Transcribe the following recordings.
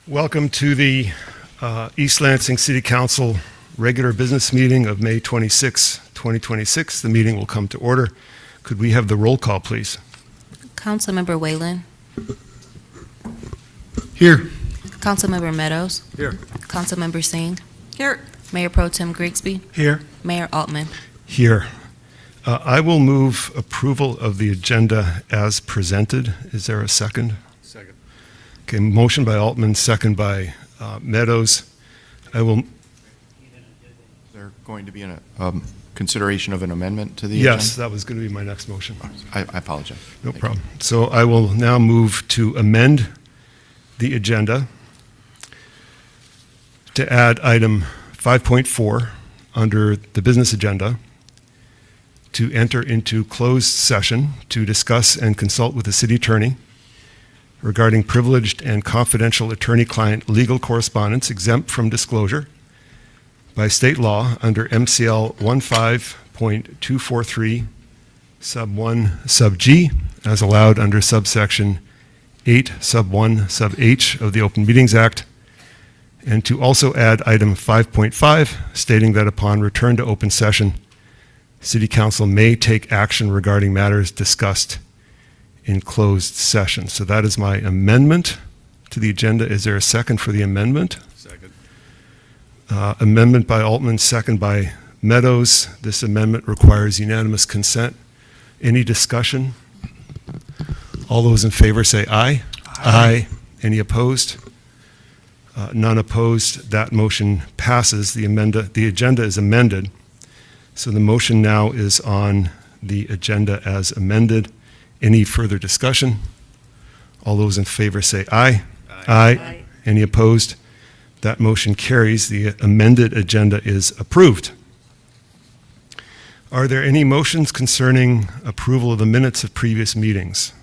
Welcome to the East Lansing City Council regular business meeting of May 26, 2026. The meeting will come to order. Could we have the roll call, please? Councilmember Whalen. Here. Councilmember Meadows. Here. Councilmember Singh. Here. Mayor Pro Tem Grigsby. Here. Mayor Altman. Here. I will move approval of the agenda as presented. Is there a second? Second. Okay, motion by Altman, second by Meadows. I will. Is there going to be a consideration of an amendment to the agenda? Yes, that was going to be my next motion. I apologize. No problem. So I will now move to amend the agenda to add item 5.4 under the business agenda to enter into closed session to discuss and consult with the city attorney regarding privileged and confidential attorney-client legal correspondence exempt from disclosure by state law under MCL 15.243 sub 1 sub G as allowed under subsection 8 sub 1 sub H of the Open Meetings Act, and to also add item 5.5 stating that upon return to open session, City Council may take action regarding matters discussed in closed session. So that is my amendment to the agenda. Is there a second for the amendment? Second. Amendment by Altman, second by Meadows. This amendment requires unanimous consent. Any discussion? All those in favor say aye. Aye. Any opposed? None opposed. That motion passes. The agenda is amended. So the motion now is on the agenda as amended. Any further discussion? All those in favor say aye. Aye. Aye. Any opposed? That motion carries. The amended agenda is approved. Are there any motions concerning approval of the minutes of previous meetings?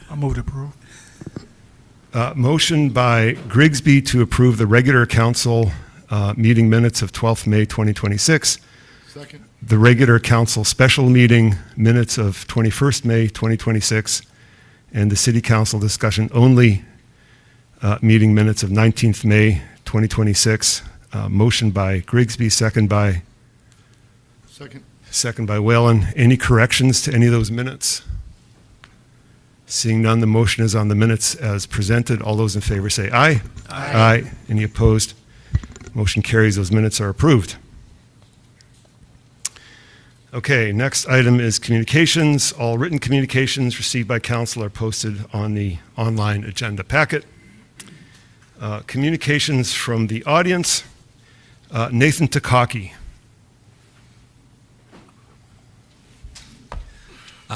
I'll move to approve. Motion by Grigsby to approve the regular council meeting minutes of 12th May 2026. Second. The regular council special meeting minutes of 21st May 2026. And the city council discussion only meeting minutes of 19th May 2026. Motion by Grigsby, second by Whalen. Any corrections to any of those minutes? Seeing none, the motion is on the minutes as presented. All those in favor say aye. Aye. Aye. Any opposed? Motion carries. Those minutes are approved. Okay, next item is communications. All written communications received by council are posted on the online agenda packet. Communications from the audience. Nathan Takaki.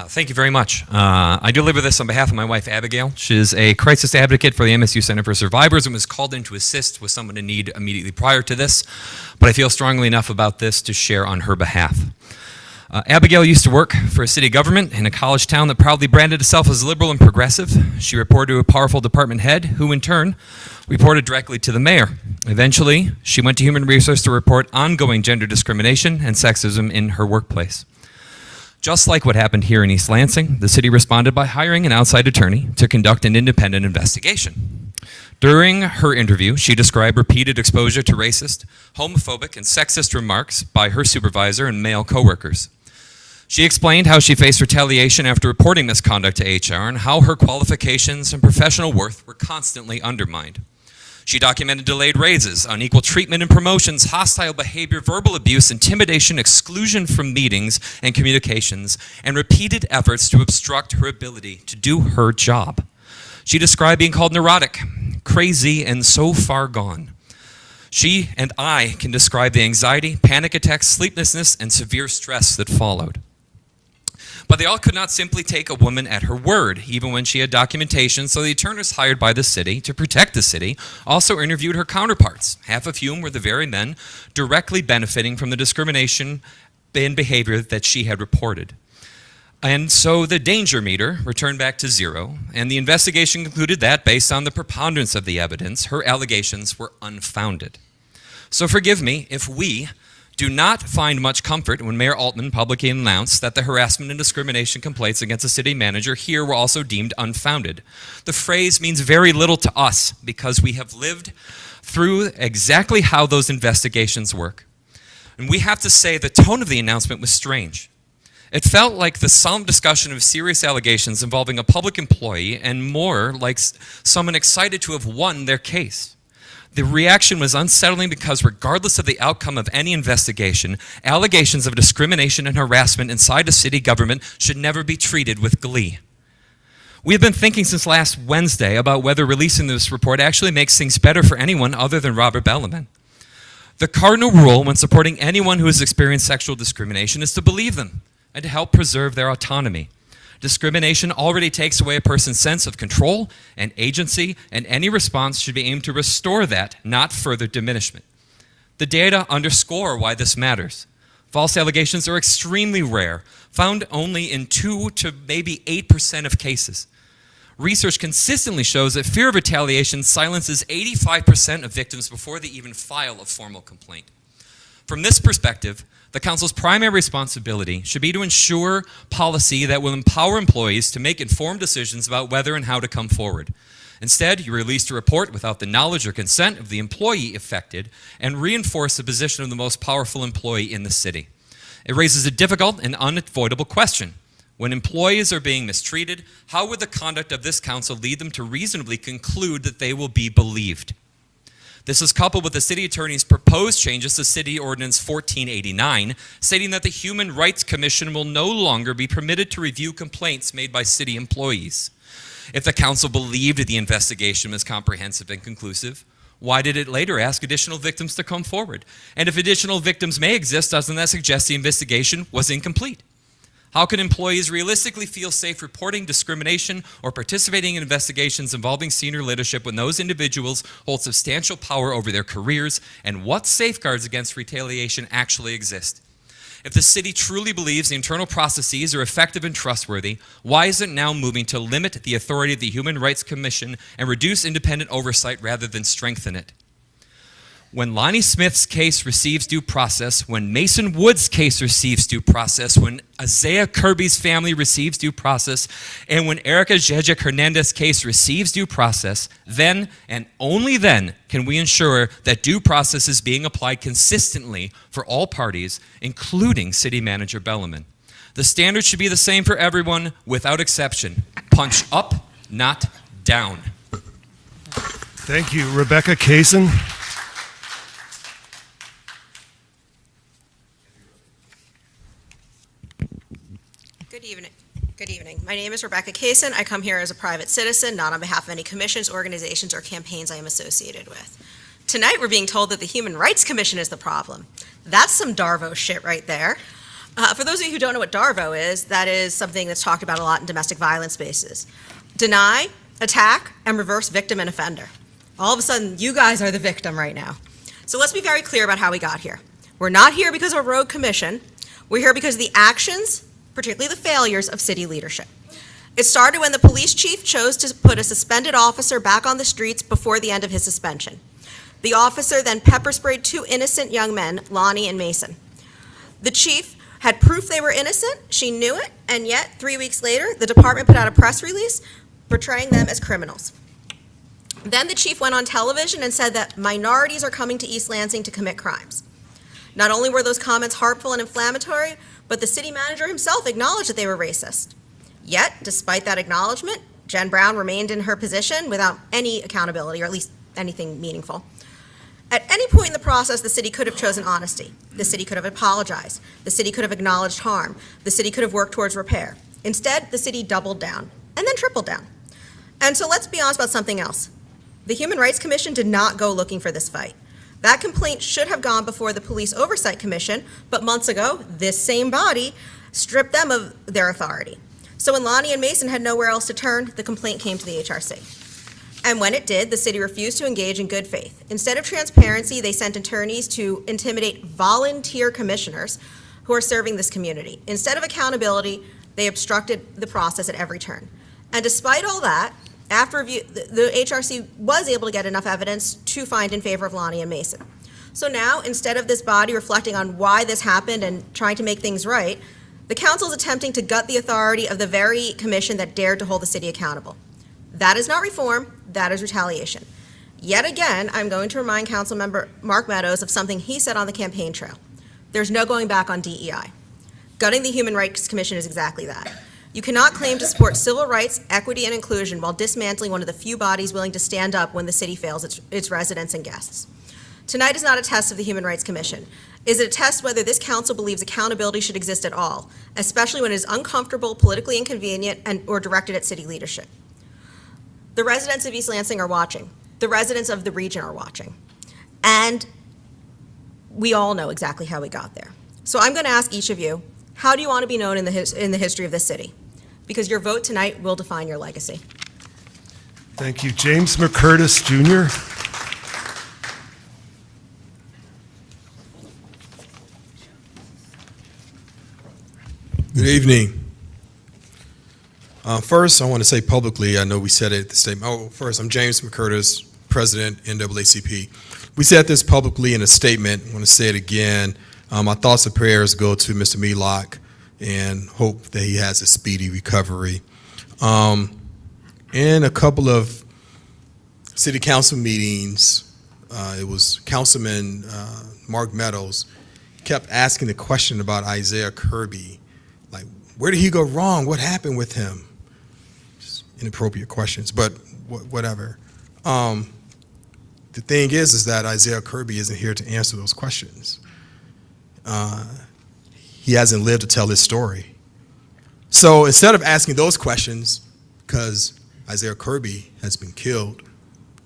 Thank you very much. I deliver this on behalf of my wife, Abigail. She's a crisis advocate for the MSU Center for Survivors and was called in to assist with someone in need immediately prior to this, but I feel strongly enough about this to share on her behalf. Abigail used to work for a city government in a college town that proudly branded itself as liberal and progressive. She reported to a powerful department head, who in turn reported directly to the mayor. Eventually, she went to Human Resources to report ongoing gender discrimination and sexism in her workplace. Just like what happened here in East Lansing, the city responded by hiring an outside attorney to conduct an independent investigation. During her interview, she described repeated exposure to racist, homophobic, and sexist remarks by her supervisor and male coworkers. She explained how she faced retaliation after reporting misconduct to HR and how her qualifications and professional worth were constantly undermined. She documented delayed raises, unequal treatment and promotions, hostile behavior, verbal abuse, intimidation, exclusion from meetings and communications, and repeated efforts to obstruct her ability to do her job. She described being called neurotic, crazy, and so far gone. She and I can describe the anxiety, panic attacks, sleeplessness, and severe stress that followed. But they all could not simply take a woman at her word, even when she had documentation, so the attorneys hired by the city to protect the city also interviewed her counterparts, half of whom were the very men directly benefiting from the discrimination and behavior that she had reported. And so the danger meter returned back to zero, and the investigation concluded that, based on the preponderance of the evidence, her allegations were unfounded. So forgive me if we do not find much comfort when Mayor Altman publicly announced that the harassment and discrimination complaints against the city manager here were also deemed unfounded. The phrase means very little to us because we have lived through exactly how those investigations work. And we have to say the tone of the announcement was strange. It felt like the solemn discussion of serious allegations involving a public employee and more like someone excited to have won their case. The reaction was unsettling because regardless of the outcome of any investigation, allegations of discrimination and harassment inside the city government should never be treated with glee. We have been thinking since last Wednesday about whether releasing this report actually makes things better for anyone other than Robert Bellarmine. The cardinal rule when supporting anyone who has experienced sexual discrimination is to believe them and to help preserve their autonomy. Discrimination already takes away a person's sense of control and agency, and any response should be aimed to restore that, not further diminishment. The data underscore why this matters. False allegations are extremely rare, found only in 2 to maybe 8% of cases. Research consistently shows that fear of retaliation silences 85% of victims before they even file a formal complaint. From this perspective, the Council's primary responsibility should be to ensure policy that will empower employees to make informed decisions about whether and how to come forward. Instead, you released a report without the knowledge or consent of the employee affected and reinforce the position of the most powerful employee in the city. It raises a difficult and unavoidable question. When employees are being mistreated, how would the conduct of this council lead them to reasonably conclude that they will be believed? This is coupled with the city attorney's proposed changes to City Ordinance 1489, stating that the Human Rights Commission will no longer be permitted to review complaints made by city employees. If the council believed the investigation was comprehensive and conclusive, why did it later ask additional victims to come forward? And if additional victims may exist, doesn't that suggest the investigation was incomplete? How can employees realistically feel safe reporting discrimination or participating in investigations involving senior leadership when those individuals hold substantial power over their careers, and what safeguards against retaliation actually exist? If the city truly believes the internal processes are effective and trustworthy, why is it now moving to limit the authority of the Human Rights Commission and reduce independent oversight rather than strengthen it? When Lonnie Smith's case receives due process, when Mason Wood's case receives due process, when Isaiah Kirby's family receives due process, and when Erica Jejic Hernandez's case receives due process, then and only then can we ensure that due process is being applied consistently for all parties, including City Manager Bellarmine. The standard should be the same for everyone without exception. Punch up, not down. Thank you, Rebecca Kaysen. Good evening. My name is Rebecca Kaysen. I come here as a private citizen, not on behalf of any commissions, organizations, or campaigns I am associated with. Tonight, we're being told that the Human Rights Commission is the problem. That's some Darvo shit right there. For those of you who don't know what Darvo is, that is something that's talked about a lot in domestic violence spaces. Deny, attack, and reverse victim and offender. All of a sudden, you guys are the victim right now. So let's be very clear about how we got here. We're not here because of a rogue commission. We're here because of the actions, particularly the failures of city leadership. It started when the police chief chose to put a suspended officer back on the streets before the end of his suspension. The officer then pepper sprayed 2 innocent young men, Lonnie and Mason. The chief had proof they were innocent, she knew it, and yet 3 weeks later, the department put out a press release portraying them as criminals. Then the chief went on television and said that minorities are coming to East Lansing to commit crimes. Not only were those comments harmful and inflammatory, but the city manager himself acknowledged that they were racist. Yet, despite that acknowledgement, Jen Brown remained in her position without any accountability, or at least anything meaningful. At any point in the process, the city could have chosen honesty. The city could have apologized. The city could have acknowledged harm. The city could have worked towards repair. Instead, the city doubled down and then tripled down. And so let's be honest about something else. The Human Rights Commission did not go looking for this fight. That complaint should have gone before the Police Oversight Commission, but months ago, this same body stripped them of their authority. So when Lonnie and Mason had nowhere else to turn, the complaint came to the HRC. And when it did, the city refused to engage in good faith. Instead of transparency, they sent attorneys to intimidate volunteer commissioners who are serving this community. Instead of accountability, they obstructed the process at every turn. And despite all that, after review, the HRC was able to get enough evidence to find in favor of Lonnie and Mason. So now, instead of this body reflecting on why this happened and trying to make things right, the council is attempting to gut the authority of the very commission that dared to hold the city accountable. That is not reform, that is retaliation. Yet again, I'm going to remind Councilmember Mark Meadows of something he said on the campaign trail. There's no going back on DEI. Gutting the Human Rights Commission is exactly that. You cannot claim to support civil rights, equity, and inclusion while dismantling one of the few bodies willing to stand up when the city fails its residents and guests. Tonight is not a test of the Human Rights Commission. Is it a test whether this council believes accountability should exist at all, especially when it is uncomfortable, politically inconvenient, or directed at city leadership? The residents of East Lansing are watching. The residents of the region are watching. And we all know exactly how we got there. So I'm going to ask each of you, how do you want to be known in the history of this city? Because your vote tonight will define your legacy. Thank you. James McCurtis, Jr. Good evening. First, I want to say publicly, I know we said it at the statement. First, I'm James McCurtis, President, NAACP. We said this publicly in a statement. I want to say it again. My thoughts and prayers go to Mr. Melock and hope that he has a speedy recovery. In a couple of city council meetings, it was Councilman Mark Meadows kept asking the question about Isaiah Kirby. Like, where did he go wrong? What happened with him? Just inappropriate questions, but whatever. The thing is that Isaiah Kirby isn't here to answer those questions. He hasn't lived to tell his story. So instead of asking those questions, because Isaiah Kirby has been killed,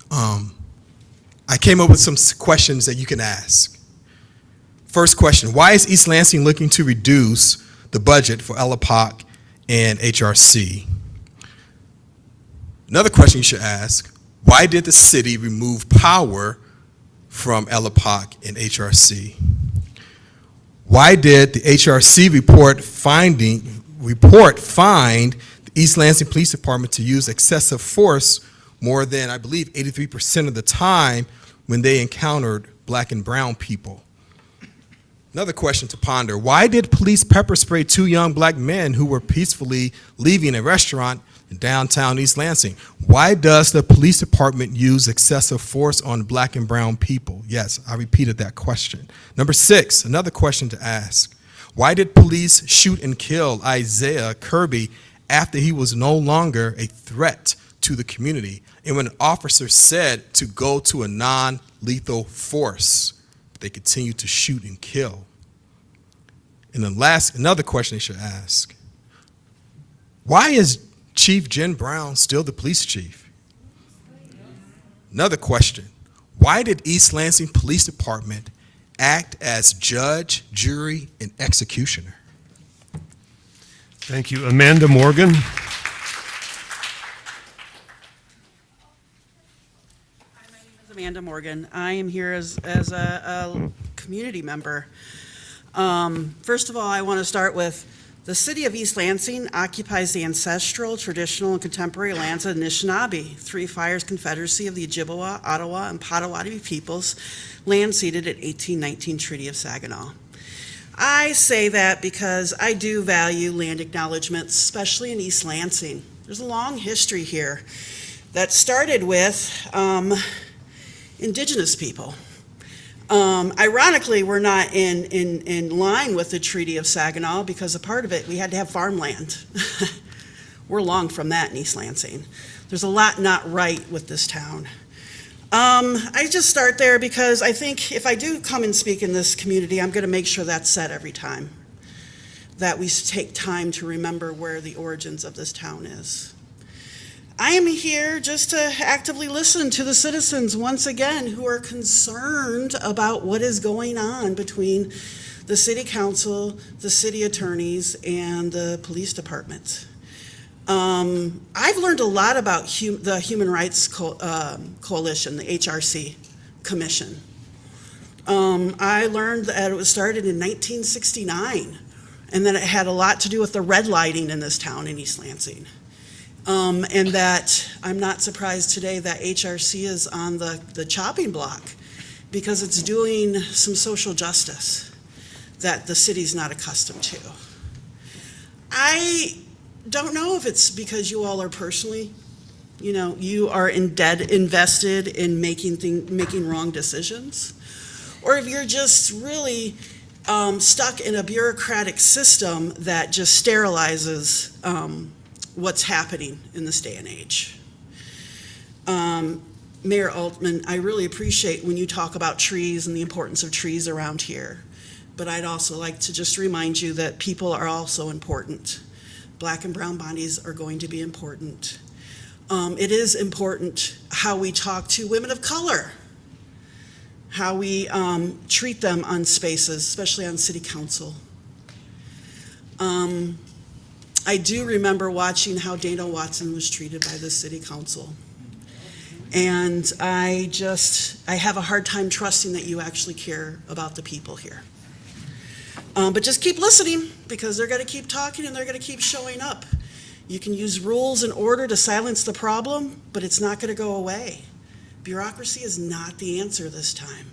I came up with some questions that you can ask. First question, why is East Lansing looking to reduce the budget for LAPOC and HRC? Another question you should ask, why did the city remove power from LAPOC and HRC? Why did the HRC report find the East Lansing Police Department to use excessive force more than, I believe, 83% of the time when they encountered black and brown people? Another question to ponder, why did police pepper spray two young black men who were peacefully leaving a restaurant in downtown East Lansing? Why does the police department use excessive force on black and brown people? Yes, I repeated that question. Number 6, another question to ask, why did police shoot and kill Isaiah Kirby after he was no longer a threat to the community and when an officer said to go to a non-lethal force? They continue to shoot and kill. And then another question they should ask, why is Chief Jen Brown still the police chief? Another question, why did East Lansing Police Department act as judge, jury, and executioner? Thank you. Amanda Morgan. Amanda Morgan. I am here as a community member. First of all, I want to start with the city of East Lansing occupies the ancestral, traditional, and contemporary lands of the Anishinaabe, Three Fires Confederacy of the Ojibwa, Ottawa, and Potawatomi peoples, land ceded at 1819 Treaty of Saginaw. I say that because I do value land acknowledgements, especially in East Lansing. There's a long history here that started with Indigenous people. Ironically, we're not in line with the Treaty of Saginaw because a part of it, we had to have farmland. We're long from that in East Lansing. There's a lot not right with this town. I just start there because I think if I do come and speak in this community, I'm going to make sure that's said every time, that we take time to remember where the origins of this town is. I am here just to actively listen to the citizens once again who are concerned about what is going on between the city council, the city attorneys, and the police department. I've learned a lot about the Human Rights Coalition, the HRC Commission. I learned that it was started in 1969, and that it had a lot to do with the red lighting in this town in East Lansing. And that I'm not surprised today that HRC is on the chopping block because it's doing some social justice that the city's not accustomed to. I don't know if it's because you all are personally, you are invested in making wrong decisions, or if you're just really stuck in a bureaucratic system that just sterilizes what's happening in this day and age. Mayor Altman, I really appreciate when you talk about trees and the importance of trees around here, but I'd also like to just remind you that people are also important. Black and brown bodies are going to be important. It is important how we talk to women of color, how we treat them on spaces, especially on city council. I do remember watching how Dana Watson was treated by the city council. And I have a hard time trusting that you actually care about the people here. But just keep listening, because they're going to keep talking and they're going to keep showing up. You can use rules and order to silence the problem, but it's not going to go away. Bureaucracy is not the answer this time.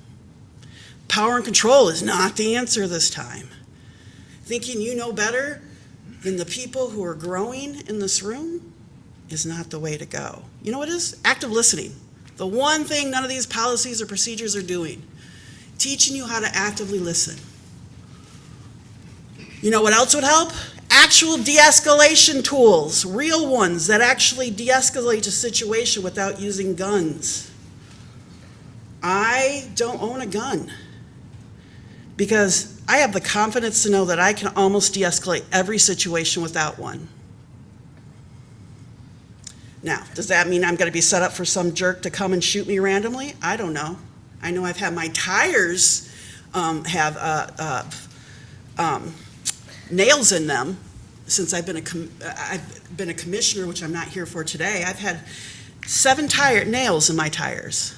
Power and control is not the answer this time. Thinking you know better than the people who are growing in this room is not the way to go. You know what it is? Active listening. The one thing none of these policies or procedures are doing. Teaching you how to actively listen. You know what else would help? Actual de-escalation tools, real ones that actually de-escalate a situation without using guns. I don't own a gun because I have the confidence to know that I can almost de-escalate every situation without one. Now, does that mean I'm going to be set up for some jerk to come and shoot me randomly? I don't know. I know I've had my tires have nails in them since I've been a commissioner, which I'm not here for today. I've had 7 nails in my tires.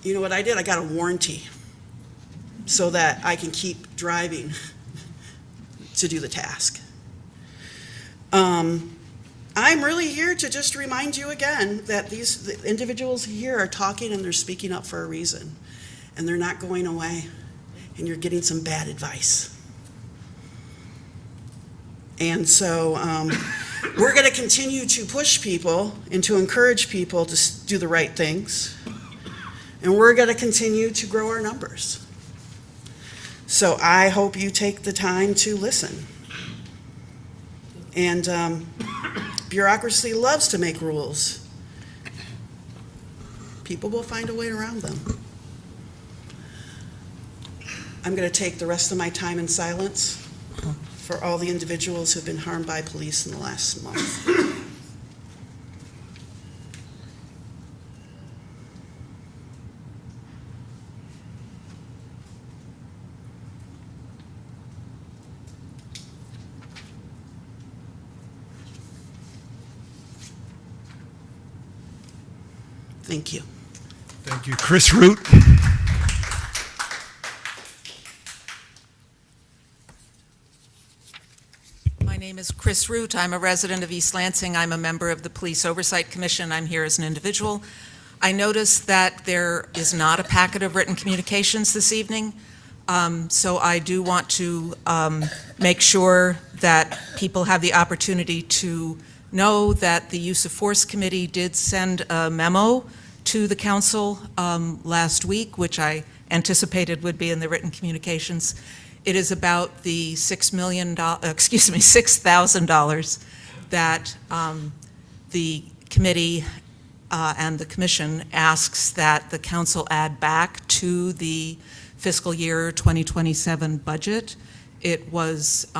You know what I did? I got a warranty so that I can keep driving to do the task. I'm really here to just remind you again that the individuals here are talking and they're speaking up for a reason, and they're not going away, and you're getting some bad advice. And so we're going to continue to push people and to encourage people to do the right things, and we're going to continue to grow our numbers. So I hope you take the time to listen. And bureaucracy loves to make rules. People will find a way around them. I'm going to take the rest of my time in silence for all the individuals who have been harmed by police in the last month. Thank you. Thank you. Chris Root. My name is Chris Root. I'm a resident of East Lansing. I'm a member of the Police Oversight Commission. I'm here as an individual. I noticed that there is not a packet of written communications this evening, so I do want to make sure that people have the opportunity to know that the Use of Force Committee did send a memo to the council last week, which I anticipated would be in the written communications. It is about the $6,000 that the committee and the commission asks that the council add back to the fiscal year 2027 budget. It was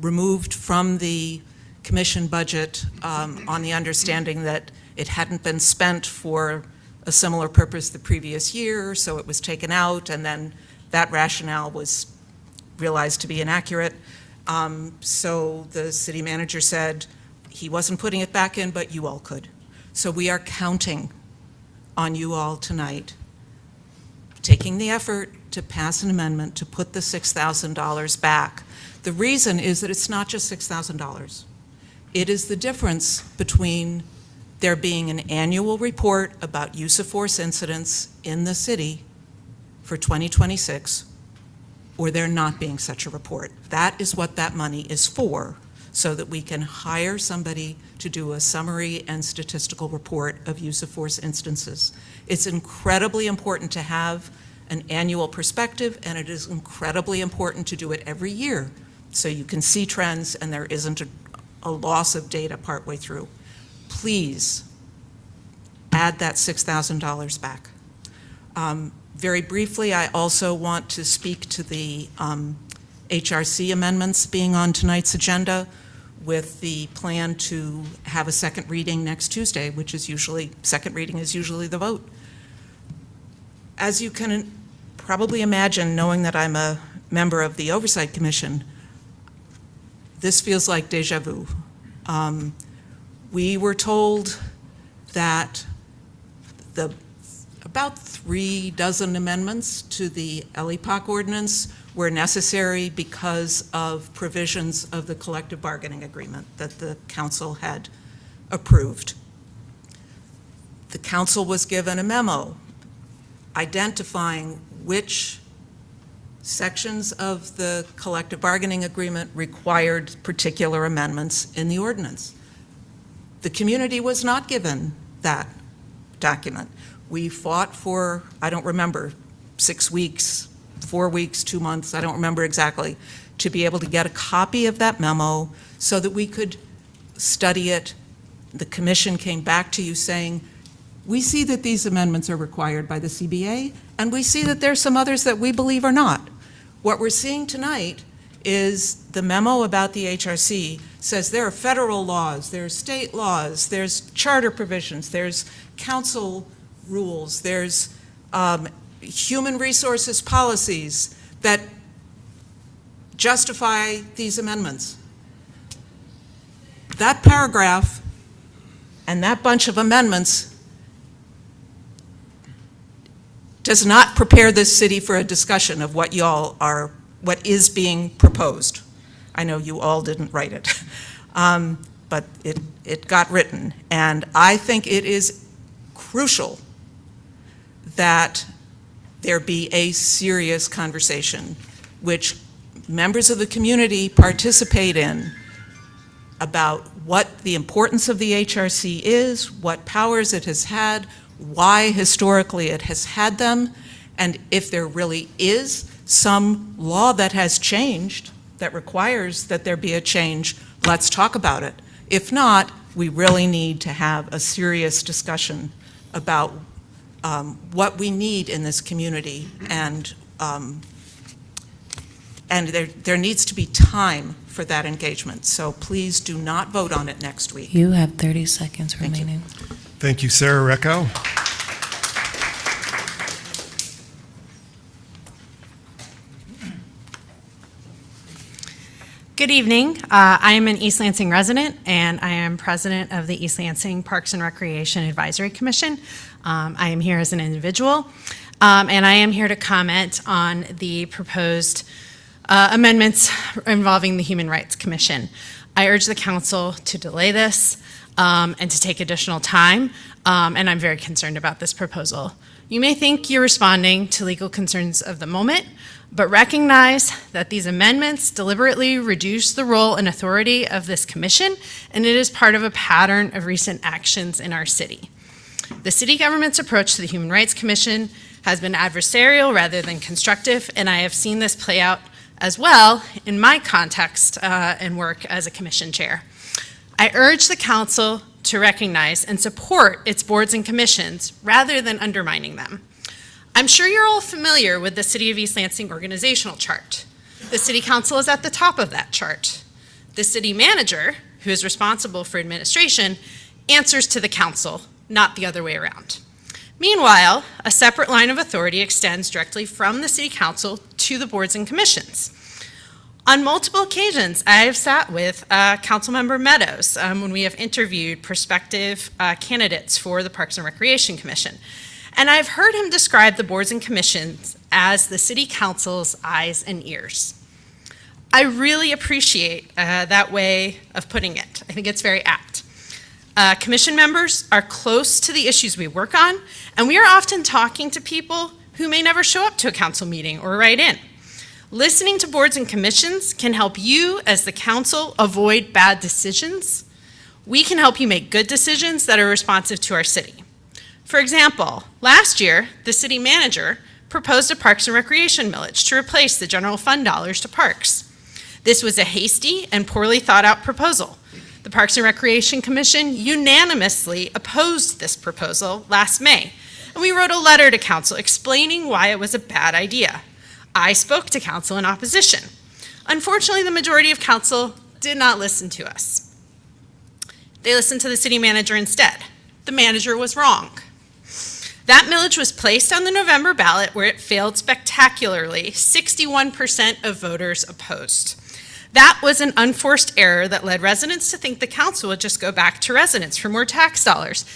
removed from the commission budget on the understanding that it hadn't been spent for a similar purpose the previous year, so it was taken out, and then that rationale was realized to be inaccurate. So the city manager said he wasn't putting it back in, but you all could. So we are counting on you all tonight, taking the effort to pass an amendment to put the $6,000 back. The reason is that it's not just $6,000. It is the difference between there being an annual report about use of force incidents in the city for 2026, or there not being such a report. That is what that money is for, so that we can hire somebody to do a summary and statistical report of use of force instances. It's incredibly important to have an annual perspective, and it is incredibly important to do it every year, so you can see trends and there isn't a loss of data partway through. Please add that $6,000 back. Very briefly, I also want to speak to the HRC amendments being on tonight's agenda, with the plan to have a second reading next Tuesday, which is usually, second reading is usually the vote. As you can probably imagine, knowing that I'm a member of the Oversight Commission, this feels like deja vu. We were told that about 3 dozen amendments to the LEPOC ordinance were necessary because of provisions of the collective bargaining agreement that the council had approved. The council was given a memo identifying which sections of the collective bargaining agreement required particular amendments in the ordinance. The community was not given that document. We fought for, I don't remember, 6 weeks, 4 weeks, 2 months, I don't remember exactly, to be able to get a copy of that memo so that we could study it. The commission came back to you saying, we see that these amendments are required by the CBA, and we see that there's some others that we believe are not. What we're seeing tonight is the memo about the HRC says there are federal laws, there's state laws, there's charter provisions, there's council rules, there's human resources policies that justify these amendments. That paragraph and that bunch of amendments does not prepare this city for a discussion of what what is being proposed. I know you all didn't write it, but it got written. And I think it is crucial that there be a serious conversation which members of the community participate in about what the importance of the HRC is, what powers it has had, why historically it has had them, and if there really is some law that has changed that requires that there be a change, let's talk about it. If not, we really need to have a serious discussion about what we need in this community, and there needs to be time for that engagement. So please do not vote on it next week. You have 30 seconds Thank you. remaining. Thank you, Sarah Recco. Good evening. I am an East Lansing resident, and I am president of the East Lansing Parks and Recreation Advisory Commission. I am here as an individual, and I am here to comment on the proposed amendments involving the Human Rights Commission. I urge the council to delay this and to take additional time, and I'm very concerned about this proposal. You may think you're responding to legal concerns of the moment, but recognize that these amendments deliberately reduce the role and authority of this commission, and it is part of a pattern of recent actions in our city. The city government's approach to the Human Rights Commission has been adversarial rather than constructive, and I have seen this play out as well in my context and work as a commission chair. I urge the council to recognize and support its boards and commissions rather than undermining them. I'm sure you're all familiar with the City of East Lansing organizational chart. The City Council is at the top of that chart. The City Manager, who is responsible for administration, answers to the council, not the other way around. Meanwhile, a separate line of authority extends directly from the City Council to the boards and commissions. On multiple occasions, I have sat with Councilmember Meadows when we have interviewed prospective candidates for the Parks and Recreation Commission. And I've heard him describe the boards and commissions as the City Council's eyes and ears. I really appreciate that way of putting it. I think it's very apt. Commission members are close to the issues we work on, and we are often talking to people who may never show up to a council meeting or write in. Listening to boards and commissions can help you as the council avoid bad decisions. We can help you make good decisions that are responsive to our city. For example, last year, the city manager proposed a Parks and Recreation millage to replace the general fund dollars to parks. This was a hasty and poorly thought out proposal. The Parks and Recreation Commission unanimously opposed this proposal last May, and we wrote a letter to council explaining why it was a bad idea. I spoke to council in opposition. Unfortunately, the majority of council did not listen to us. They listened to the city manager instead. The manager was wrong. That millage was placed on the November ballot where it failed spectacularly. 61% of voters opposed. That was an unforced error that led residents to think the council would just go back to residents for more tax dollars,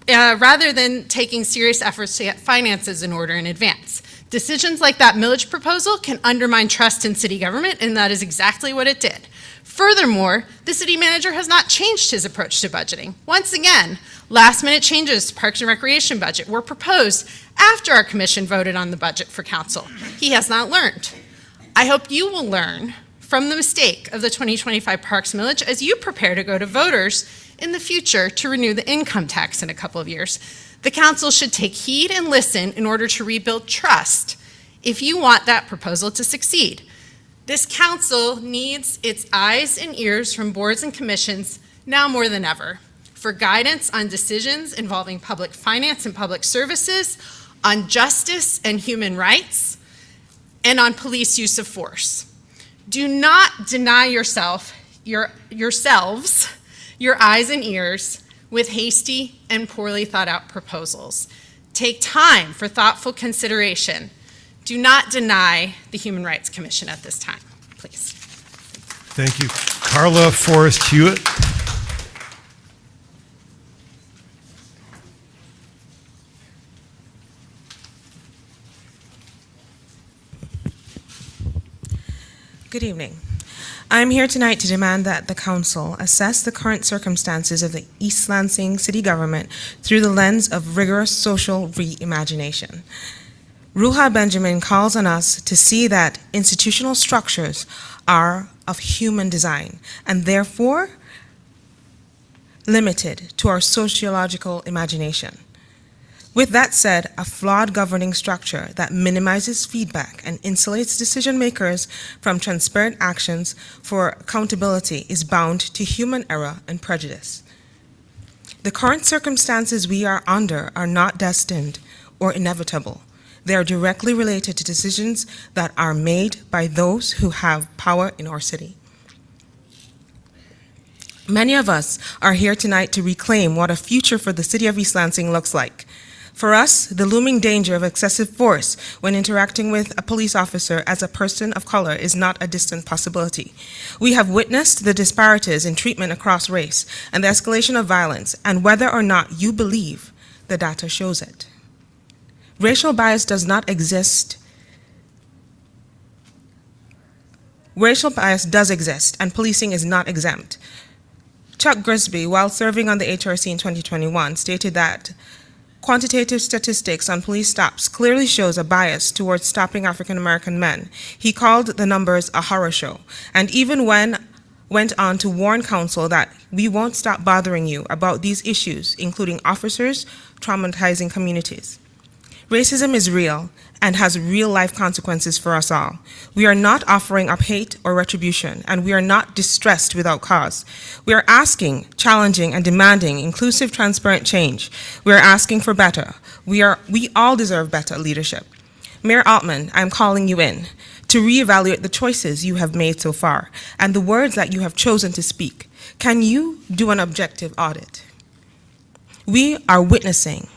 rather than taking serious efforts to get finances in order in advance. Decisions like that millage proposal can undermine trust in city government, and that is exactly what it did. Furthermore, the city manager has not changed his approach to budgeting. Once again, last-minute changes to Parks and Recreation budget were proposed after our commission voted on the budget for council. He has not learned. I hope you will learn from the mistake of the 2025 Parks millage as you prepare to go to voters in the future to renew the income tax in a couple of years. The council should take heed and listen in order to rebuild trust if you want that proposal to succeed. This council needs its eyes and ears from boards and commissions now more than ever for guidance on decisions involving public finance and public services, on justice and human rights, and on police use of force. Do not deny yourselves your eyes and ears with hasty and poorly thought out proposals. Take time for thoughtful consideration. Do not deny the Human Rights Commission at this time, please. Thank you. Carla Forrest Hewitt. Good evening. I'm here tonight to demand that the council assess the current circumstances of the East Lansing city government through the lens of rigorous social reimagination. Ruha Benjamin calls on us to see that institutional structures are of human design and therefore limited to our sociological imagination. With that said, a flawed governing structure that minimizes feedback and insulates decision makers from transparent actions for accountability is bound to human error and prejudice. The current circumstances we are under are not destined or inevitable. They are directly related to decisions that are made by those who have power in our city. Many of us are here tonight to reclaim what a future for the city of East Lansing looks like. For us, the looming danger of excessive force when interacting with a police officer as a person of color is not a distant possibility. We have witnessed the disparities in treatment across race and the escalation of violence, and whether or not you believe, the data shows it. Racial bias does not exist. Racial bias does exist, and policing is not exempt. Chuck Grisby, while serving on the HRC in 2021, stated that quantitative statistics on police stops clearly shows a bias towards stopping African American men. He called the numbers a horror show, and even went on to warn council that we won't stop bothering you about these issues, including officers traumatizing communities. Racism is real and has real-life consequences for us all. We are not offering up hate or retribution, and we are not distressed without cause. We are asking, challenging, and demanding inclusive, transparent change. We are asking for better. We all deserve better leadership. Mayor Altman, I'm calling you in to reevaluate the choices you have made so far and the words that you have chosen to speak. Can you do an objective audit? We are witnessing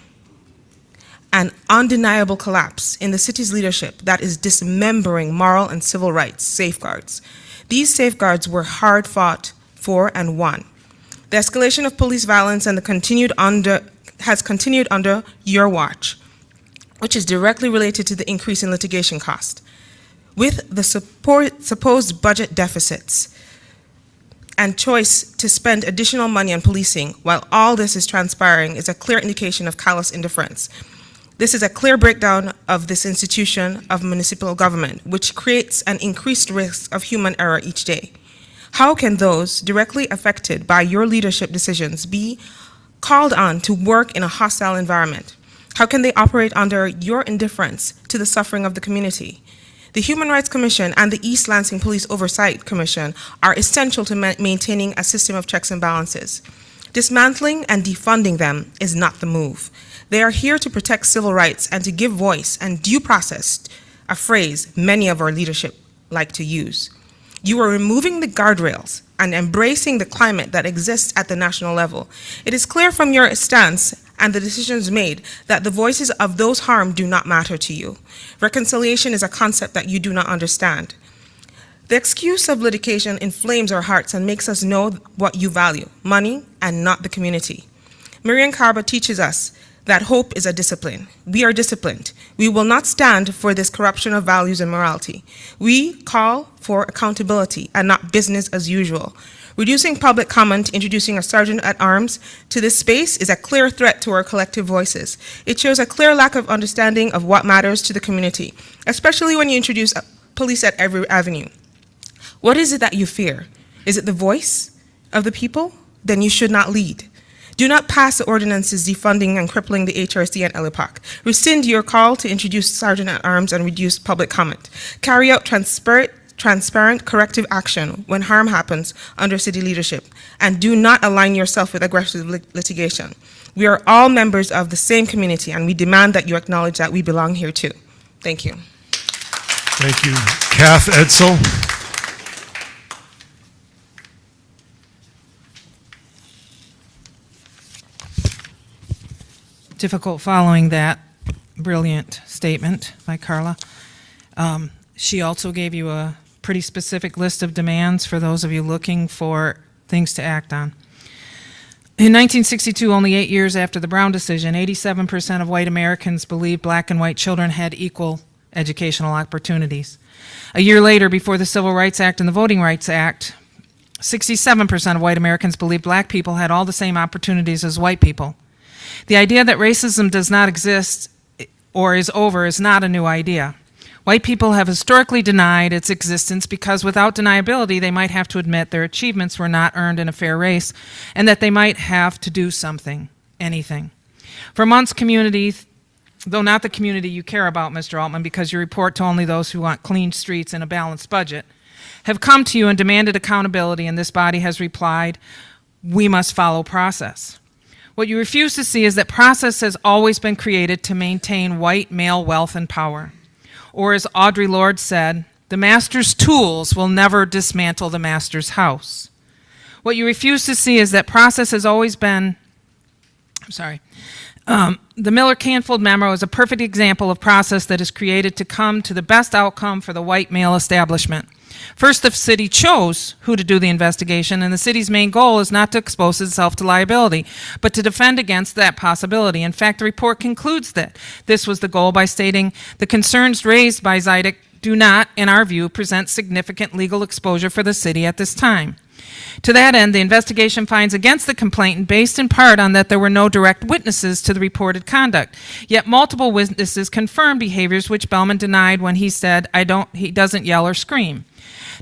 an undeniable collapse in the city's leadership that is dismembering moral and civil rights safeguards. These safeguards were hard fought for and won. The escalation of police violence and has continued under your watch, which is directly related to the increase in litigation cost. With the supposed budget deficits, and choice to spend additional money on policing while all this is transpiring is a clear indication of callous indifference. This is a clear breakdown of this institution of municipal government, which creates an increased risk of human error each day. How can those directly affected by your leadership decisions be called on to work in a hostile environment? How can they operate under your indifference to the suffering of the community? The Human Rights Commission and the East Lansing Police Oversight Commission are essential to maintaining a system of checks and balances. Dismantling and defunding them is not the move. They are here to protect civil rights and to give voice and due process, a phrase many of our leadership like to use. You are removing the guardrails and embracing the climate that exists at the national level. It is clear from your stance and the decisions made that the voices of those harmed do not matter to you. Reconciliation is a concept that you do not understand. The excuse of litigation inflames our hearts and makes us know what you value, money and not the community. Marian Carba teaches us that hope is a discipline. We are disciplined. We will not stand for this corruption of values and morality. We call for accountability and not business as usual. Reducing public comment, introducing a sergeant at arms to this space is a clear threat to our collective voices. It shows a clear lack of understanding of what matters to the community, especially when you introduce police at every avenue. What is it that you fear? Is it the voice of the people? Then you should not lead. Do not pass the ordinances defunding and crippling the HRC and LIPOC. Rescind your call to introduce sergeant at arms and reduce public comment. Carry out transparent corrective action when harm happens under city leadership, and do not align yourself with aggressive litigation. We are all members of the same community, and we demand that you acknowledge that we belong here too. Thank you. Thank you. Kath Edsel. Difficult following that brilliant statement by Carla. She also gave you a pretty specific list of demands for those of you looking for things to act on. In 1962, only 8 years after the Brown decision, 87% of white Americans believed black and white children had equal educational opportunities. A year later, before the Civil Rights Act and the Voting Rights Act, 67% of white Americans believed black people had all the same opportunities as white people. The idea that racism does not exist or is over is not a new idea. White people have historically denied its existence because without deniability, they might have to admit their achievements were not earned in a fair race and that they might have to do something, anything. For months, communities, though not the community you care about, Mr. Altman, because you report to only those who want clean streets and a balanced budget, have come to you and demanded accountability, and this body has replied, we must follow process. What you refuse to see is that process has always been created to maintain white male wealth and power. Or as Audre Lorde said, the master's tools will never dismantle the master's house. What you refuse to see is that process has always been, the Miller-Canfield memo is a perfect example of process that is created to come to the best outcome for the white male establishment. First, the city chose who to do the investigation, and the city's main goal is not to expose itself to liability, but to defend against that possibility. In fact, the report concludes that this was the goal by stating, the concerns raised by Zydick do not, in our view, present significant legal exposure for the city at this time. To that end, the investigation finds against the complainant based in part on that there were no direct witnesses to the reported conduct. Yet multiple witnesses confirmed behaviors which Bellman denied when he said, he doesn't yell or scream.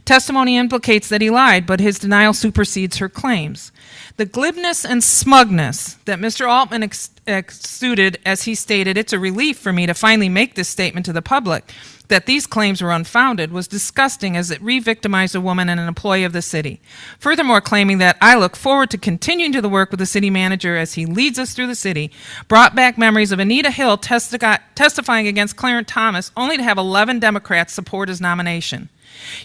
Testimony implicates that he lied, but his denial supersedes her claims. The glibness and smugness that Mr. Altman exuded as he stated, it's a relief for me to finally make this statement to the public, that these claims were unfounded, was disgusting as it re-victimized a woman and an employee of the city. Furthermore, claiming that I look forward to continuing to the work with the city manager as he leads us through the city, brought back memories of Anita Hill testifying against Clarence Thomas, only to have 11 Democrats support his nomination.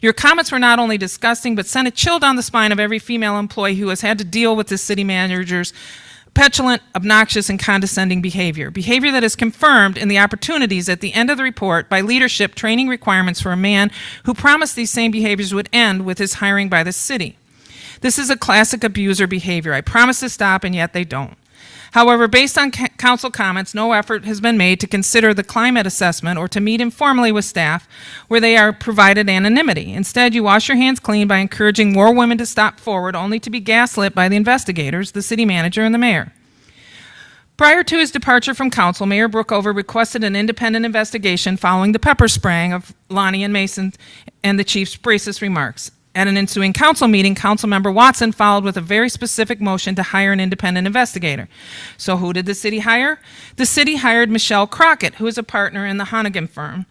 Your comments were not only disgusting, but sent a chill down the spine of every female employee who has had to deal with this city manager's petulant, obnoxious, and condescending behavior that is confirmed in the opportunities at the end of the report by leadership training requirements for a man who promised these same behaviors would end with his hiring by the city. This is a classic abuser behavior. I promise to stop, and yet they don't. However, based on council comments, no effort has been made to consider the climate assessment or to meet informally with staff where they are provided anonymity. Instead, you wash your hands clean by encouraging more women to step forward, only to be gaslit by the investigators, the city manager, and the mayor. Prior to his departure from council, Mayor Brookover requested an independent investigation following the pepper spraying of Lonnie and Mason and the chief's racist remarks. At an ensuing council meeting, Councilmember Watson followed with a very specific motion to hire an independent investigator. So who did the city hire? The city hired Michelle Crockett, who is a partner in the Honigman firm.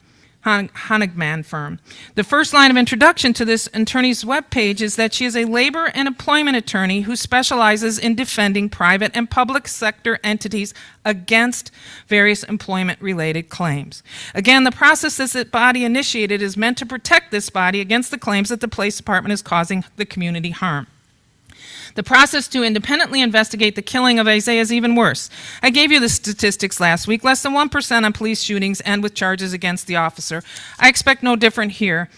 The first line of introduction to this attorney's webpage is that she is a labor and employment attorney who specializes in defending private and public sector entities against various employment-related claims. Again, the process this body initiated is meant to protect this body against the claims that the police department is causing the community harm. The process to independently investigate the killing of Isaiah is even worse. I gave you the statistics last week. Less than 1% on police shootings end with charges against the officer. I expect no different here.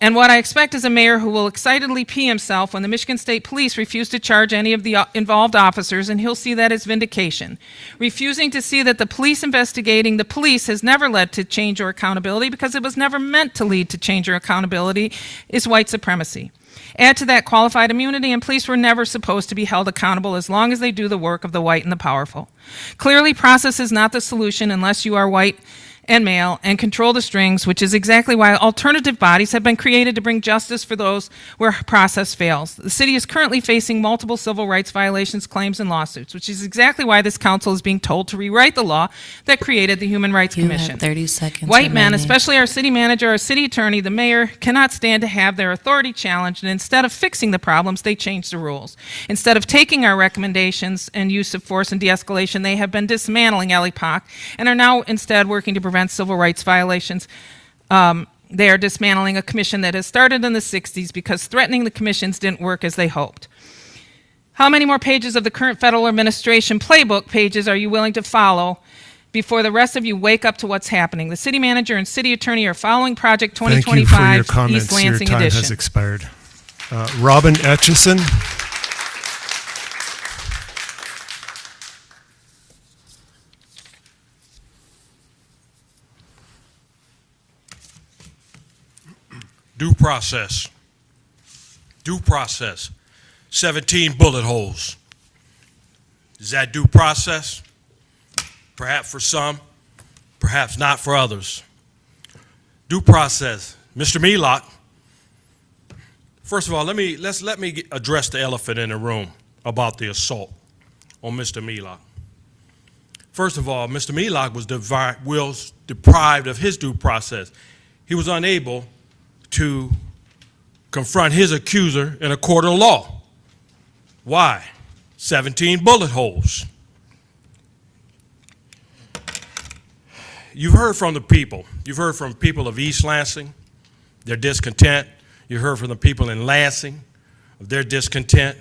And what I expect is a mayor who will excitedly pee himself when the Michigan State Police refuse to charge any of the involved officers, and he'll see that as vindication. Refusing to see that the police investigating the police has never led to change or accountability because it was never meant to lead to change or accountability is white supremacy. Add to that qualified immunity, and police were never supposed to be held accountable as long as they do the work of the white and the powerful. Clearly, process is not the solution unless you are white and male and control the strings, which is exactly why alternative bodies have been created to bring justice for those where process fails. The city is currently facing multiple civil rights violations, claims, and lawsuits, which is exactly why this council is being told to rewrite the law that created the Human Rights Commission. have 30 seconds White men, remaining. especially our city manager, our city attorney, the mayor, cannot stand to have their authority challenged, and instead of fixing the problems, they change the rules. Instead of taking our recommendations and use of force and de-escalation, they have been dismantling LEPOC and are now instead working to prevent civil rights violations. They are dismantling a commission that has started in the 60s because threatening the commissions didn't work as they hoped. How many more pages of the current federal administration playbook pages are you willing to follow before the rest of you wake up to what's happening? The city manager and city attorney are following Project Thank you for your 2025 comments. East Lansing Your time Edition. has expired. Robin Etchison. Due process. Due process. 17 bullet holes. Is that due process? Perhaps for some, perhaps not for others. Due process. Mr. Melock, first of all, let me address the elephant in the room about the assault on Mr. Melock. First of all, Mr. Melock was deprived of his due process. He was unable to confront his accuser in a court of law. Why? 17 bullet holes. You've heard from the people. You've heard from people of East Lansing, their discontent. You heard from the people in Lansing of their discontent.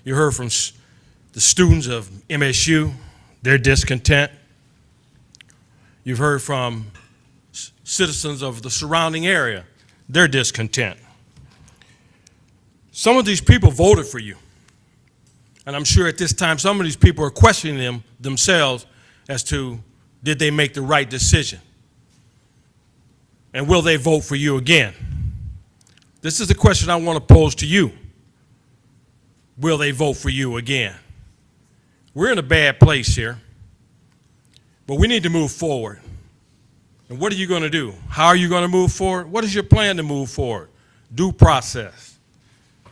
You heard from the students of MSU, their discontent. You've heard from citizens of the surrounding area, their discontent. Some of these people voted for you. And I'm sure at this time some of these people are questioning themselves as to did they make the right decision? And will they vote for you again? This is a question I want to pose to you. Will they vote for you again? We're in a bad place here, but we need to move forward. And what are you going to do? How are you going to move forward? What is your plan to move forward? Due process.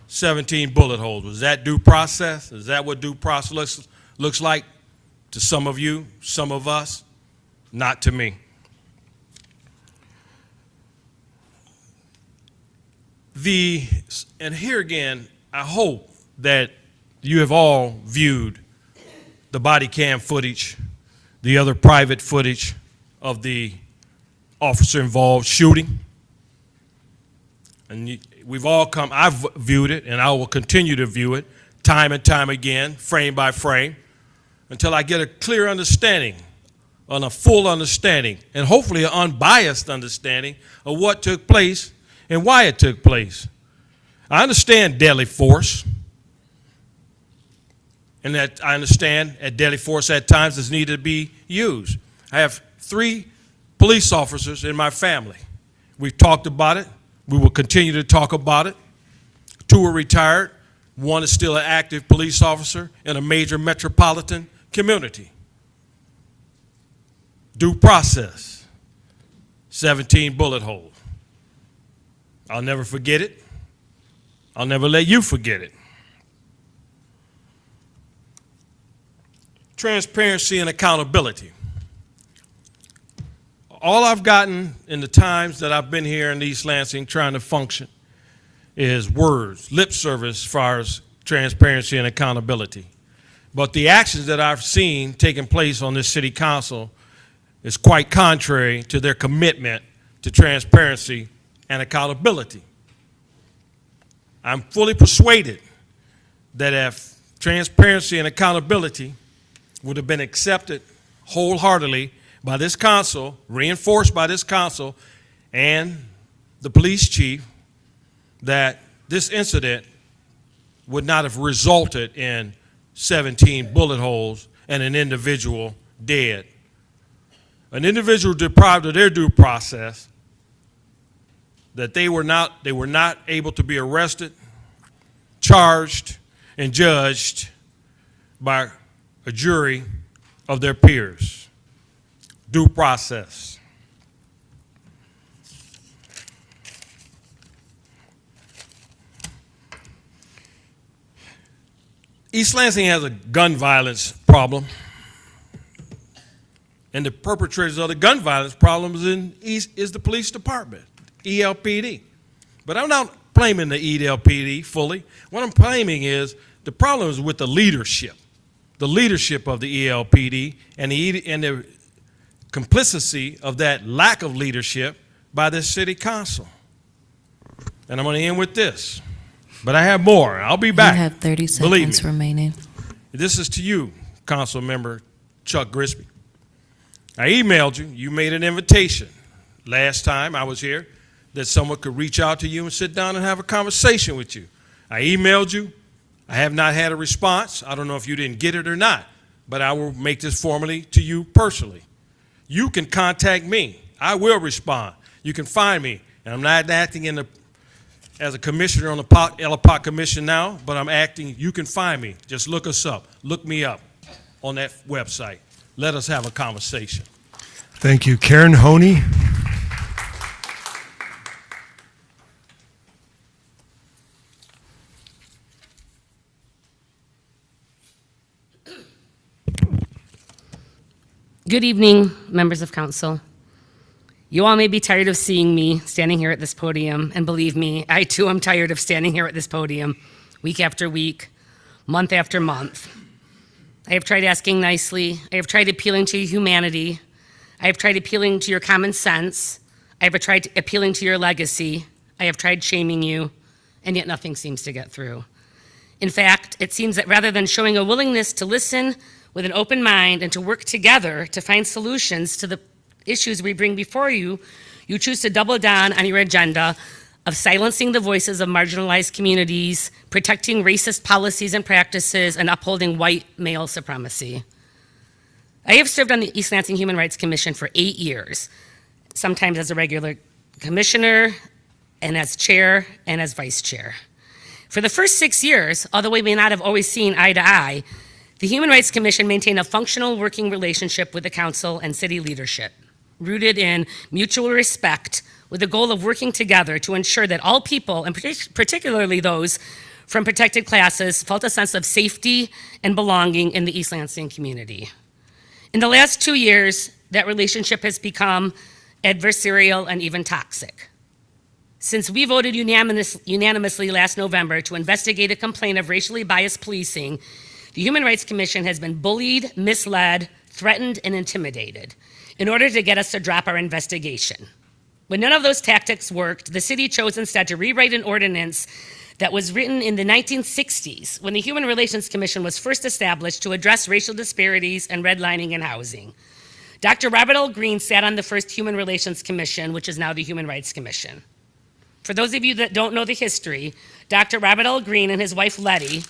17 bullet holes. Was that due process? Is that what due process looks like to some of you, some of us? Not to me. And here again, I hope that you have all viewed the body cam footage, the other private footage of the officer-involved shooting. And we've all come, I've viewed it, and I will continue to view it time and time again, frame by frame, until I get a clear understanding, and a full understanding, and hopefully an unbiased understanding of what took place and why it took place. I understand deadly force. and that I understand at deadly force at times is needed to be used. I have 3 police officers in my family. We've talked about it. We will continue to talk about it. 2 are retired. 1 is still an active police officer in a major metropolitan community. Due process, 17 bullet holes. I'll never forget it. I'll never let you forget it. Transparency and accountability. All I've gotten in the times that I've been here in East Lansing trying to function is words, lip service as far as transparency and accountability. But the actions that I've seen taking place on this city council is quite contrary to their commitment to transparency and accountability. I'm fully persuaded that if transparency and accountability would have been accepted wholeheartedly by this council, reinforced by this council and the police chief, that this incident would not have resulted in 17 bullet holes and an individual dead. An individual deprived of their due process, that they were not able to be arrested, charged, and judged by a jury of their peers. Due process. East Lansing has a gun violence problem, and the perpetrators of the gun violence problems is the police department, ELPD. But I'm not blaming the ELPD fully. What I'm blaming is the problem is with the leadership of the ELPD and the complicity of that lack of leadership by this city council. And I'm going to end with this. But I have more. I'll be back. You have 30 Believe seconds me. remaining. This is to you, Council Member Chuck Grisby. I emailed you. You made an invitation last time I was here that someone could reach out to you and sit down and have a conversation with you. I emailed you. I have not had a response. I don't know if you didn't get it or not, but I will make this formally to you personally. You can contact me. I will respond. You can find me. And I'm not acting as a commissioner on the Elapot Commission now, but I'm acting, you can find me. Just look us up. Look me up on that website. Let us have a conversation. Thank you. Karen Honey. Good evening, members of council. You all may be tired of seeing me standing here at this podium, and believe me, I too am tired of standing here at this podium week after week, month after month. I have tried asking nicely. I have tried appealing to your humanity. I have tried appealing to your common sense. I have tried appealing to your legacy. I have tried shaming you, and yet nothing seems to get through. In fact, it seems that rather than showing a willingness to listen with an open mind and to work together to find solutions to the issues we bring before you, you choose to double down on your agenda of silencing the voices of marginalized communities, protecting racist policies and practices, and upholding white male supremacy. I have served on the East Lansing Human Rights Commission for 8 years, sometimes as a regular commissioner, and as chair, and as vice chair. For the first 6 years, although we may not have always seen eye to eye, the Human Rights Commission maintained a functional working relationship with the council and city leadership, rooted in mutual respect, with the goal of working together to ensure that all people, and particularly those from protected classes, felt a sense of safety and belonging in the East Lansing community. In the last 2 years, that relationship has become adversarial and even toxic. Since we voted unanimously last November to investigate a complaint of racially biased policing, the Human Rights Commission has been bullied, misled, threatened, and intimidated in order to get us to drop our investigation. When none of those tactics worked, the city chose instead to rewrite an ordinance that was written in the 1960s when the Human Relations Commission was first established to address racial disparities and redlining in housing. Dr. Robert L. Green sat on the first Human Relations Commission, which is now the Human Rights Commission. For those of you that don't know the history, Dr. Robert L. Green and his wife Letty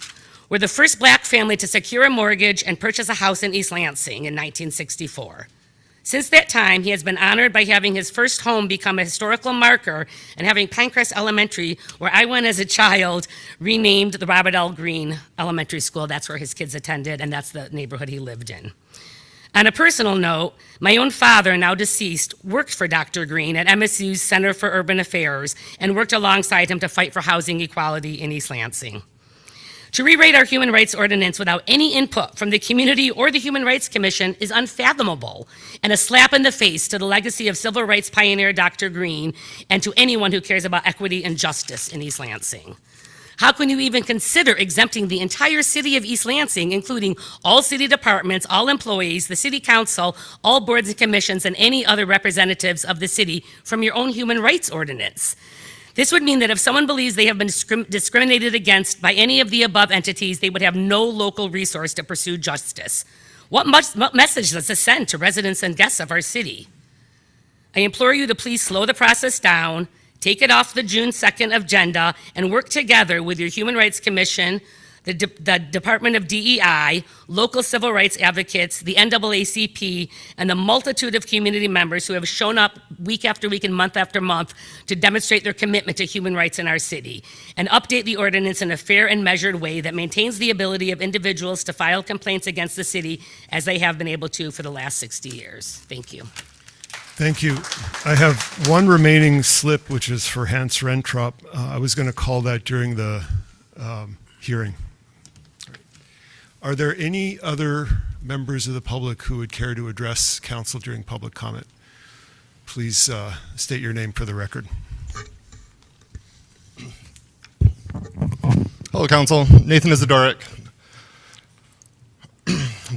were the first black family to secure a mortgage and purchase a house in East Lansing in 1964. Since that time, he has been honored by having his first home become a historical marker and having Pinecrest Elementary, where I went as a child, renamed the Robert L. Greene Elementary School. That's where his kids attended, and that's the neighborhood he lived in. On a personal note, my own father, now deceased, worked for Dr. Greene at MSU's Center for Urban Affairs and worked alongside him to fight for housing equality in East Lansing. To rewrite our human rights ordinance without any input from the community or the Human Rights Commission is unfathomable and a slap in the face to the legacy of civil rights pioneer Dr. Greene and to anyone who cares about equity and justice in East Lansing. How can you even consider exempting the entire city of East Lansing, including all city departments, all employees, the city council, all boards and commissions, and any other representatives of the city from your own human rights ordinance? This would mean that if someone believes they have been discriminated against by any of the above entities, they would have no local resource to pursue justice. What message does this send to residents and guests of our city? I implore you to please slow the process down, take it off the June 2nd agenda, and work together with your Human Rights Commission, the Department of DEI, local civil rights advocates, the NAACP, and the multitude of community members who have shown up week after week and month after month to demonstrate their commitment to human rights in our city, and update the ordinance in a fair and measured way that maintains the ability of individuals to file complaints against the city as they have been able to for the last 60 years. Thank you. Thank you. I have one remaining slip, which is for Hans Rentrop. I was going to call that during the hearing. Are there any other members of the public who would care to address council during public comment? Please state your name for the record. Hello, Council. Nathan Isidoric.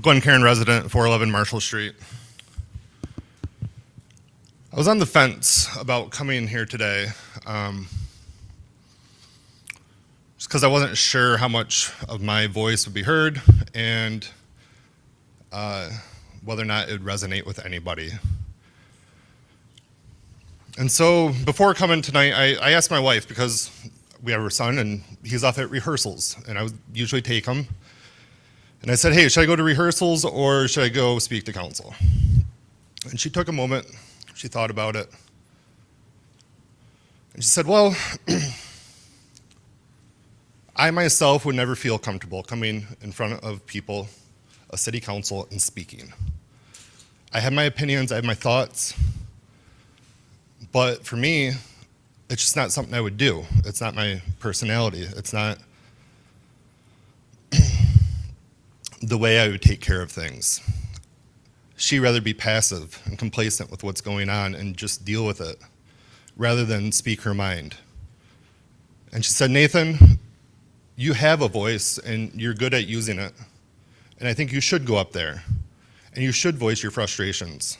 Glen Cairn resident, 411 Marshall Street. I was on the fence about coming here today just because I wasn't sure how much of my voice would be heard and whether or not it would resonate with anybody. And so before coming tonight, I asked my wife, because we have our son and he's off at rehearsals, and I would usually take him. And I said, hey, should I go to rehearsals or should I go speak to council? And she took a moment, she thought about it. And she said, well, I myself would never feel comfortable coming in front of people, a city council, and speaking. I have my opinions, I have my thoughts, but for me, it's just not something I would do. It's not my personality. It's not the way I would take care of things. She'd rather be passive and complacent with what's going on and just deal with it, rather than speak her mind. And she said, Nathan, you have a voice and you're good at using it. And I think you should go up there and you should voice your frustrations.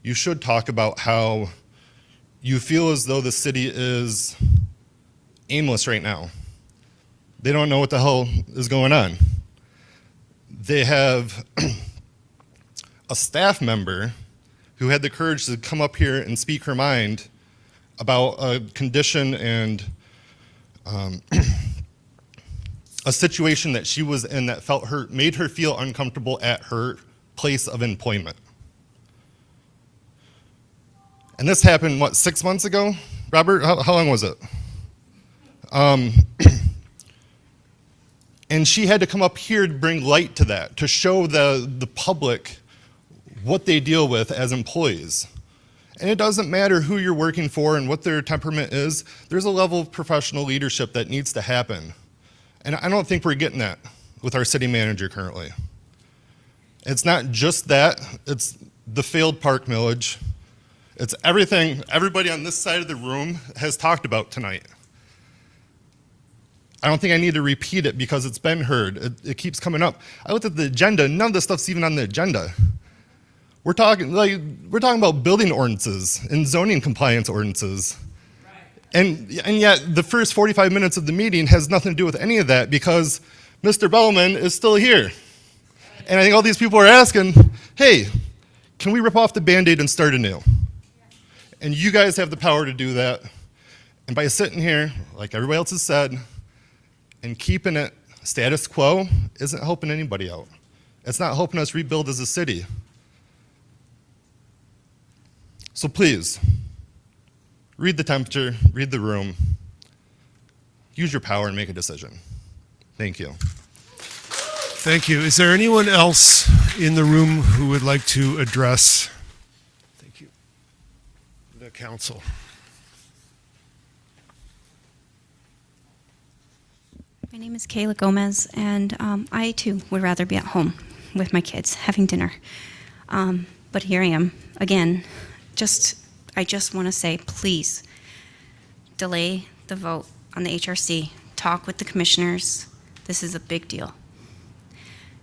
You should talk about how you feel as though the city is aimless right now. They don't know what the hell is going on. They have a staff member who had the courage to come up here and speak her mind about a condition and a situation that she was in that made her feel uncomfortable at her place of employment. And this happened, what, 6 months ago? Robert, how long was it? And she had to come up here to bring light to that, to show the public what they deal with as employees. And it doesn't matter who you're working for and what their temperament is, there's a level of professional leadership that needs to happen. And I don't think we're getting that with our city manager currently. It's not just that, it's the failed park millage. It's everything everybody on this side of the room has talked about tonight. I don't think I need to repeat it because it's been heard. It keeps coming up. I looked at the agenda, none of this stuff's even on the agenda. We're talking about building ordinances and zoning compliance ordinances. And yet the first 45 minutes of the meeting has nothing to do with any of that because Mr. Bellman is still here. And I think all these people are asking, hey, can we rip off the Band-Aid and start anew? And you guys have the power to do that. And by sitting here, like everybody else has said, and keeping it Status quo isn't helping anybody out. It's not helping us rebuild as a city. So please, read the temperature, read the room, use your power and make a decision. Thank you. Thank you. Is there anyone else in the room who would like to address the council? My name is Kayla Gomez, and I too would rather be at home with my kids having dinner. But here I am again. I just want to say, please delay the vote on the HRC. Talk with the commissioners. This is a big deal.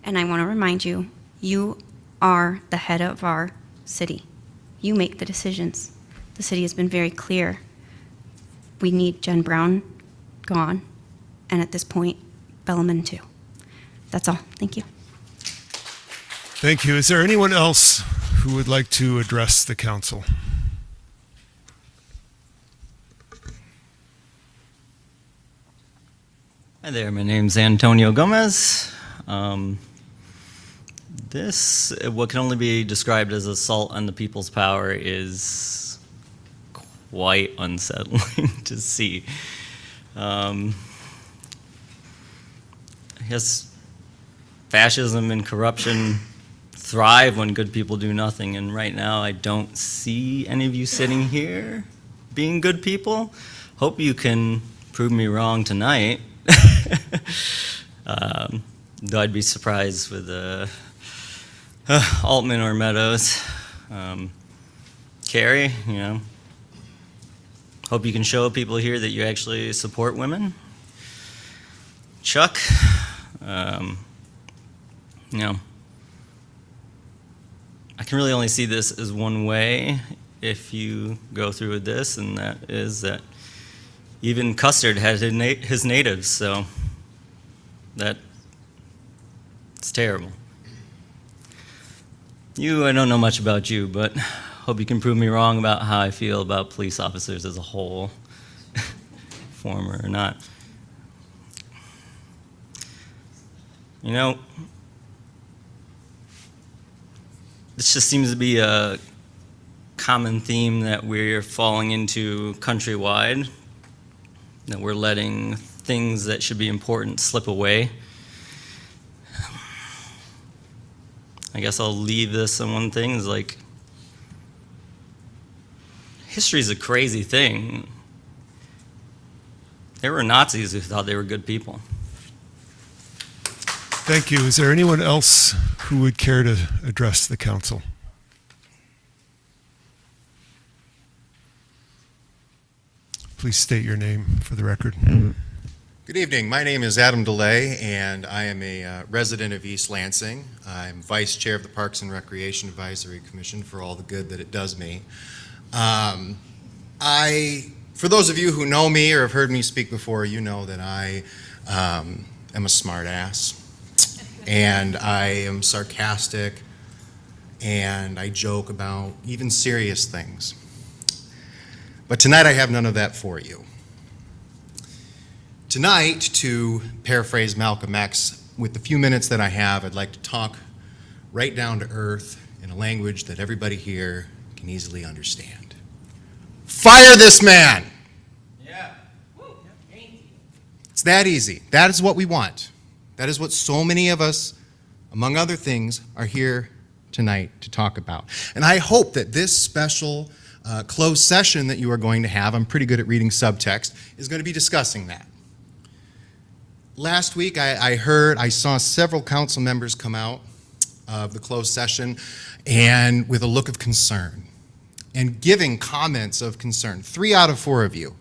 And I want to remind you, you are the head of our city. You make the decisions. The city has been very clear. We need Jen Brown gone, and at this point, Bellaman too. That's all. Thank you. Thank you. Is there anyone else who would like to address the council? Hi there, my name's Antonio Gomez. What can only be described as assault on the people's power, is quite unsettling to see. I guess fascism and corruption thrive when good people do nothing, and right now I don't see any of you sitting here being good people. Hope you can prove me wrong tonight. Though I'd be surprised with Altman or Meadows. Carrie, hope you can show people here that you actually support women. Chuck, I can really only see this as one way if you go through with this, and that is that even Custard had his natives, so it's terrible. I don't know much about you, but hope you can prove me wrong about how I feel about police officers as a whole, former or not. This just seems to be a common theme that we're falling into countrywide, that we're letting things that should be important slip away. I guess I'll leave this on one thing, is like, history's a crazy thing. There were Nazis who thought they were good people. Thank you. Is there anyone else who would care to address the council? Please state your name for the record. Good evening. My name is Adam DeLay, and I am a resident of East Lansing. I'm vice chair of the Parks and Recreation Advisory Commission for all the good that it does me. For those of you who know me or have heard me speak before, you know that I am a smart ass, and I am sarcastic, and I joke about even serious things. But tonight I have none of that for you. Tonight, to paraphrase Malcolm X, with the few minutes that I have, I'd like to talk right down to earth in a language that everybody here can easily understand. Fire this man! Yeah. It's that easy. That is what we want. That is what so many of us, among other things, are here tonight to talk about. And I hope that this special closed session that you are going to have, I'm pretty good at reading subtext, is going to be discussing that. Last week, I saw several council members come out of the closed session and with a look of concern and giving comments of concern, 3 out of 4 of you.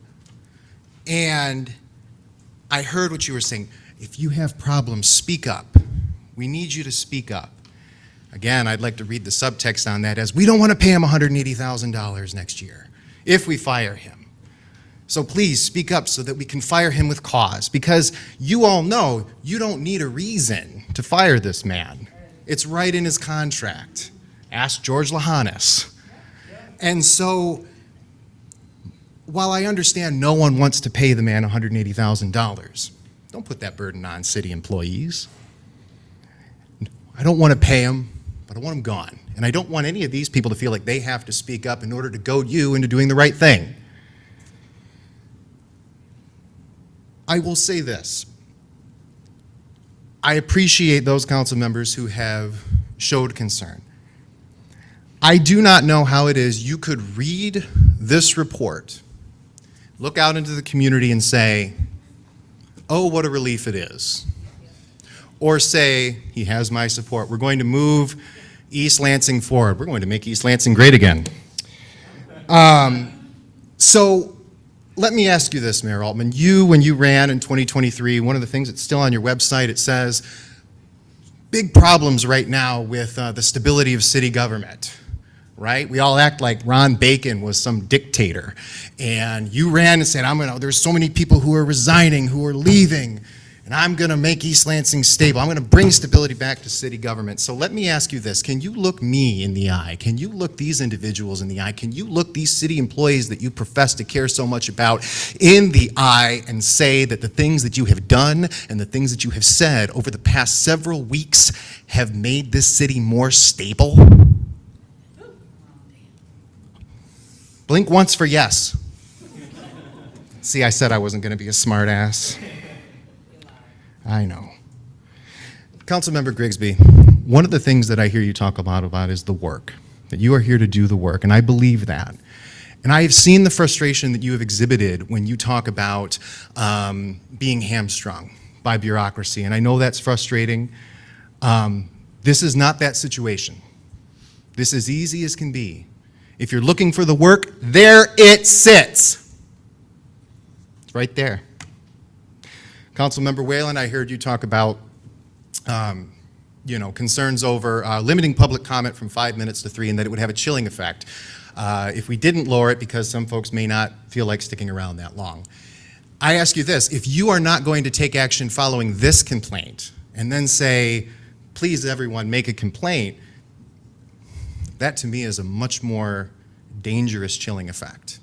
And I heard what you were saying. If you have problems, speak up. We need you to speak up. Again, I'd like to read the subtext on that as, we don't want to pay him $180,000 next year if we fire him. So please speak up so that we can fire him with cause, because you all know you don't need a reason to fire this man. It's right in his contract. Ask George Lahanis. And so, while I understand no one wants to pay the man $180,000, Don't put that burden on city employees. I don't want to pay them, but I want them gone. And I don't want any of these people to feel like they have to speak up in order to goad you into doing the right thing. I will say this. I appreciate those council members who have showed concern. I do not know how it is you could read this report, look out into the community and say, oh, what a relief it is. Or say, he has my support. We're going to move East Lansing forward. We're going to make East Lansing great again. So let me ask you this, Mayor Altman. You, when you ran in 2023, one of the things that's still on your website, it says, big problems right now with the stability of city government, right? We all act like Ron Bacon was some dictator. And you ran and said, there's so many people who are resigning, who are leaving, and I'm going to make East Lansing stable. I'm going to bring stability back to city government. So let me ask you this. Can you look me in the eye? Can you look these individuals in the eye? Can you look these city employees that you profess to care so much about in the eye and say that the things that you have done and the things that you have said over the past several weeks have made this city more stable? Blink once for yes. See, I said I wasn't going to be a smart ass. I know. Councilmember Grigsby, one of the things that I hear you talk about is the work, that you are here to do the work, and I believe that. And I have seen the frustration that you have exhibited when you talk about being hamstrung by bureaucracy, and I know that's frustrating. This is not that situation. This is easy as can be. If you're looking for the work, there it sits. It's right there. Councilmember Whalen, I heard you talk about concerns over limiting public comment from 5 minutes to 3 and that it would have a chilling effect if we didn't lower it because some folks may not feel like sticking around that long. I ask you this, if you are not going to take action following this complaint and then say, please everyone make a complaint, that to me is a much more dangerous chilling effect.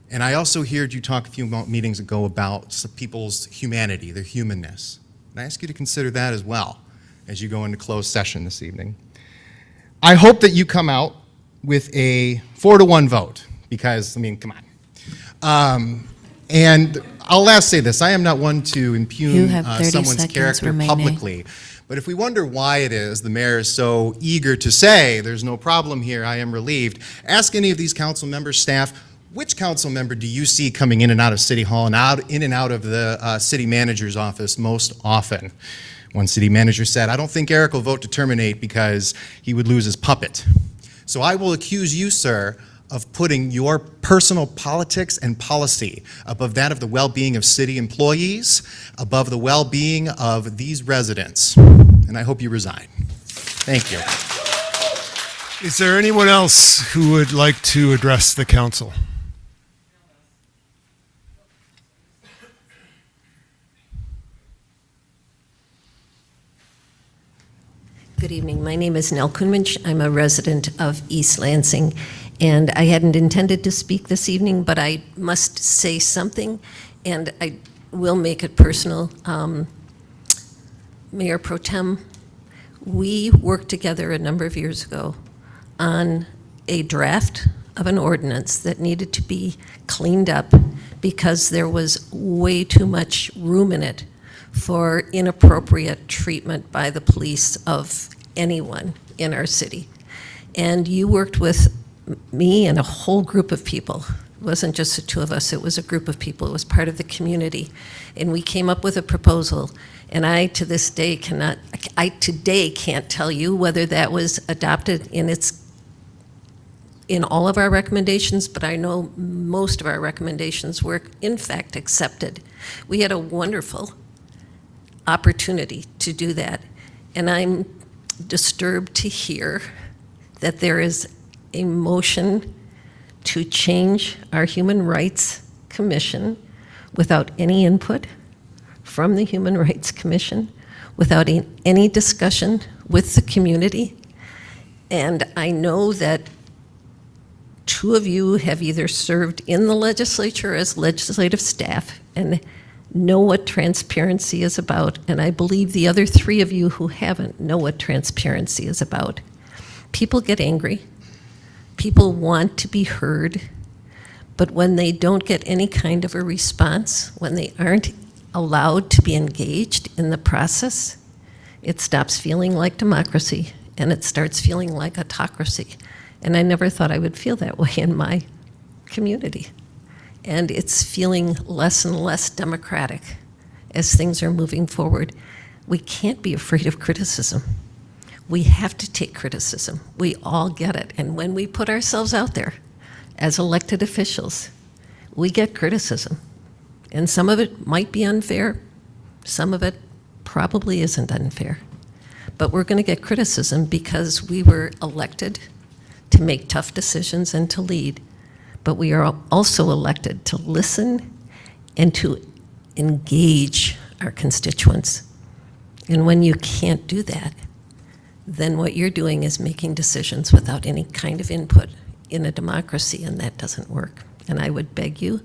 And I also heard you talk a few meetings ago about some people's humanity, their humanness. And I ask you to consider that as well as you go into closed session this evening. I hope that you come out with a 4-1 vote because, come on. And I'll last say this, I am not one to impugn someone's character publicly. But if we wonder why it is the mayor is so eager to say, there's no problem here, I am relieved, ask any of these council members, staff, which council member do you see coming in and out of City Hall and in and out of the city manager's office most often? One city manager said, I don't think Eric will vote to terminate because he would lose his puppet. So I will accuse you, sir, of putting your personal politics and policy above that of the well-being of city employees, above the well-being of these residents. And I hope you resign. Thank you. Is there anyone else who would like to address the council? Good evening. My name is Nell Kunwinch. I'm a resident of East Lansing, and I hadn't intended to speak this evening, but I must say something, and I will make it personal. Mayor Pro Tem, we worked together a number of years ago on a draft of an ordinance that needed to be cleaned up because there was way too much room in it for inappropriate treatment by the police of anyone in our city. And you worked with me and a whole group of people. It wasn't just the two of us, it was a group of people. It was part of the community. And we came up with a proposal. And I, to this day, can't tell you whether that was adopted in all of our recommendations, but I know most of our recommendations were in fact accepted. We had a wonderful opportunity to do that. And I'm disturbed to hear that there is a motion to change our Human Rights Commission without any input from the Human Rights Commission, without any discussion with the community. And I know that two of you have either served in the legislature as legislative staff, and know what transparency is about, and I believe the other three of you who haven't know what transparency is about. People get angry. People want to be heard. But when they don't get any kind of a response, when they aren't allowed to be engaged in the process, it stops feeling like democracy and it starts feeling like autocracy. And I never thought I would feel that way in my community. And it's feeling less and less democratic as things are moving forward. We can't be afraid of criticism. We have to take criticism. We all get it. And when we put ourselves out there as elected officials, we get criticism. And some of it might be unfair. Some of it probably isn't unfair. But we're going to get criticism because we were elected to make tough decisions and to lead. But we are also elected to listen and to engage our constituents. And when you can't do that, then what you're doing is making decisions without any kind of input in a democracy, and that doesn't work. And I would beg you,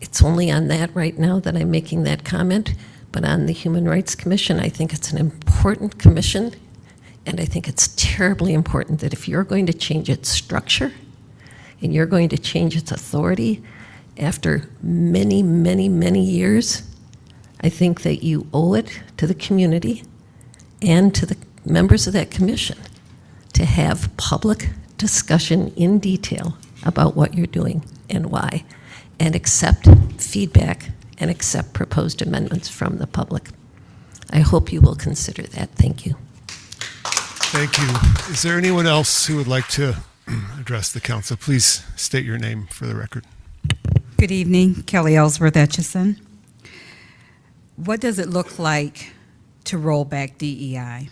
it's only on that right now that I'm making that comment, but on the Human Rights Commission, I think it's an important commission, and I think it's terribly important that if you're going to change its structure, and you're going to change its authority after many, many, many years, I think that you owe it to the community and to the members of that commission to have public discussion in detail about what you're doing and why, and accept feedback and accept proposed amendments from the public. I hope you will consider that. Thank you. Thank you. Is there anyone else who would like to address the council? Please state your name for the record. Good evening, Kelly Ellsworth Etchison. What does it look like to roll back DEI?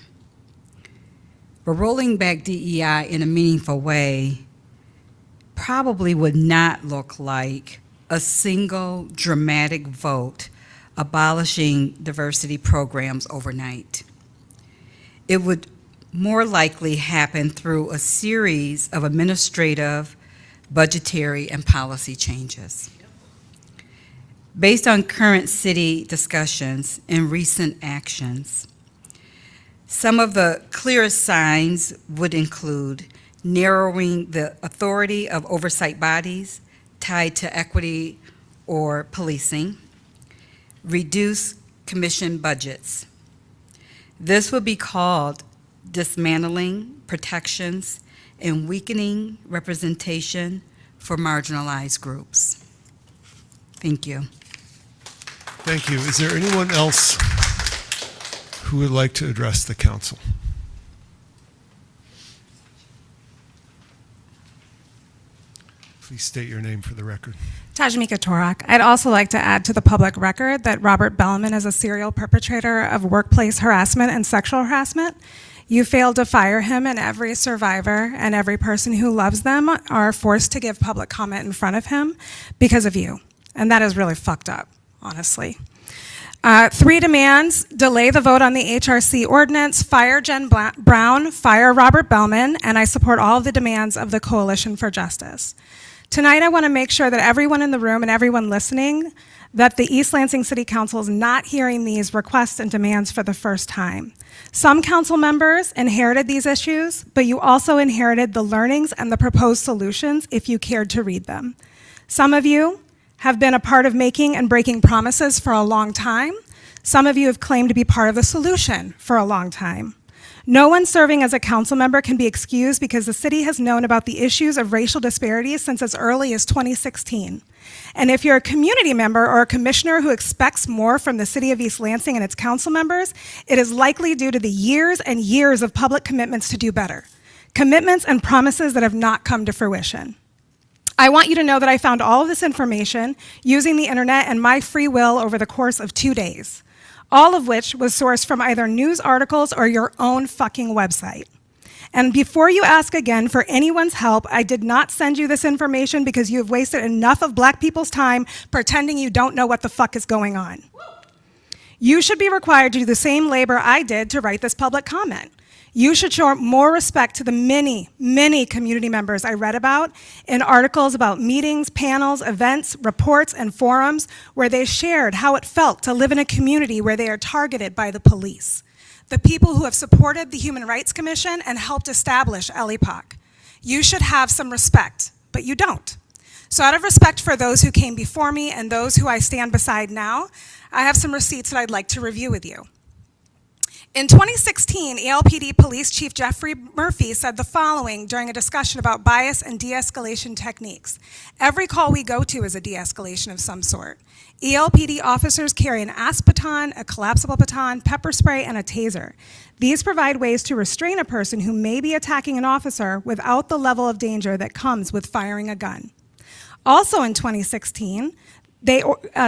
But rolling back DEI in a meaningful way probably would not look like a single dramatic vote abolishing diversity programs overnight. It would more likely happen through a series of administrative, budgetary, and policy changes. Based on current city discussions and recent actions, some of the clearest signs would include narrowing the authority of oversight bodies tied to equity or policing, reduce commission budgets. This would be called dismantling protections and weakening representation for marginalized groups. Thank you. Thank you. Is there anyone else who would like to address the council? Please state your name for the record. Tajmika Torak. I'd also like to add to the public record that Robert Bellman is a serial perpetrator of workplace harassment and sexual harassment. You failed to fire him, and every survivor and every person who loves them are forced to give public comment in front of him because of you. And that is really fucked up, honestly. 3 demands: delay the vote on the HRC ordinance, fire Jen Brown, fire Robert Bellman, and I support all of the demands of the Coalition for Justice. Tonight, I want to make sure that everyone in the room and everyone listening, that the East Lansing City Council is not hearing these requests and demands for the first time. Some council members inherited these issues, but you also inherited the learnings and the proposed solutions if you cared to read them. Some of you have been a part of making and breaking promises for a long time. Some of you have claimed to be part of the solution for a long time. No one serving as a council member can be excused because the city has known about the issues of racial disparities since as early as 2016. And if you're a community member or a commissioner who expects more from the city of East Lansing and its council members, it is likely due to the years and years of public commitments to do better. Commitments and promises that have not come to fruition. I want you to know that I found all of this information using the internet and my free will over the course of 2 days, all of which was sourced from either news articles or your own fucking website. And before you ask again for anyone's help, I did not send you this information because you have wasted enough of black people's time pretending you don't know what the fuck is going on. You should be required to do the same labor I did to write this public comment. You should show more respect to the many, many community members I read about in articles about meetings, panels, events, reports, and forums where they shared how it felt to live in a community where they are targeted by the police. The people who have supported the Human Rights Commission and helped establish LEPOC. You should have some respect, but you don't. So out of respect for those who came before me and those who I stand beside now, I have some receipts that I'd like to review with you. In 2016, ALPD Police Chief Jeffrey Murphy said the following during a discussion about bias and de-escalation techniques. Every call we go to is a de-escalation of some sort. ELPD officers carry an ASP baton, a collapsible baton, pepper spray, and a taser. These provide ways to restrain a person who may be attacking an officer without the level of danger that comes with firing a gun. Also in 2016,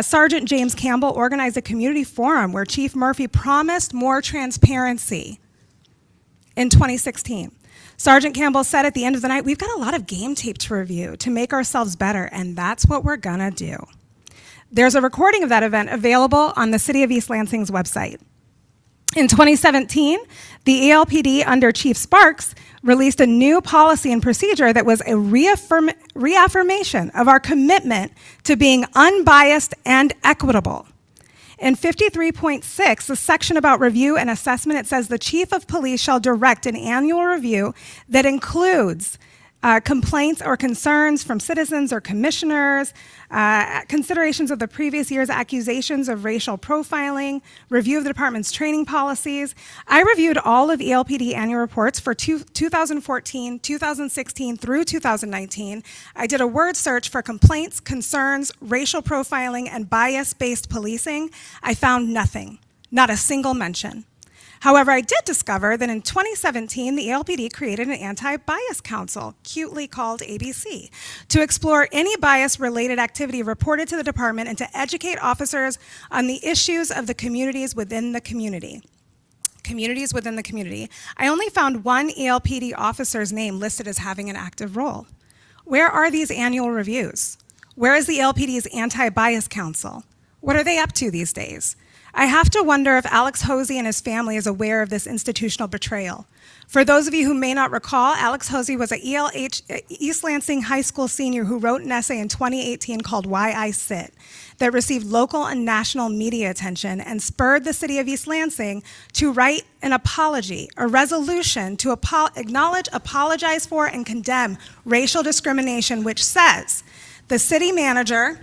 Sergeant James Campbell organized a community forum where Chief Murphy promised more transparency in 2016. Sergeant Campbell said at the end of the night, we've got a lot of game tape to review to make ourselves better, and that's what we're gonna do. There's a recording of that event available on the City of East Lansing's website. In 2017, the ELPD under Chief Sparks released a new policy and procedure that was a reaffirmation of our commitment to being unbiased and equitable. In 53.6, the section about review and assessment, it says the Chief of Police shall direct an annual review that includes complaints or concerns from citizens or commissioners, considerations of the previous year's accusations of racial profiling, review of the department's training policies. I reviewed all of ELPD annual reports for 2014, 2016 through 2019. I did a word search for complaints, concerns, racial profiling, and bias-based policing. I found nothing, not a single mention. However, I did discover that in 2017, the ALPD created an anti-bias council, cutely called ABC, to explore any bias-related activity reported to the department and to educate officers on the issues of the communities within the community. Communities within the community. I only found one ALPD officer's name listed as having an active role. Where are these annual reviews? Where is the ALPD's anti-bias council? What are they up to these days? I have to wonder if Alex Hosey and his family is aware of this institutional betrayal. For those of you who may not recall, Alex Hosey was an East Lansing High School senior who wrote an essay in 2018 called Why I Sit that received local and national media attention and spurred the city of East Lansing to write an apology, a resolution to acknowledge, apologize for, and condemn racial discrimination, which says the city manager,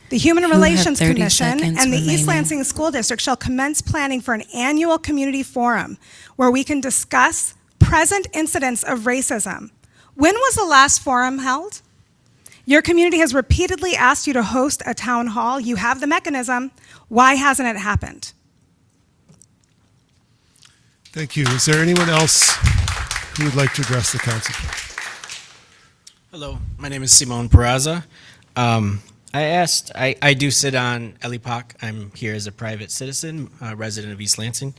the Human Relations Commission, and the East Lansing School District shall commence planning for an annual community forum where we can discuss present incidents of racism. When was the last forum held? Your community has repeatedly asked you to host a town hall. You have the mechanism. Why hasn't it happened? Thank you. Is there anyone else who would like to address the council? Hello, my name is Simone Peraza. I do sit on LEPOC. I'm here as a private citizen, resident of East Lansing.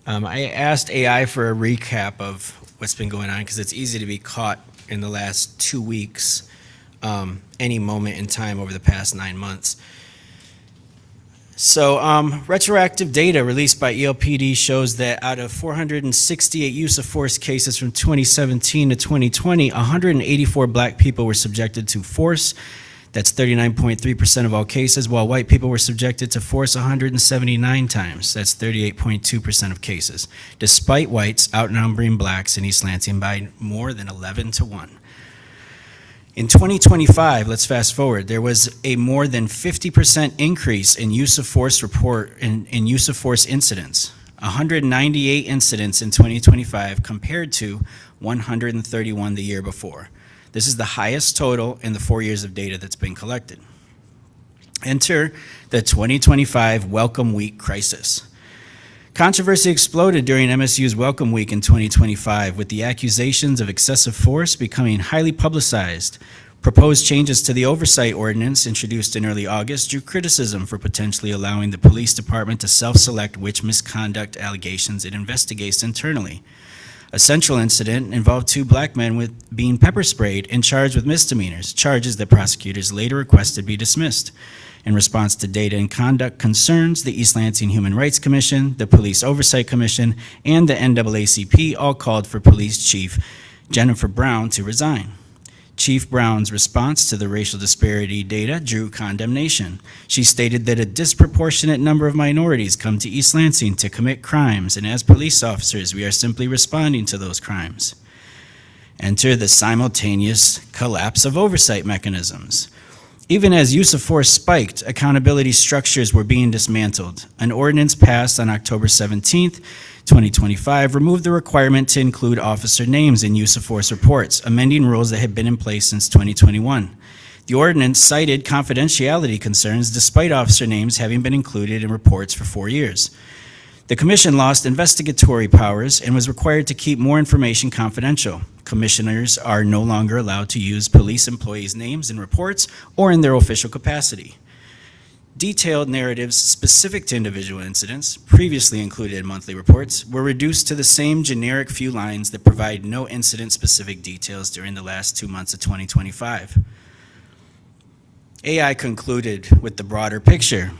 I asked AI for a recap of what's been going on because it's easy to be caught in the last 2 weeks, any moment in time over the past 9 months. So retroactive data released by ELPD shows that out of 468 use of force cases from 2017 to 2020, 184 black people were subjected to force. That's 39.3% of all cases, while white people were subjected to force 179 times. That's 38.2% of cases, despite whites outnumbering blacks in East Lansing by more than 11 to 1. In 2025, let's fast forward, there was a more than 50% increase in use of force in use of force incidents. 198 incidents in 2025 compared to 131 the year before. This is the highest total in the 4 years of data that's been collected. Enter the 2025 Welcome Week crisis. Controversy exploded during MSU's Welcome Week in 2025, with the accusations of excessive force becoming highly publicized. Proposed changes to the oversight ordinance introduced in early August drew criticism for potentially allowing the police department to self-select which misconduct allegations it investigates internally. A central incident involved 2 black men with being pepper sprayed and charged with misdemeanors, charges that prosecutors later requested be dismissed. In response to data and conduct concerns, the East Lansing Human Rights Commission, the Police Oversight Commission, and the NAACP all called for Police Chief Jennifer Brown to resign. Chief Brown's response to the racial disparity data drew condemnation. She stated that a disproportionate number of minorities come to East Lansing to commit crimes, and as police officers, we are simply responding to those crimes. Enter the simultaneous collapse of oversight mechanisms. Even as use of force spiked, accountability structures were being dismantled. An ordinance passed on October 17th, 2025 removed the requirement to include officer names in use of force reports, amending rules that had been in place since 2021. The ordinance cited confidentiality concerns despite officer names having been included in reports for 4 years. The commission lost investigatory powers and was required to keep more information confidential. Commissioners are no longer allowed to use police employees' names in reports or in their official capacity. Detailed narratives specific to individual incidents, previously included in monthly reports, were reduced to the same generic few lines that provide no incident-specific details during the last 2 months of 2025. AI concluded with the broader picture.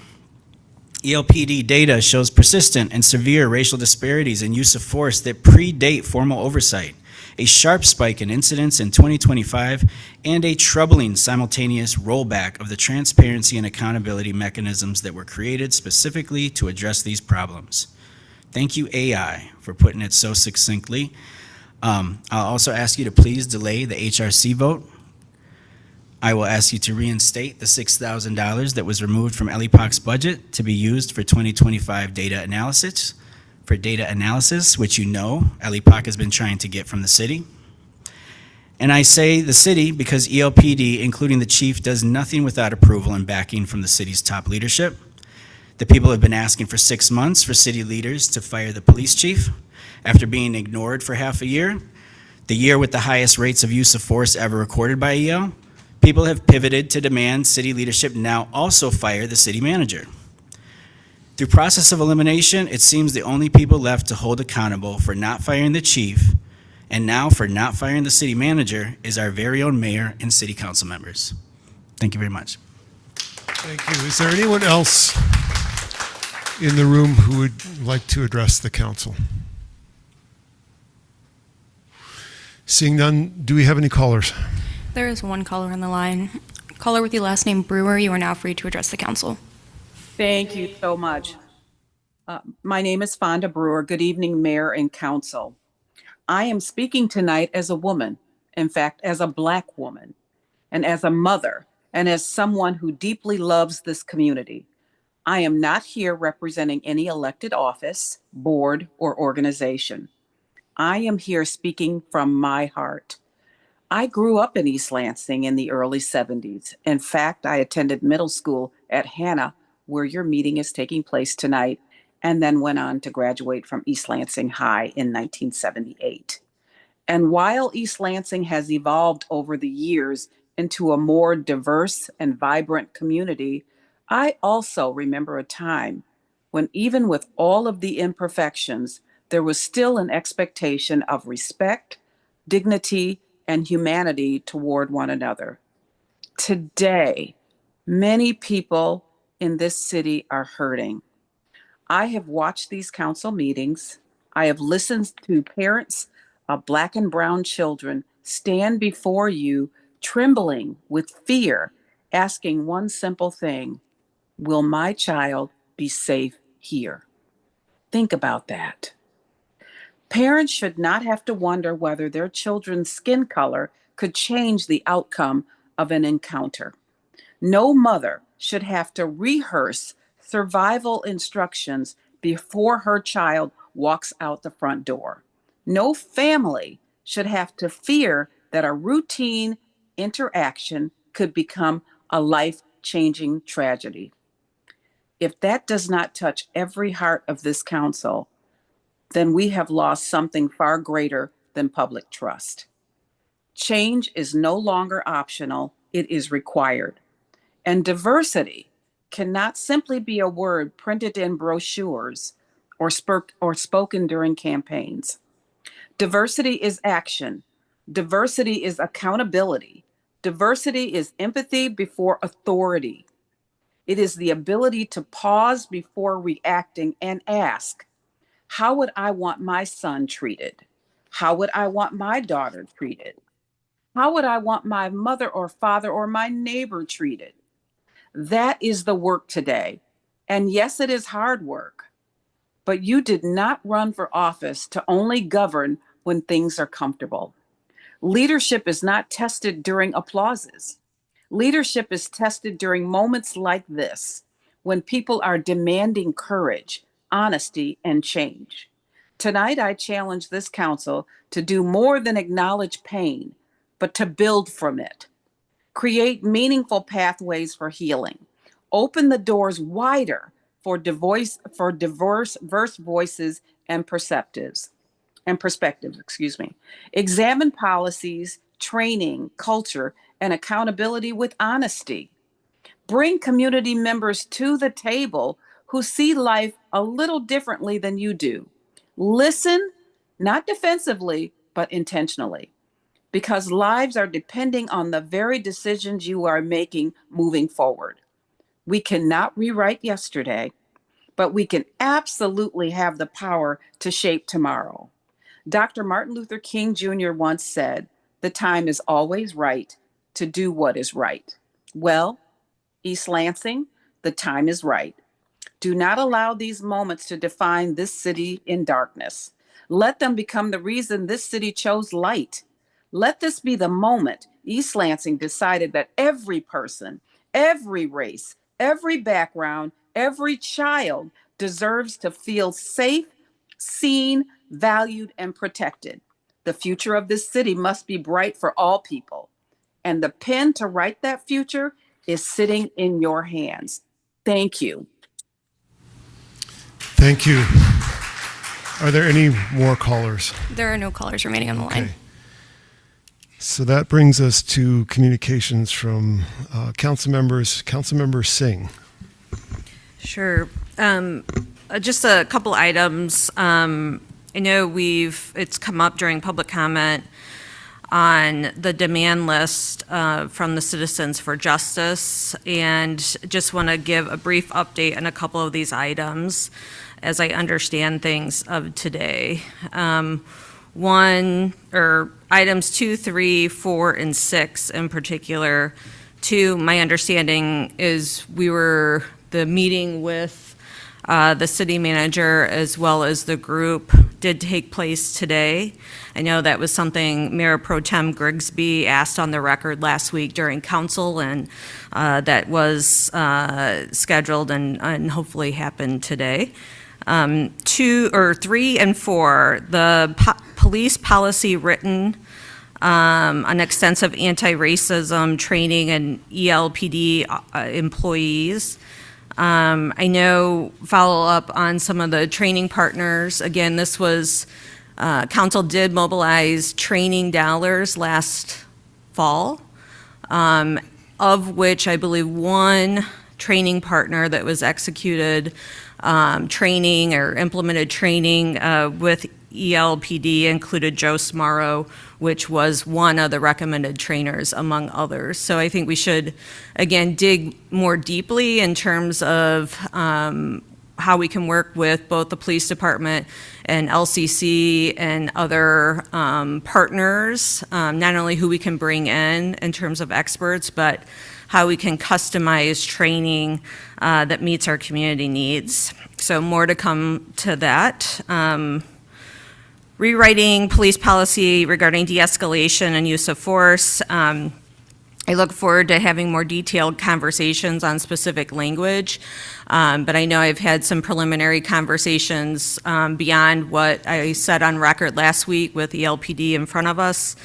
ELPD data shows persistent and severe racial disparities in use of force that predate formal oversight, a sharp spike in incidents in 2025, and a troubling simultaneous rollback of the transparency and accountability mechanisms that were created specifically to address these problems. Thank you, AI, for putting it so succinctly. I'll also ask you to please delay the HRC vote. I will ask you to reinstate the $6,000 that was removed from LEPOC's budget to be used for 2025 data analysis. For data analysis, which you know LEPOC has been trying to get from the city. And I say the city because ELPD, including the chief, does nothing without approval and backing from the city's top leadership. The people have been asking for 6 months for city leaders to fire the police chief after being ignored for half a year, the year with the highest rates of use of force ever recorded by EL. People have pivoted to demand city leadership now also fire the city manager. Through process of elimination, it seems the only people left to hold accountable for not firing the chief and now for not firing the city manager is our very own mayor and city council members. Thank you very much. Thank you. Is there anyone else in the room who would like to address the council? Seeing none, do we have any callers? There is one caller on the line. Caller with your last name Brewer, you are now free to address the council. Thank you so much. My name is Fonda Brewer. Good evening, Mayor and Council. I am speaking tonight as a woman, in fact, as a Black woman, and as a mother, and as someone who deeply loves this community. I am not here representing any elected office, board, or organization. I am here speaking from my heart. I grew up in East Lansing in the early 70s. In fact, I attended middle school at Hannah, where your meeting is taking place tonight, and then went on to graduate from East Lansing High in 1978. And while East Lansing has evolved over the years into a more diverse and vibrant community, I also remember a time when even with all of the imperfections, there was still an expectation of respect, dignity, and humanity toward one another. Today, many people in this city are hurting. I have watched these council meetings. I have listened to parents of Black and brown children stand before you trembling with fear, asking one simple thing: will my child be safe here? Think about that. Parents should not have to wonder whether their children's skin color could change the outcome of an encounter. No mother should have to rehearse survival instructions before her child walks out the front door. No family should have to fear that a routine interaction could become a life-changing tragedy. If that does not touch every heart of this council, then we have lost something far greater than public trust. Change is no longer optional, it is required. And diversity cannot simply be a word printed in brochures or spoken during campaigns. Diversity is action. Diversity is accountability. Diversity is empathy before authority. It is the ability to pause before reacting and ask, how would I want my son treated? How would I want my daughter treated? How would I want my mother or father or my neighbor treated? That is the work today. And yes, it is hard work, but you did not run for office to only govern when things are comfortable. Leadership is not tested during applauses. Leadership is tested during moments like this, when people are demanding courage, honesty, and change. Tonight, I challenge this council to do more than acknowledge pain, but to build from it. Create meaningful pathways for healing. Open the doors wider for diverse voices and perspectives. Examine policies, training, culture, and accountability with honesty. Bring community members to the table who see life a little differently than you do. Listen, not defensively, but intentionally, because lives are depending on the very decisions you are making moving forward. We cannot rewrite yesterday, but we can absolutely have the power to shape tomorrow. Dr. Martin Luther King Jr. once said, "The time is always right to do what is right." Well, East Lansing, the time is right. Do not allow these moments to define this city in darkness. Let them become the reason this city chose light. Let this be the moment East Lansing decided that every person, every race, every background, every child deserves to feel safe, seen, valued, and protected. The future of this city must be bright for all people. And the pen to write that future is sitting in your hands. Thank you. Thank you. Are there any more callers? There are no callers remaining on the line. Okay. So that brings us to communications from council members. Councilmember Singh. Sure. Just a couple items. I know it's come up during public comment on the demand list from the Citizens for Justice, and just want to give a brief update on a couple of these items as I understand things of today. Items 2, 3, 4, and 6 in particular. 2, my understanding is the meeting with the city manager as well as the group did take place today. I know that was something Mayor Pro Tem Grigsby asked on the record last week during council, and that was scheduled and hopefully happened today. 3 and 4, the police policy written on extensive anti-racism training and ELPD employees. I know follow up on some of the training partners. Again, this was, council did mobilize training dollars last fall, of which I believe one training partner that was executed training or implemented training with ELPD included Joe Smaro, which was one of the recommended trainers among others. So I think we should, again, dig more deeply in terms of how we can work with both the police department and LCC and other partners, not only who we can bring in terms of experts, but how we can customize training that meets our community needs. So more to come to that. Rewriting police policy regarding de-escalation and use of force. I look forward to having more detailed conversations on specific language, but I know I've had some preliminary conversations beyond what I said on record last week with the LPD in front of us,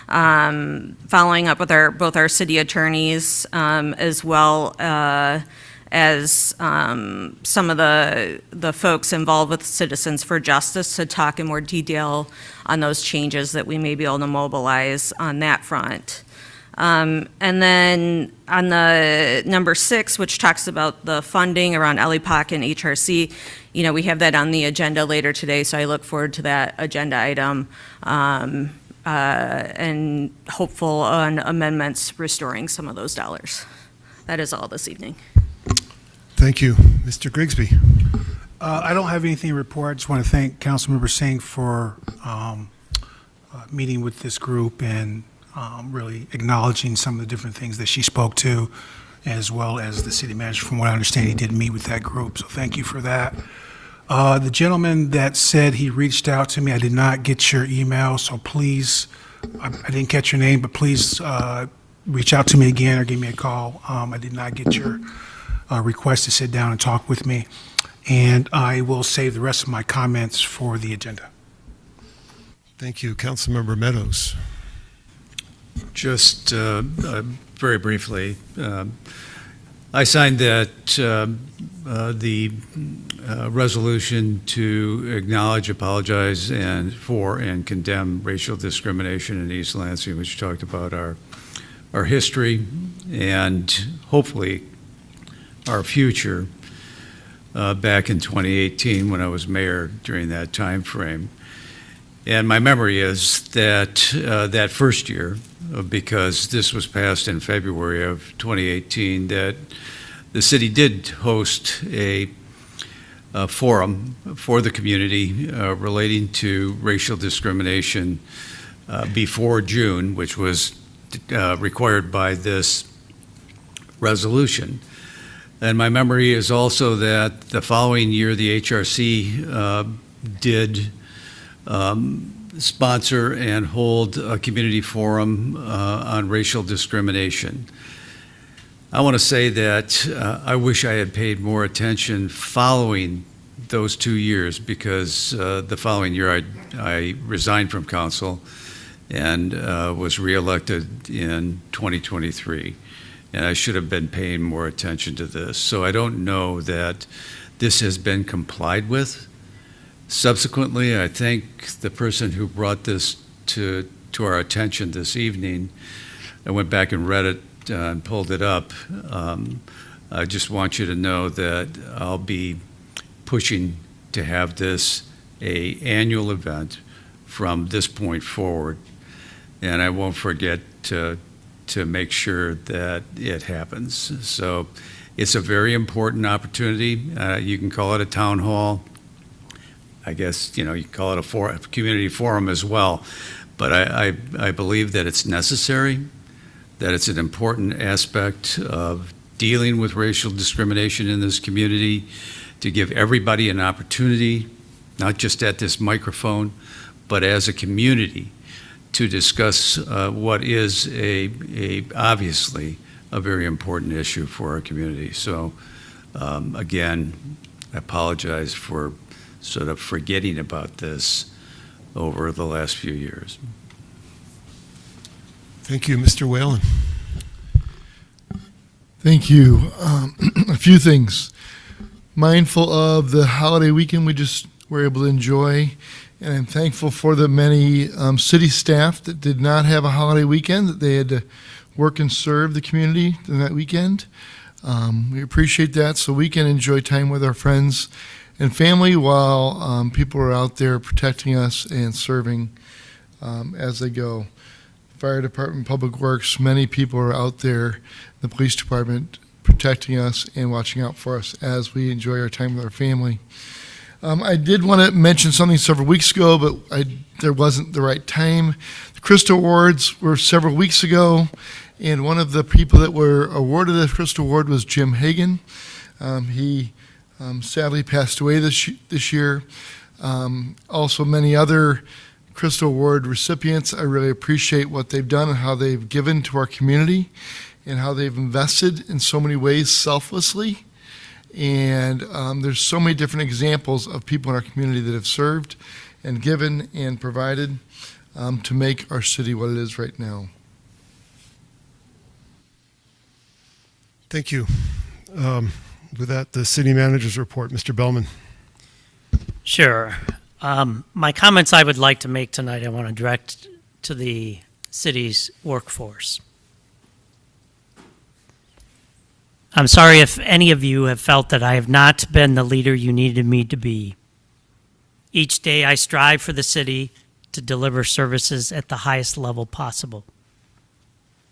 following up with both our city attorneys as well as some of the folks involved with Citizens for Justice to talk in more detail on those changes that we may be able to mobilize on that front. And then on the number 6, which talks about the funding around LEPOC and HRC, we have that on the agenda later today, so I look forward to that agenda item and hopeful on amendments restoring some of those dollars. That is all this evening. Thank you. Mr. Grigsby. I don't have anything to report. I just want to thank Councilmember Singh for meeting with this group and really acknowledging some of the different things that she spoke to, as well as the city manager. From what I understand, he did meet with that group, so thank you for that. The gentleman that said he reached out to me, I did not get your email, so please, I didn't catch your name, but please reach out to me again or give me a call. I did not get your request to sit down and talk with me, and I will save the rest of my comments for the agenda. Thank you. Councilmember Meadows. Just very briefly, I signed that the resolution to acknowledge, apologize, and condemn racial discrimination in East Lansing, which talked about our history and hopefully our future back in 2018 when I was mayor during that time frame. And my memory is that that first year, because this was passed in February of 2018, that the city did host a forum for the community relating to racial discrimination before June, which was required by this resolution. And my memory is also that the following year, the HRC did sponsor and hold a community forum on racial discrimination. I want to say that I wish I had paid more attention following those 2 years, because the following year I resigned from council and was reelected in 2023. And I should have been paying more attention to this. So I don't know that this has been complied with. Subsequently, I think the person who brought this to our attention this evening, I went back and read it and pulled it up. I just want you to know that I'll be pushing to have this an annual event from this point forward. And I won't forget to make sure that it happens. So it's a very important opportunity. You can call it a town hall. I guess, you can call it a community forum as well. But I believe that it's necessary, that it's an important aspect of dealing with racial discrimination in this community, to give everybody an opportunity, not just at this microphone, but as a community, to discuss what is obviously a very important issue for our community. So again, I apologize for sort of forgetting about this over the last few years. Thank you. Mr. Whalen. Thank you. A few things. Mindful of the holiday weekend we just were able to enjoy, and I'm thankful for the many city staff that did not have a holiday weekend, that they had to work and serve the community in that weekend. We appreciate that, so we can enjoy time with our friends and family while people are out there protecting us and serving as they go. Fire department, public works, many people are out there, the police department, protecting us and watching out for us as we enjoy our time with our family. I did want to mention something several weeks ago, but there wasn't the right time. The Crystal Awards were several weeks ago, and one of the people that were awarded the Crystal Award was Jim Hagan. He sadly passed away this year. Also, many other Crystal Award recipients, I really appreciate what they've done and how they've given to our community and how they've invested in so many ways selflessly. And there's so many different examples of people in our community that have served and given and provided to make our city what it is right now. Thank you. With that, the city manager's report. Mr. Bellman. Sure. My comments I would like to make tonight, I want to direct to the city's workforce. I'm sorry if any of you have felt that I have not been the leader you needed me to be. Each day I strive for the city to deliver services at the highest level possible.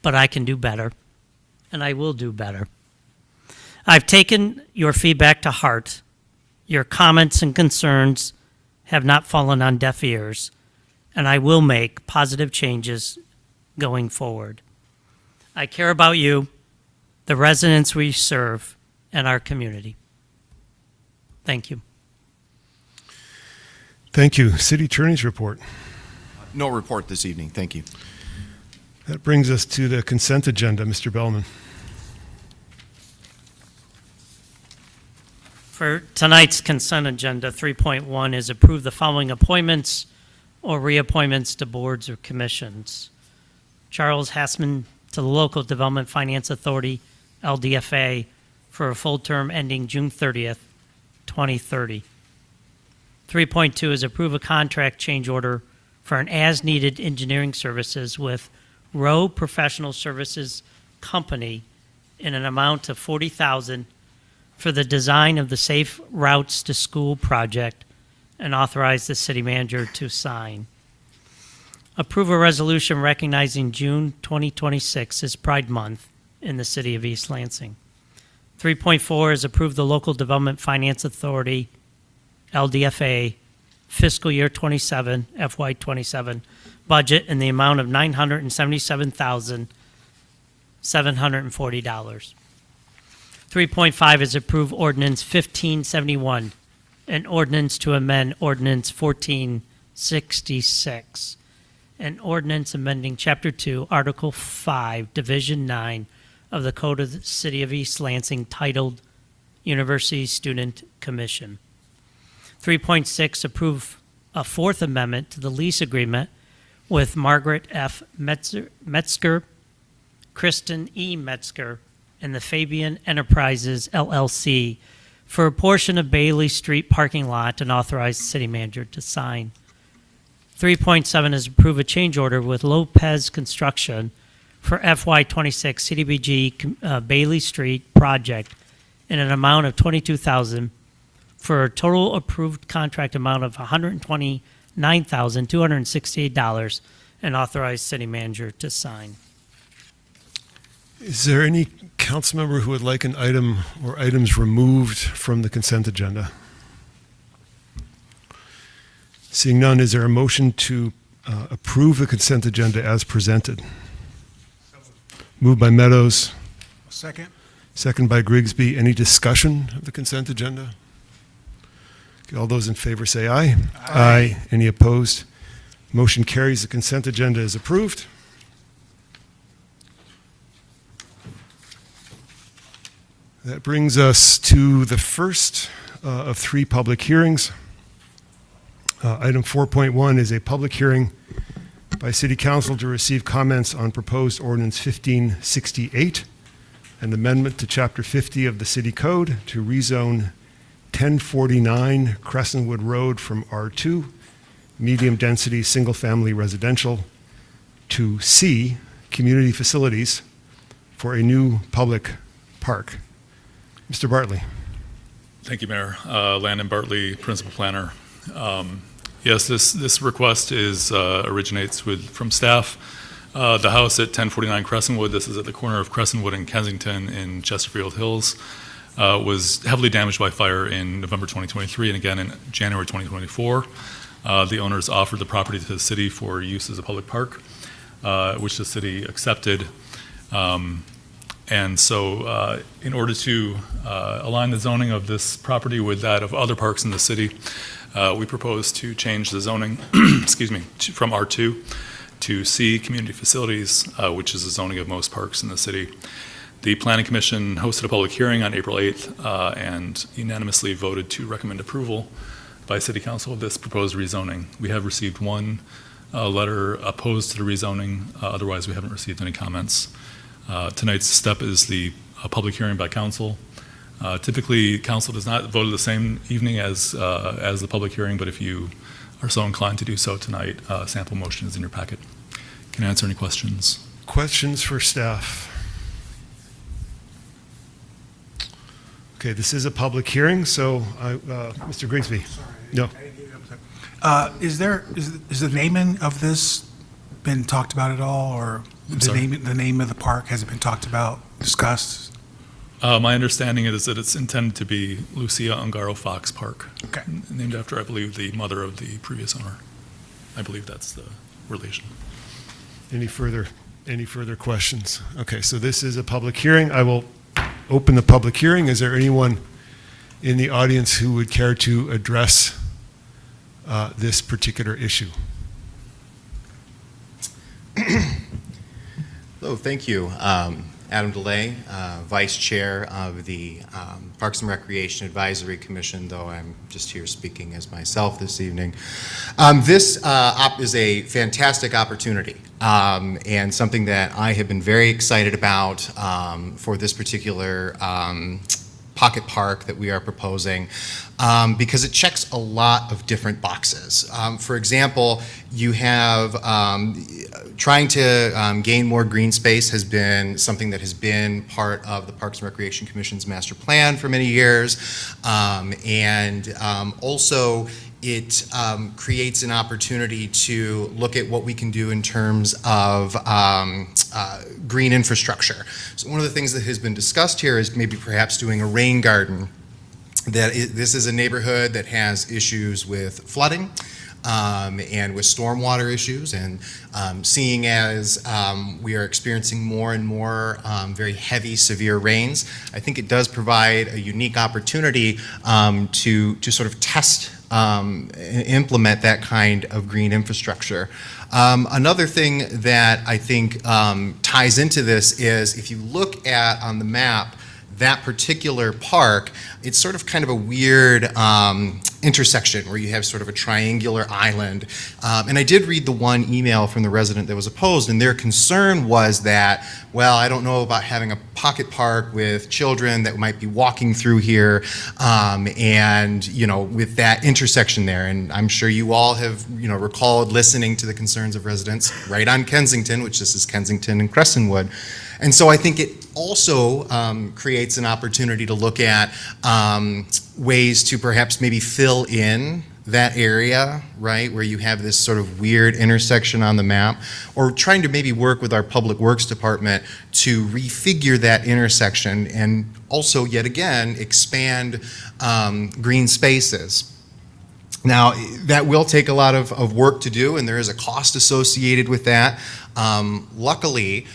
But I can do better, and I will do better. I've taken your feedback to heart. Your comments and concerns have not fallen on deaf ears, and I will make positive changes going forward. I care about you, the residents we serve, and our community. Thank you. Thank you. City Attorney's report. No report this evening. Thank you. That brings us to the consent agenda. Mr. Bellman. For tonight's consent agenda, 3.1 is approve the following appointments or reappointments to boards or commissions. Charles Hassman to the Local Development Finance Authority, LDFA, for a full term ending June 30th, 2030. 3.2 is approve a contract change order for an as-needed engineering services with ROWE Professional Services Company in an amount of $40,000 for the design of the Safe Routes to School project and authorize the city manager to sign. Approve a resolution recognizing June 2026 as Pride Month in the city of East Lansing. 3.4 is approve the Local Development Finance Authority, LDFA, fiscal year 27, FY27 budget in the amount of $977,740. 3.5 is approve ordinance 1571, an ordinance to amend ordinance 1466, an ordinance amending chapter 2, article 5, division 9 of the Code of the City of East Lansing titled University Student Commission. 3.6, approve a fourth amendment to the lease agreement with Margaret F. Metzger, Kristen E. Metzger, and the Fabian Enterprises, LLC, for a portion of Bailey Street parking lot and authorize the city manager to sign. 3.7 is approve a change order with Lopez Construction for FY26 CDBG Bailey Street project in an amount of $22,000 for a total approved contract amount of $129,268 and authorize city manager to sign. Is there any council member who would like an item or items removed from the consent agenda? Seeing none, is there a motion to approve the consent agenda as presented? Moved by Meadows. Second. Second by Grigsby. Any discussion of the consent agenda? Okay, all those in favor say aye. Aye. Any opposed? Motion carries. The consent agenda is approved. That brings us to the first of three public hearings. Item 4.1 is a public hearing by City Council to receive comments on proposed ordinance 1568, an amendment to Chapter 50 of the City Code to rezone 1049 Crescentwood Road from R2, medium-density, single-family residential, to C, community facilities, for a new public park. Mr. Bartley. Thank you, Mayor. Landon Bartley, Principal Planner. Yes, this request originates from staff. The house at 1049 Crescentwood, this is at the corner of Crescentwood and Kensington in Chesterfield Hills, was heavily damaged by fire in November 2023 and again in January 2024. The owners offered the property to the city for use as a public park, which the city accepted. And so in order to align the zoning of this property with that of other parks in the city, we propose to change the zoning excuse me, from R2 to C, community facilities, which is the zoning of most parks in the city. The Planning Commission hosted a public hearing on April 8th and unanimously voted to recommend approval by City Council of this proposed rezoning. We have received one letter opposed to the rezoning. Otherwise, we haven't received any comments. Tonight's step is the public hearing by council. Typically, council does not vote the same evening as the public hearing, but if you are so inclined to do so tonight, sample motion is in your packet. Can I answer any questions? Questions for staff? Okay, this is a public hearing, so Mr. Grigsby. No. Is the naming of this been talked about at all, or the name of the park, has it been talked about, discussed? My understanding is that it's intended to be Lucia Ungaro Fox Park. Okay. Named after, I believe, the mother of the previous owner. I believe that's the relation. Any further questions? Okay, so this is a public hearing. I will open the public hearing. Is there anyone in the audience who would care to address this particular issue? Hello, thank you. Adam DeLay, Vice Chair of the Parks and Recreation Advisory Commission, though I'm just here speaking as myself this evening. This is a fantastic opportunity and something that I have been very excited about for this particular pocket park that we are proposing because it checks a lot of different boxes. For example, you have trying to gain more green space has been something that has been part of the Parks and Recreation Commission's master plan for many years. Also, it creates an opportunity to look at what we can do in terms of green infrastructure. So one of the things that has been discussed here is maybe perhaps doing a rain garden. This is a neighborhood that has issues with flooding and with stormwater issues, and seeing as we are experiencing more and more very heavy, severe rains, I think it does provide a unique opportunity to sort of test and implement that kind of green infrastructure. Another thing that I think ties into this is if you look at on the map that particular park, it's sort of kind of a weird intersection where you have sort of a triangular island. And I did read the one email from the resident that was opposed, and their concern was that, well, I don't know about having a pocket park with children that might be walking through here, and, you know, with that intersection there. And I'm sure you all have, you know, recalled listening to the concerns of residents right on Kensington, which this is Kensington and Crescentwood. And so I think it also creates an opportunity to look at ways to perhaps maybe fill in that area, right, where you have this sort of weird intersection on the map, or trying to maybe work with our Public Works Department to refigure that intersection and also, yet again, expand green spaces. Now, that will take a lot of work to do, and there is a cost associated with that. Luckily,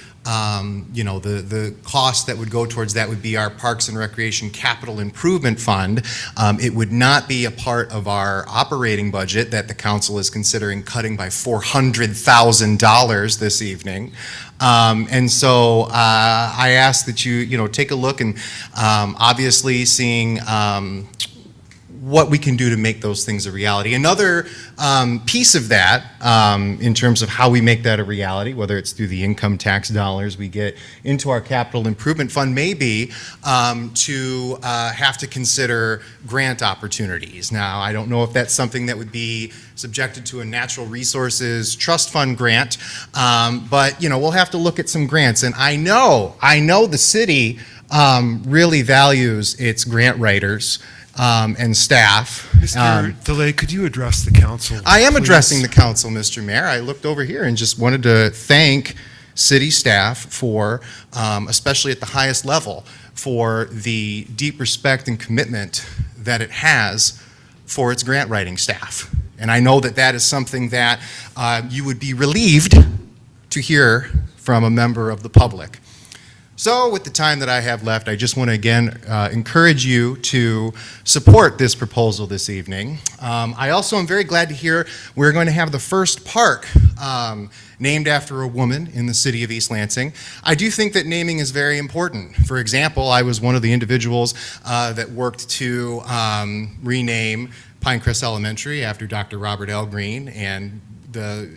you know, the cost that would go towards that would be our Parks and Recreation Capital Improvement Fund. It would not be a part of our operating budget that the council is considering cutting by $400,000 this evening. And so I ask that you know, take a look and obviously seeing what we can do to make those things a reality. Another piece of that, in terms of how we make that a reality, whether it's through the income tax dollars we get into our capital improvement fund, may be to have to consider grant opportunities. Now, I don't know if that's something that would be subjected to a natural resources trust fund grant, but you know, we'll have to look at some grants. And I know the city really values its grant writers and staff. Mr. DeLay, could you address the council? I am please? addressing the council, Mr. Mayor. I looked over here and just wanted to thank city staff for, especially at the highest level, for the deep respect and commitment that it has for its grant writing staff. And I know that that is something that you would be relieved to hear from a member of the public. So with the time that I have left, I just want to again encourage you to support this proposal this evening. I also am very glad to hear we're going to have the first park named after a woman in the city of East Lansing. I do think that naming is very important. For example, I was one of the individuals that worked to rename Pinecrest Elementary after Dr. Robert L. Green, and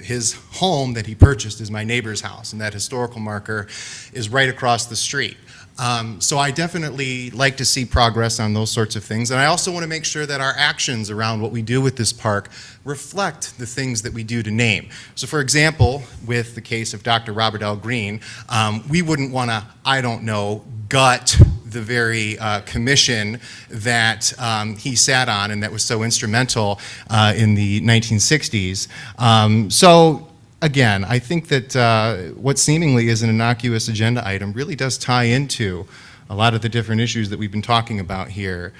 his home that he purchased is my neighbor's house, and that historical marker is right across the street. So I definitely like to see progress on those sorts of things, and I also want to make sure that our actions around what we do with this park reflect the things that we do to name. So for example, with the case of Dr. Robert L. Green, we wouldn't want to, I don't know, gut the very commission that he sat on and that was so instrumental in the 1960s. So again, I think that what seemingly is an innocuous agenda item really does tie into a lot of the different issues that we've been talking about here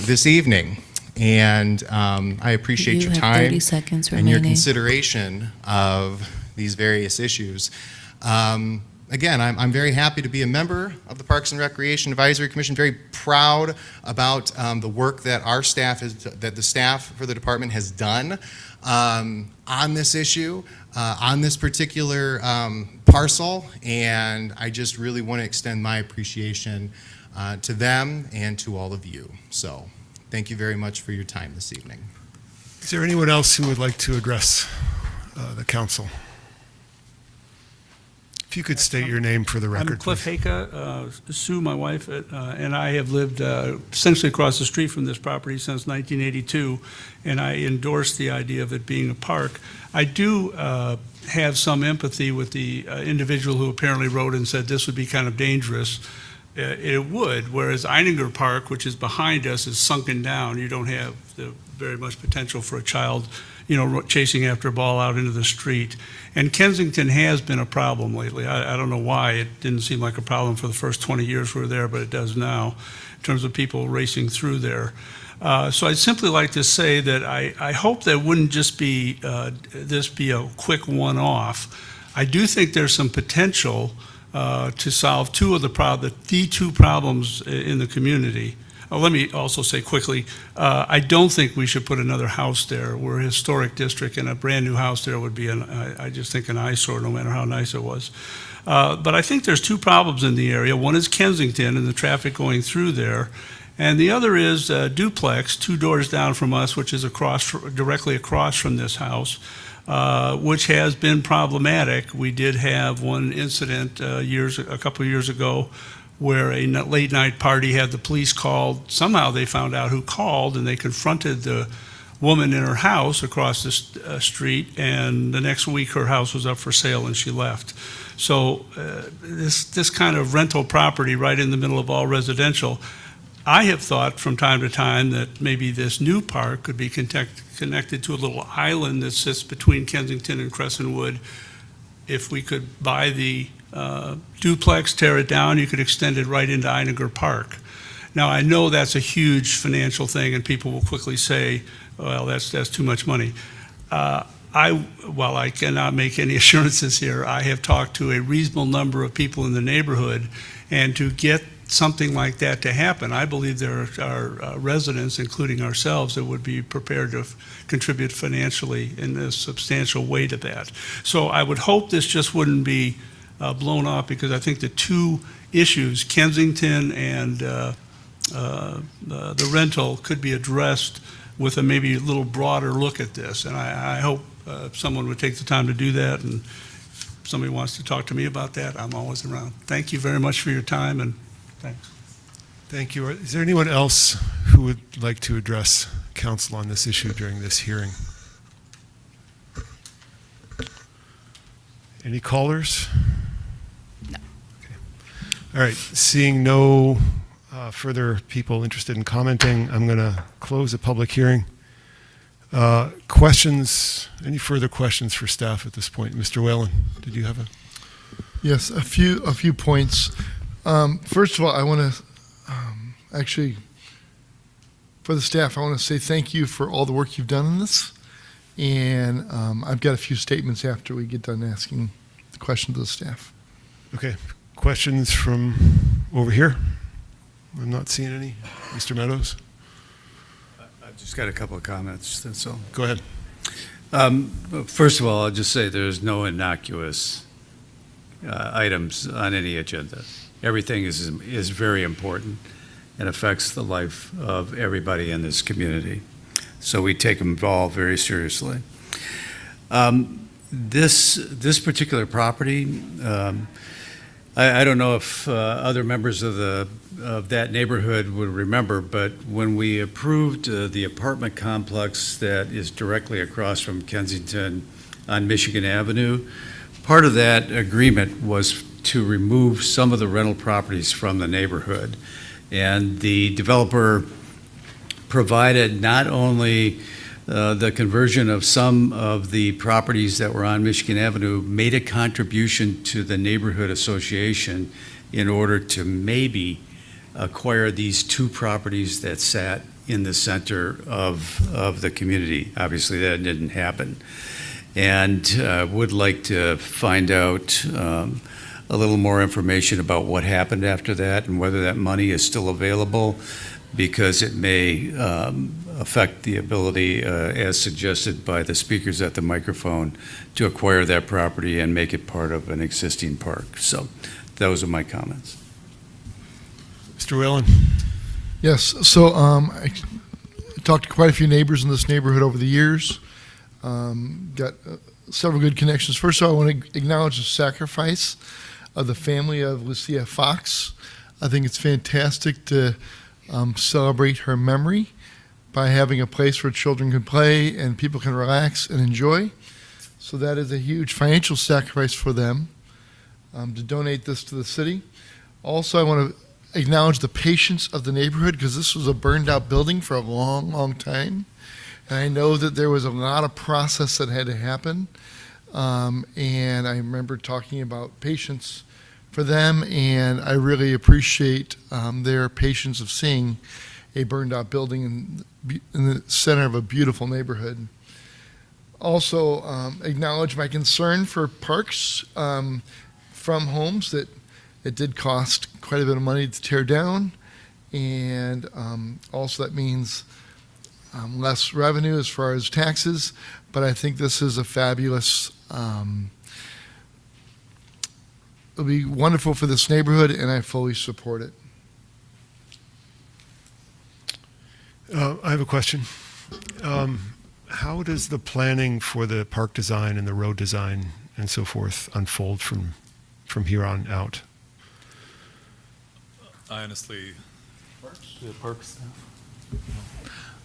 this evening. And I appreciate You your have time 30 seconds and your remaining. consideration of these various issues. Again, I'm very happy to be a member of the Parks and Recreation Advisory Commission, very proud about the work that our staff that the staff for the department has done on this issue, on this particular parcel, and I just really want to extend my appreciation to them and to all of you. So, thank you very much for your time this evening. Is there anyone else who would like to address the council? If you could state your name for the record, I'm Cliff please. Haka. Sue, my wife, and I have lived essentially across the street from this property since 1982, and I endorse the idea of it being a park. I do have some empathy with the individual who apparently wrote and said this would be kind of dangerous. It would, whereas Eininger Park, which is behind us, is sunken down. You don't have the very much potential for a child, chasing after a ball out into the street. And Kensington has been a problem lately. I don't know why. It didn't seem like a problem for the first 20 years we were there, but it does now in terms of people racing through there. So I'd simply like to say that I hope that wouldn't just be this be a quick one-off. I do think there's some potential to solve the two problems in the community. Let me also say quickly, I don't think we should put another house there. We're a historic district, and a brand-new house there would be, I just think, an eyesore, no matter how nice it was. But I think there's two problems in the area. One is Kensington and the traffic going through there, and the other is Duplex, 2 doors down from us, which is directly across from this house, which has been problematic. We did have one incident a couple of years ago where a late night party had the police called. Somehow they found out who called, and they confronted the woman in her house across the street, and the next week her house was up for sale and she left. So this kind of rental property right in the middle of all residential, I have thought from time to time that maybe this new park could be connected to a little island that sits between Kensington and Crescentwood. If we could buy the duplex, tear it down, you could extend it right into Eininger Park. Now, I know that's a huge financial thing, and people will quickly say, well, that's too much money. While I cannot make any assurances here, I have talked to a reasonable number of people in the neighborhood, and to get something like that to happen, I believe there are residents, including ourselves, that would be prepared to contribute financially in a substantial way to that. So I would hope this just wouldn't be blown off, because I think the two issues, Kensington and the rental, could be addressed with a maybe a little broader look at this. And I hope someone would take the time to do that, and if somebody wants to talk to me about that, I'm always around. Thank you very much for your time, and thanks. Thank you. Is there anyone else who would like to address council on this issue during this hearing? Any callers? No. Okay. All right. Seeing no further people interested in commenting, I'm going to close the public hearing. Questions? Any further questions for staff at this point? Mr. Whalen, did you have a? Yes, a few points. First of all, I want to actually, for the staff, I want to say thank you for all the work you've done on this. And I've got a few statements after we get done asking the questions of the staff. Okay. Questions from over here? I'm not seeing any. Mr. Meadows? I've just got a couple of comments, that's all. Go ahead. First of all, I'll just say there's no innocuous items on any agenda. Everything is very important and affects the life of everybody in this community. So we take them all very seriously. This particular property, I don't know if other members of that neighborhood would remember, but when we approved the apartment complex that is directly across from Kensington on Michigan Avenue, part of that agreement was to remove some of the rental properties from the neighborhood. And the developer provided not only the conversion of some of the properties that were on Michigan Avenue, made a contribution to the neighborhood association in order to maybe acquire these two properties that sat in the center of the community. Obviously, that didn't happen. And would like to find out a little more information about what happened after that and whether that money is still available, because it may affect the ability, as suggested by the speakers at the microphone, to acquire that property and make it part of an existing park. So those are my comments. Mr. Whalen? Yes, so I talked to quite a few neighbors in this neighborhood over the years. Got several good connections. First of all, I want to acknowledge the sacrifice of the family of Lucia Fox. I think it's fantastic to celebrate her memory by having a place where children can play and people can relax and enjoy. So that is a huge financial sacrifice for them to donate this to the city. Also, I want to acknowledge the patience of the neighborhood, because this was a burned out building for a long, long time. And I know that there was a lot of process that had to happen. And I remember talking about patience for them, and I really appreciate their patience of seeing a burned out building in the center of a beautiful neighborhood. Also, acknowledge my concern for parks from homes that it did cost quite a bit of money to tear down, and also that means less revenue as far as taxes, but I think this is a fabulous, it'll be wonderful for this neighborhood, and I fully support it. I have a question. How does the planning for the park design and the road design and so forth unfold from here on out? I honestly, the park staff?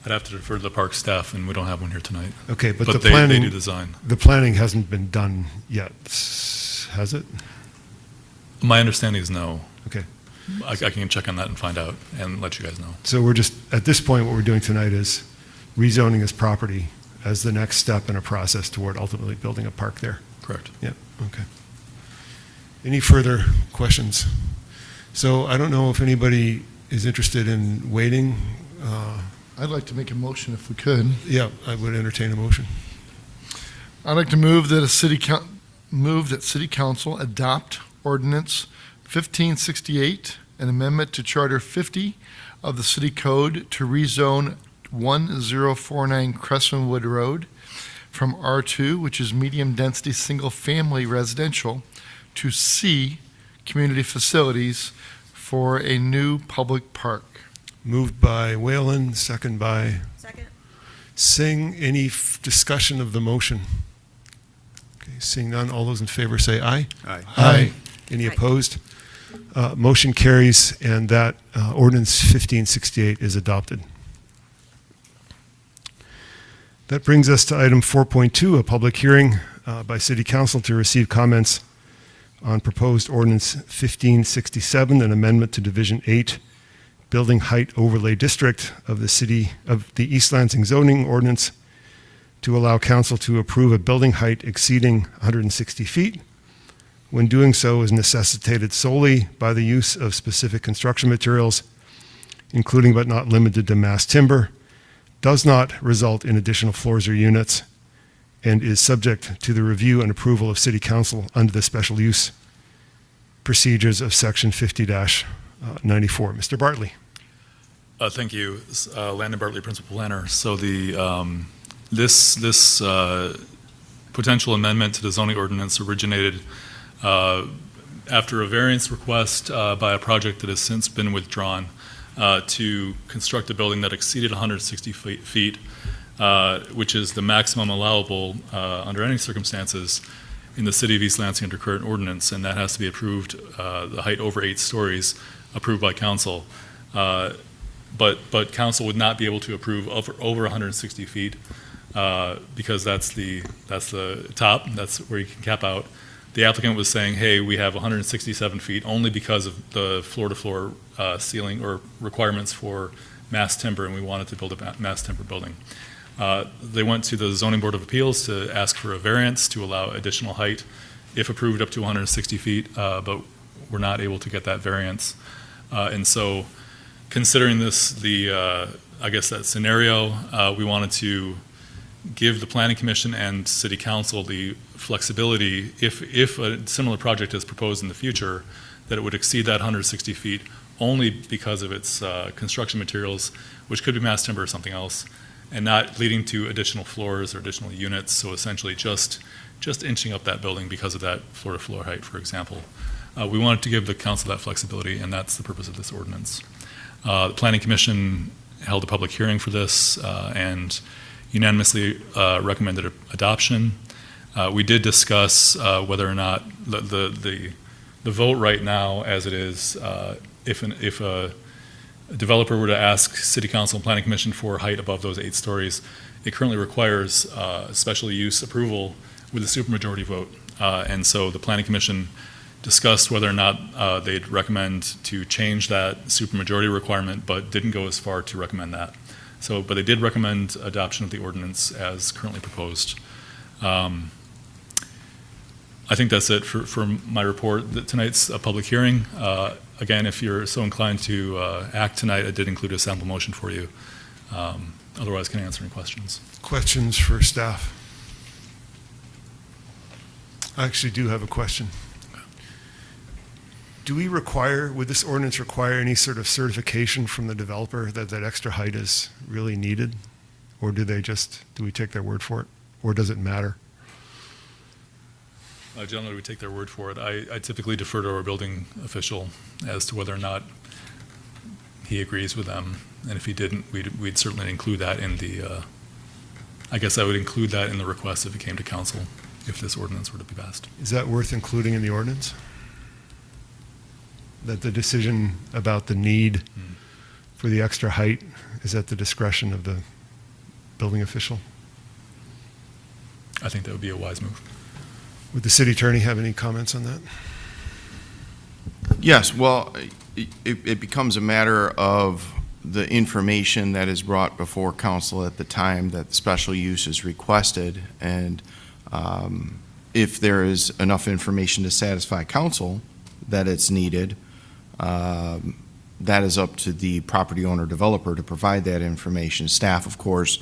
I'd have to defer to the park staff, and we don't have one here tonight. Okay, but the they planning, do design. The planning hasn't been done yet, has it? My understanding is no. Okay. I can check on that and find out and let you guys know. So we're just, at this point, what we're doing tonight is rezoning this property as the next step in a process toward ultimately building a park there. Correct. Yeah, okay. Any further questions? So I don't know if anybody is interested in waiting. I'd like to make a motion if we could. Yeah, I would entertain a motion. I'd like to move that City Council adopt ordinance 1568, an amendment to Charter 50 of the City Code to rezone 1049 Crescentwood Road from R2, which is medium-density single-family residential, to C, community facilities, for a new public park. Moved by Whalen, second by Second. Singh. Any discussion of the motion? Okay, seeing none, all those in favor say aye. Aye. Aye. Any opposed? Motion carries, and that ordinance 1568 is adopted. That brings us to item 4.2, a public hearing by City Council to receive comments on proposed ordinance 1567, an amendment to Division 8 Building Height Overlay District of the City of the East Lansing zoning ordinance to allow council to approve a building height exceeding 160 feet when doing so is necessitated solely by the use of specific construction materials, including but not limited to mass timber, does not result in additional floors or units, and is subject to the review and approval of City Council under the special use procedures of Section 50-94. Mr. Bartley. Thank you. Landon Bartley, Principal Planner. So the this potential amendment to the zoning ordinance originated after a variance request by a project that has since been withdrawn to construct a building that exceeded 160 feet, which is the maximum allowable under any circumstances in the City of East Lansing under current ordinance, and that has to be approved, the height over 8 stories, approved by council. But council would not be able to approve over 160 feet because that's the top, that's where you can cap out. The applicant was saying, hey, we have 167 feet only because of the floor-to-floor ceiling or requirements for mass timber, and we wanted to build a mass timber building. They went to the Zoning Board of Appeals to ask for a variance to allow additional height, if approved, up to 160 feet, but we're not able to get that variance. And so considering this, I guess that scenario, we wanted to give the Planning Commission and City Council the flexibility, if a similar project is proposed in the future, that it would exceed that 160 feet only because of its construction materials, which could be mass timber or something else, and not leading to additional floors or additional units. So essentially just inching up that building because of that floor-to-floor height, for example. We wanted to give the council that flexibility, and that's the purpose of this ordinance. The Planning Commission held a public hearing for this and unanimously recommended adoption. We did discuss whether or not the vote right now, as it is, if a developer were to ask City Council and Planning Commission for height above those 8 stories, it currently requires special use approval with a supermajority vote. And so the Planning Commission discussed whether or not they'd recommend to change that supermajority requirement, but didn't go as far to recommend that. So, but they did recommend adoption of the ordinance as currently proposed. I think that's it for my report. Tonight's a public hearing. Again, if you're so inclined to act tonight, I did include a sample motion for you. Otherwise, can I answer any questions? Questions for staff? I actually do have a question. Do we require, would this ordinance require any sort of certification from the developer that that extra height is really needed? Or do we take their word for it? Or does it matter? Generally, we take their word for it. I typically defer to our building official as to whether or not he agrees with them. And if he didn't, we'd certainly include that in the, I guess I would include that in the request if it came to council, if this ordinance were to be passed. Is that worth including in the ordinance? That the decision about the need for the extra height is at the discretion of the building official? I think that would be a wise move. Would the city attorney have any comments on that? Yes, well, it becomes a matter of the information that is brought before council at the time that special use is requested, and if there is enough information to satisfy council that it's needed, that is up to the property owner developer to provide that information. Staff, of course,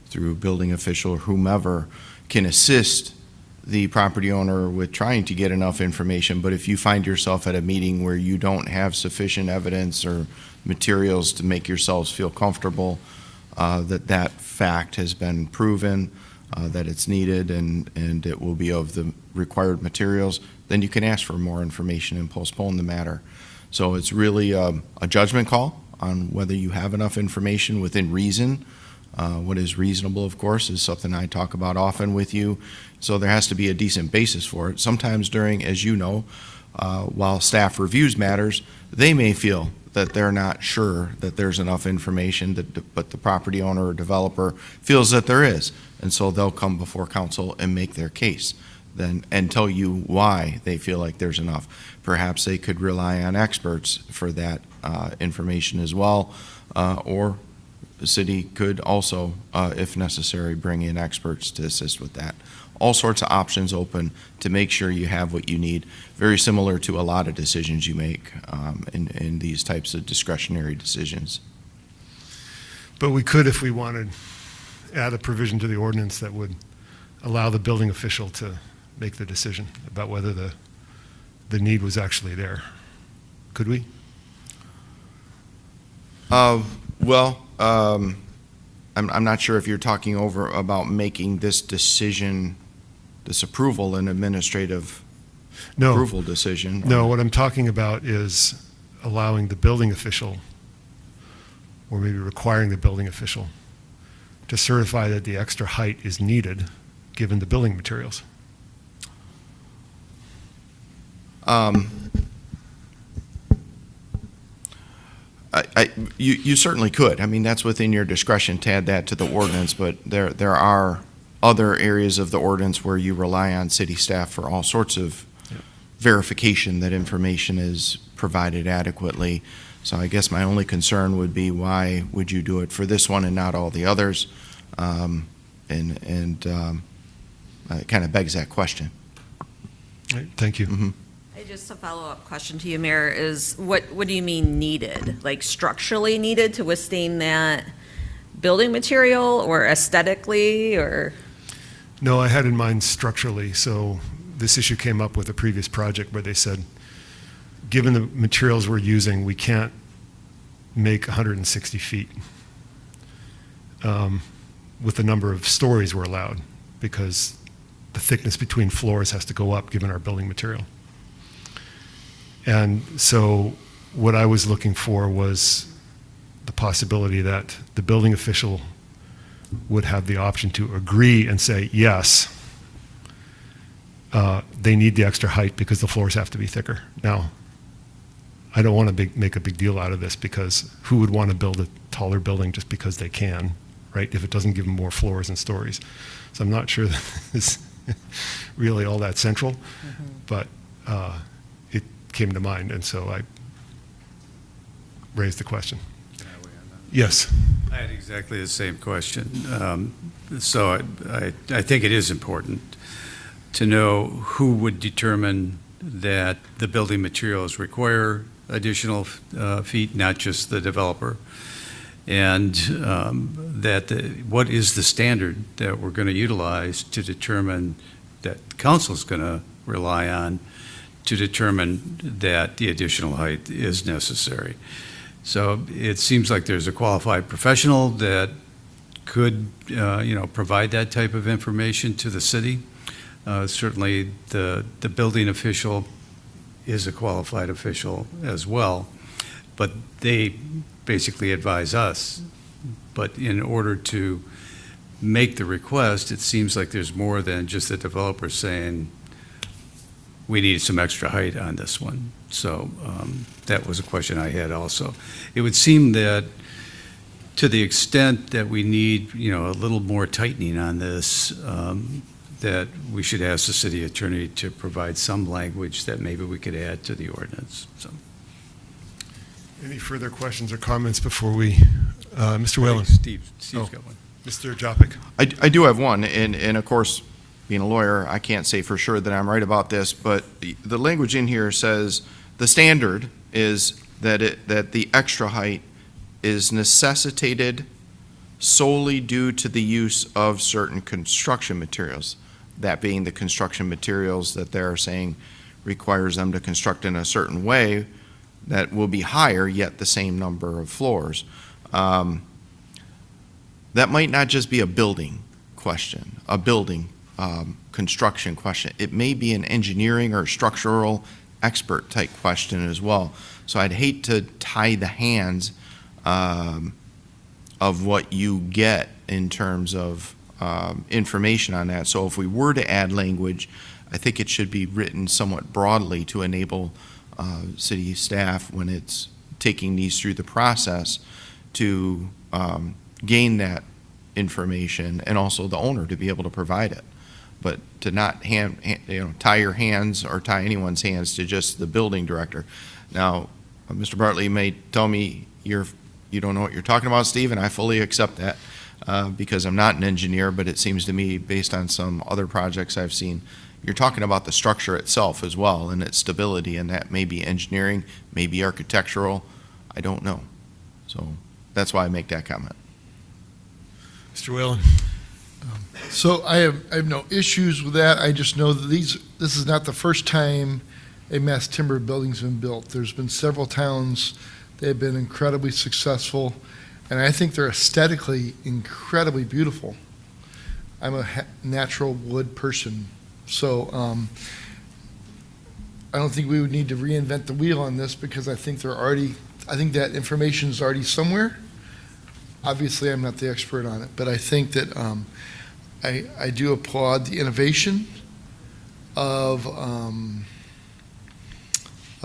through building official or whomever, can assist the property owner with trying to get enough information. But if you find yourself at a meeting where you don't have sufficient evidence or materials to make yourselves feel comfortable that fact has been proven, that it's needed and it will be of the required materials, then you can ask for more information and postpone the matter. So it's really a judgment call on whether you have enough information within reason. What is reasonable, of course, is something I talk about often with you. So there has to be a decent basis for it. Sometimes during, as you know, while staff reviews matters, they may feel that they're not sure that there's enough information, but the property owner or developer feels that there is. And so they'll come before council and make their case and tell you why they feel like there's enough. Perhaps they could rely on experts for that information as well, or the city could also, if necessary, bring in experts to assist with that. All sorts of options open to make sure you have what you need, very similar to a lot of decisions you make in these types of discretionary decisions. But we could, if we wanted, add a provision to the ordinance that would allow the building official to make the decision about whether the need was actually there. Could we? I'm not sure if you're talking over about making this decision, this approval, an administrative approval decision. No, what I'm talking about is allowing the building official, or maybe requiring the building official, to certify that the extra height is needed, given the building materials. You certainly could. I mean, that's within your discretion to add that to the ordinance, but there are other areas of the ordinance where you rely on city staff for all sorts of verification that information is provided adequately. So I guess my only concern would be, why would you do it for this one and not all the others? It kind of begs that question. Right, thank you. Mm-hmm. I just a follow-up question to you, Mayor, is what do you mean needed? Like structurally needed to withstand that building material or aesthetically or? No, I had in mind structurally. So this issue came up with a previous project where they said, given the materials we're using, we can't make 160 feet with the number of stories we're allowed because the thickness between floors has to go up given our building material. And so what I was looking for was the possibility that the building official would have the option to agree and say, yes, they need the extra height because the floors have to be thicker. Now, I don't want to make a big deal out of this because who would want to build a taller building just because they can, right? If it doesn't give them more floors and stories. So I'm not sure that it's really all that central, but it came to mind, and so I raised the question. Yes. I had exactly the same question. So I think it is important to know who would determine that the building materials require additional feet, not just the developer, and what is the standard that we're going to utilize to determine that council's going to rely on to determine that the additional height is necessary. So it seems like there's a qualified professional that could, provide that type of information to the city. Certainly, the building official is a qualified official as well, but they basically advise us. But in order to make the request, it seems like there's more than just the developer saying, we need some extra height on this one. So that was a question I had also. It would seem that to the extent that we need, a little more tightening on this, that we should ask the city attorney to provide some language that maybe we could add to the ordinance. So. Any further questions or comments before we, Mr. Whalen? Steve's got one. Mr. Jopik. I do have one, and of course, being a lawyer, I can't say for sure that I'm right about this, but the language in here says the standard is that the extra height is necessitated solely due to the use of certain construction materials. That being the construction materials that they're saying requires them to construct in a certain way that will be higher, yet the same number of floors. That might not just be a building question, a building construction question. It may be an engineering or structural expert type question as well. So I'd hate to tie the hands of what you get in terms of information on that. So if we were to add language, I think it should be written somewhat broadly to enable city staff when it's taking these through the process to gain that information, and also the owner to be able to provide it. But to not tie your hands or tie anyone's hands to just the building director. Now, Mr. Bartley may tell me you don't know what you're talking about, Steve, and I fully accept that because I'm not an engineer, but it seems to me, based on some other projects I've seen, you're talking about the structure itself as well and its stability, and that may be engineering, maybe architectural, I don't know. So that's why I make that comment. Mr. Whalen. So I have no issues with that. I just know that this is not the first time a mass timber building's been built. There's been several towns that have been incredibly successful, and I think they're aesthetically incredibly beautiful. I'm a natural wood person, so I don't think we would need to reinvent the wheel on this because I think that information is already somewhere. Obviously, I'm not the expert on it, but I think that I do applaud the innovation of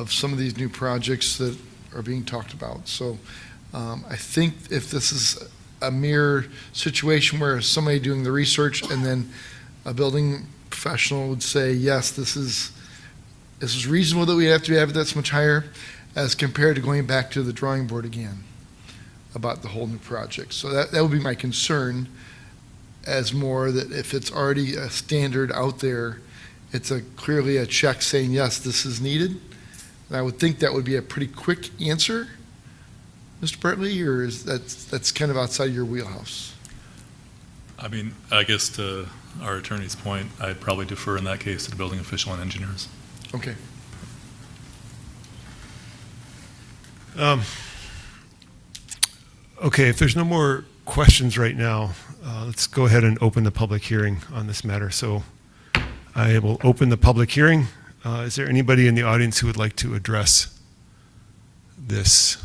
some of these new projects that are being talked about. So I think if this is a mere situation where somebody doing the research and then a building professional would say, yes, this is reasonable that we have to have it that's much higher, as compared to going back to the drawing board again about the whole new project. So that would be my concern, as more that if it's already a standard out there it's clearly a check saying, yes, this is needed. And I would think that would be a pretty quick answer, Mr. Bartley, or is that's kind of outside your wheelhouse? I mean, I guess to our attorney's point, I'd probably defer in that case to the building official and engineers. Okay. Okay, if there's no more questions right now, let's go ahead and open the public hearing on this matter. So I will open the public hearing. Is there anybody in the audience who would like to address this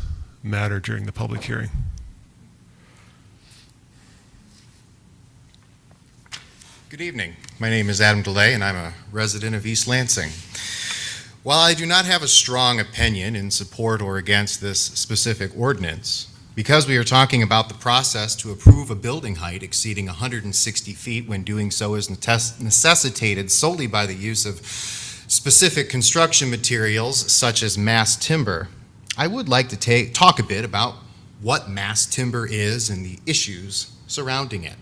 matter during the public hearing? Good evening. My name is Adam DeLay, and I'm a resident of East Lansing. While I do not have a strong opinion in support or against this specific ordinance, because we are talking about the process to approve a building height exceeding 160 feet when doing so is necessitated solely by the use of specific construction materials such as mass timber, I would like to talk a bit about what mass timber is and the issues surrounding it.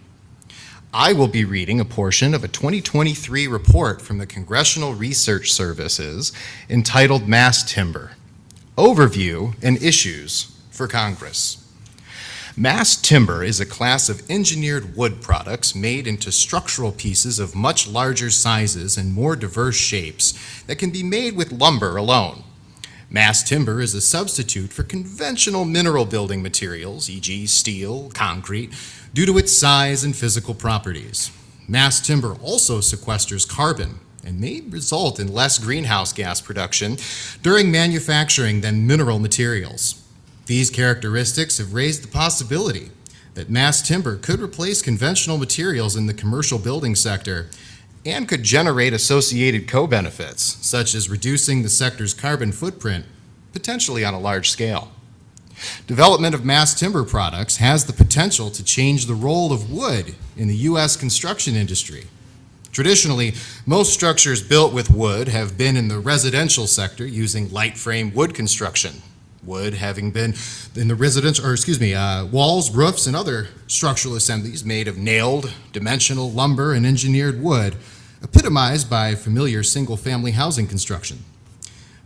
I will be reading a portion of a 2023 report from the Congressional Research Services entitled Mass Timber, Overview and Issues for Congress. Mass timber is a class of engineered wood products made into structural pieces of much larger sizes and more diverse shapes that can be made with lumber alone. Mass timber is a substitute for conventional mineral building materials, e.g. steel, concrete, due to its size and physical properties. Mass timber also sequesters carbon and may result in less greenhouse gas production during manufacturing than mineral materials. These characteristics have raised the possibility that mass timber could replace conventional materials in the commercial building sector and could generate associated co-benefits, such as reducing the sector's carbon footprint, potentially on a large scale. Development of mass timber products has the potential to change the role of wood in the U.S. construction industry. Traditionally, most structures built with wood have been in the residential sector using light frame wood construction. Wood having been in the walls, roofs, and other structural assemblies made of nailed, dimensional lumber and engineered wood, epitomized by familiar single-family housing construction.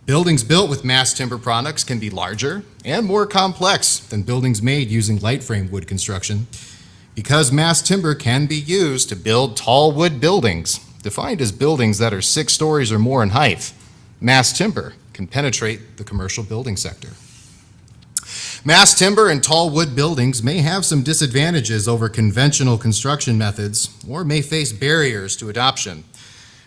Buildings built with mass timber products can be larger and more complex than buildings made using light frame wood construction. Because mass timber can be used to build tall wood buildings, defined as buildings that are 6 stories or more in height, mass timber can penetrate the commercial building sector. Mass timber and tall wood buildings may have some disadvantages over conventional construction methods or may face barriers to adoption.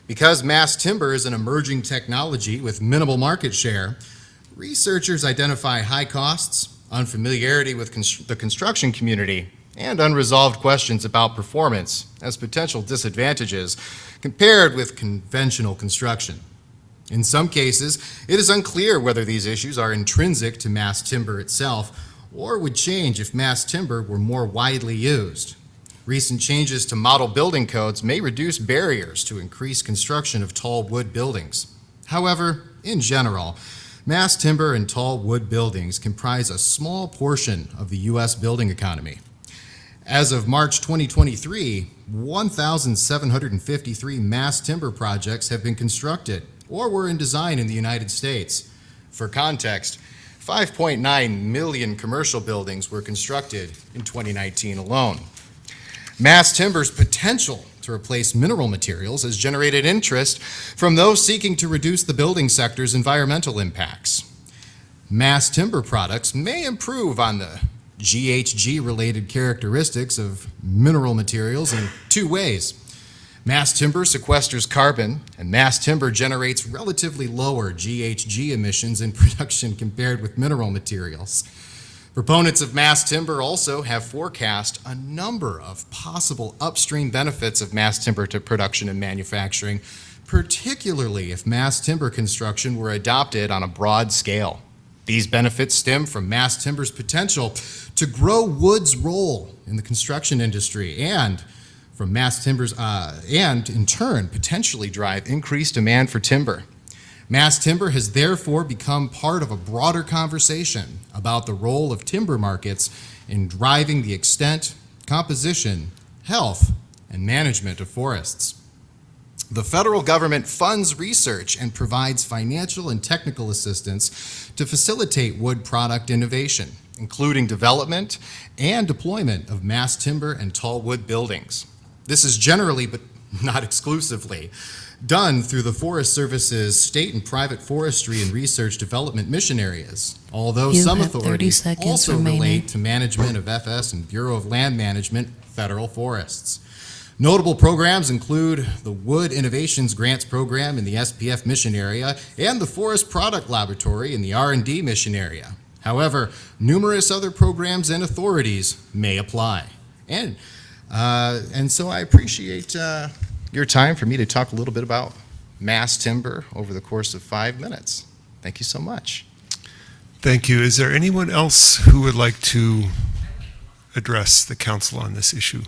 Because mass timber is an emerging technology with minimal market share, researchers identify high costs, unfamiliarity with the construction community, and unresolved questions about performance as potential disadvantages compared with conventional construction. In some cases, it is unclear whether these issues are intrinsic to mass timber itself or would change if mass timber were more widely used. Recent changes to model building codes may reduce barriers to increase construction of tall wood buildings. However, in general, mass timber and tall wood buildings comprise a small portion of the U.S. building economy. As of March 2023, 1,753 mass timber projects have been constructed or were in design in the United States. For context, 5.9 million commercial buildings were constructed in 2019 alone. Mass timber's potential to replace mineral materials has generated interest from those seeking to reduce the building sector's environmental impacts. Mass timber products may improve on the GHG-related characteristics of mineral materials in 2 ways. Mass timber sequesters carbon, and mass timber generates relatively lower GHG emissions in production compared with mineral materials. Proponents of mass timber also have forecast a number of possible upstream benefits of mass timber to production and manufacturing, particularly if mass timber construction were adopted on a broad scale. These benefits stem from mass timber's potential to grow wood's role in the construction industry and from mass timbers, and in turn potentially drive increased demand for timber. Mass timber has therefore become part of a broader conversation about the role of timber markets in driving the extent, composition, health, and management of forests. The federal government funds research and provides financial and technical assistance to facilitate wood product innovation, including development and deployment of mass timber and tall wood buildings. This is generally, but not exclusively, done through the Forest Service's state and private forestry and research development mission areas, although You some have 30 authorities seconds also remaining. relate to management of FS and Bureau of Land Management federal forests. Notable programs include the Wood Innovations Grants Program in the SPF mission area and the Forest Product Laboratory in the R&D mission area. However, numerous other programs and authorities may apply. And so I appreciate your time for me to talk a little bit about mass timber over the course of 5 minutes. Thank you so much. Thank you. Is there anyone else who would like to address the council on this issue?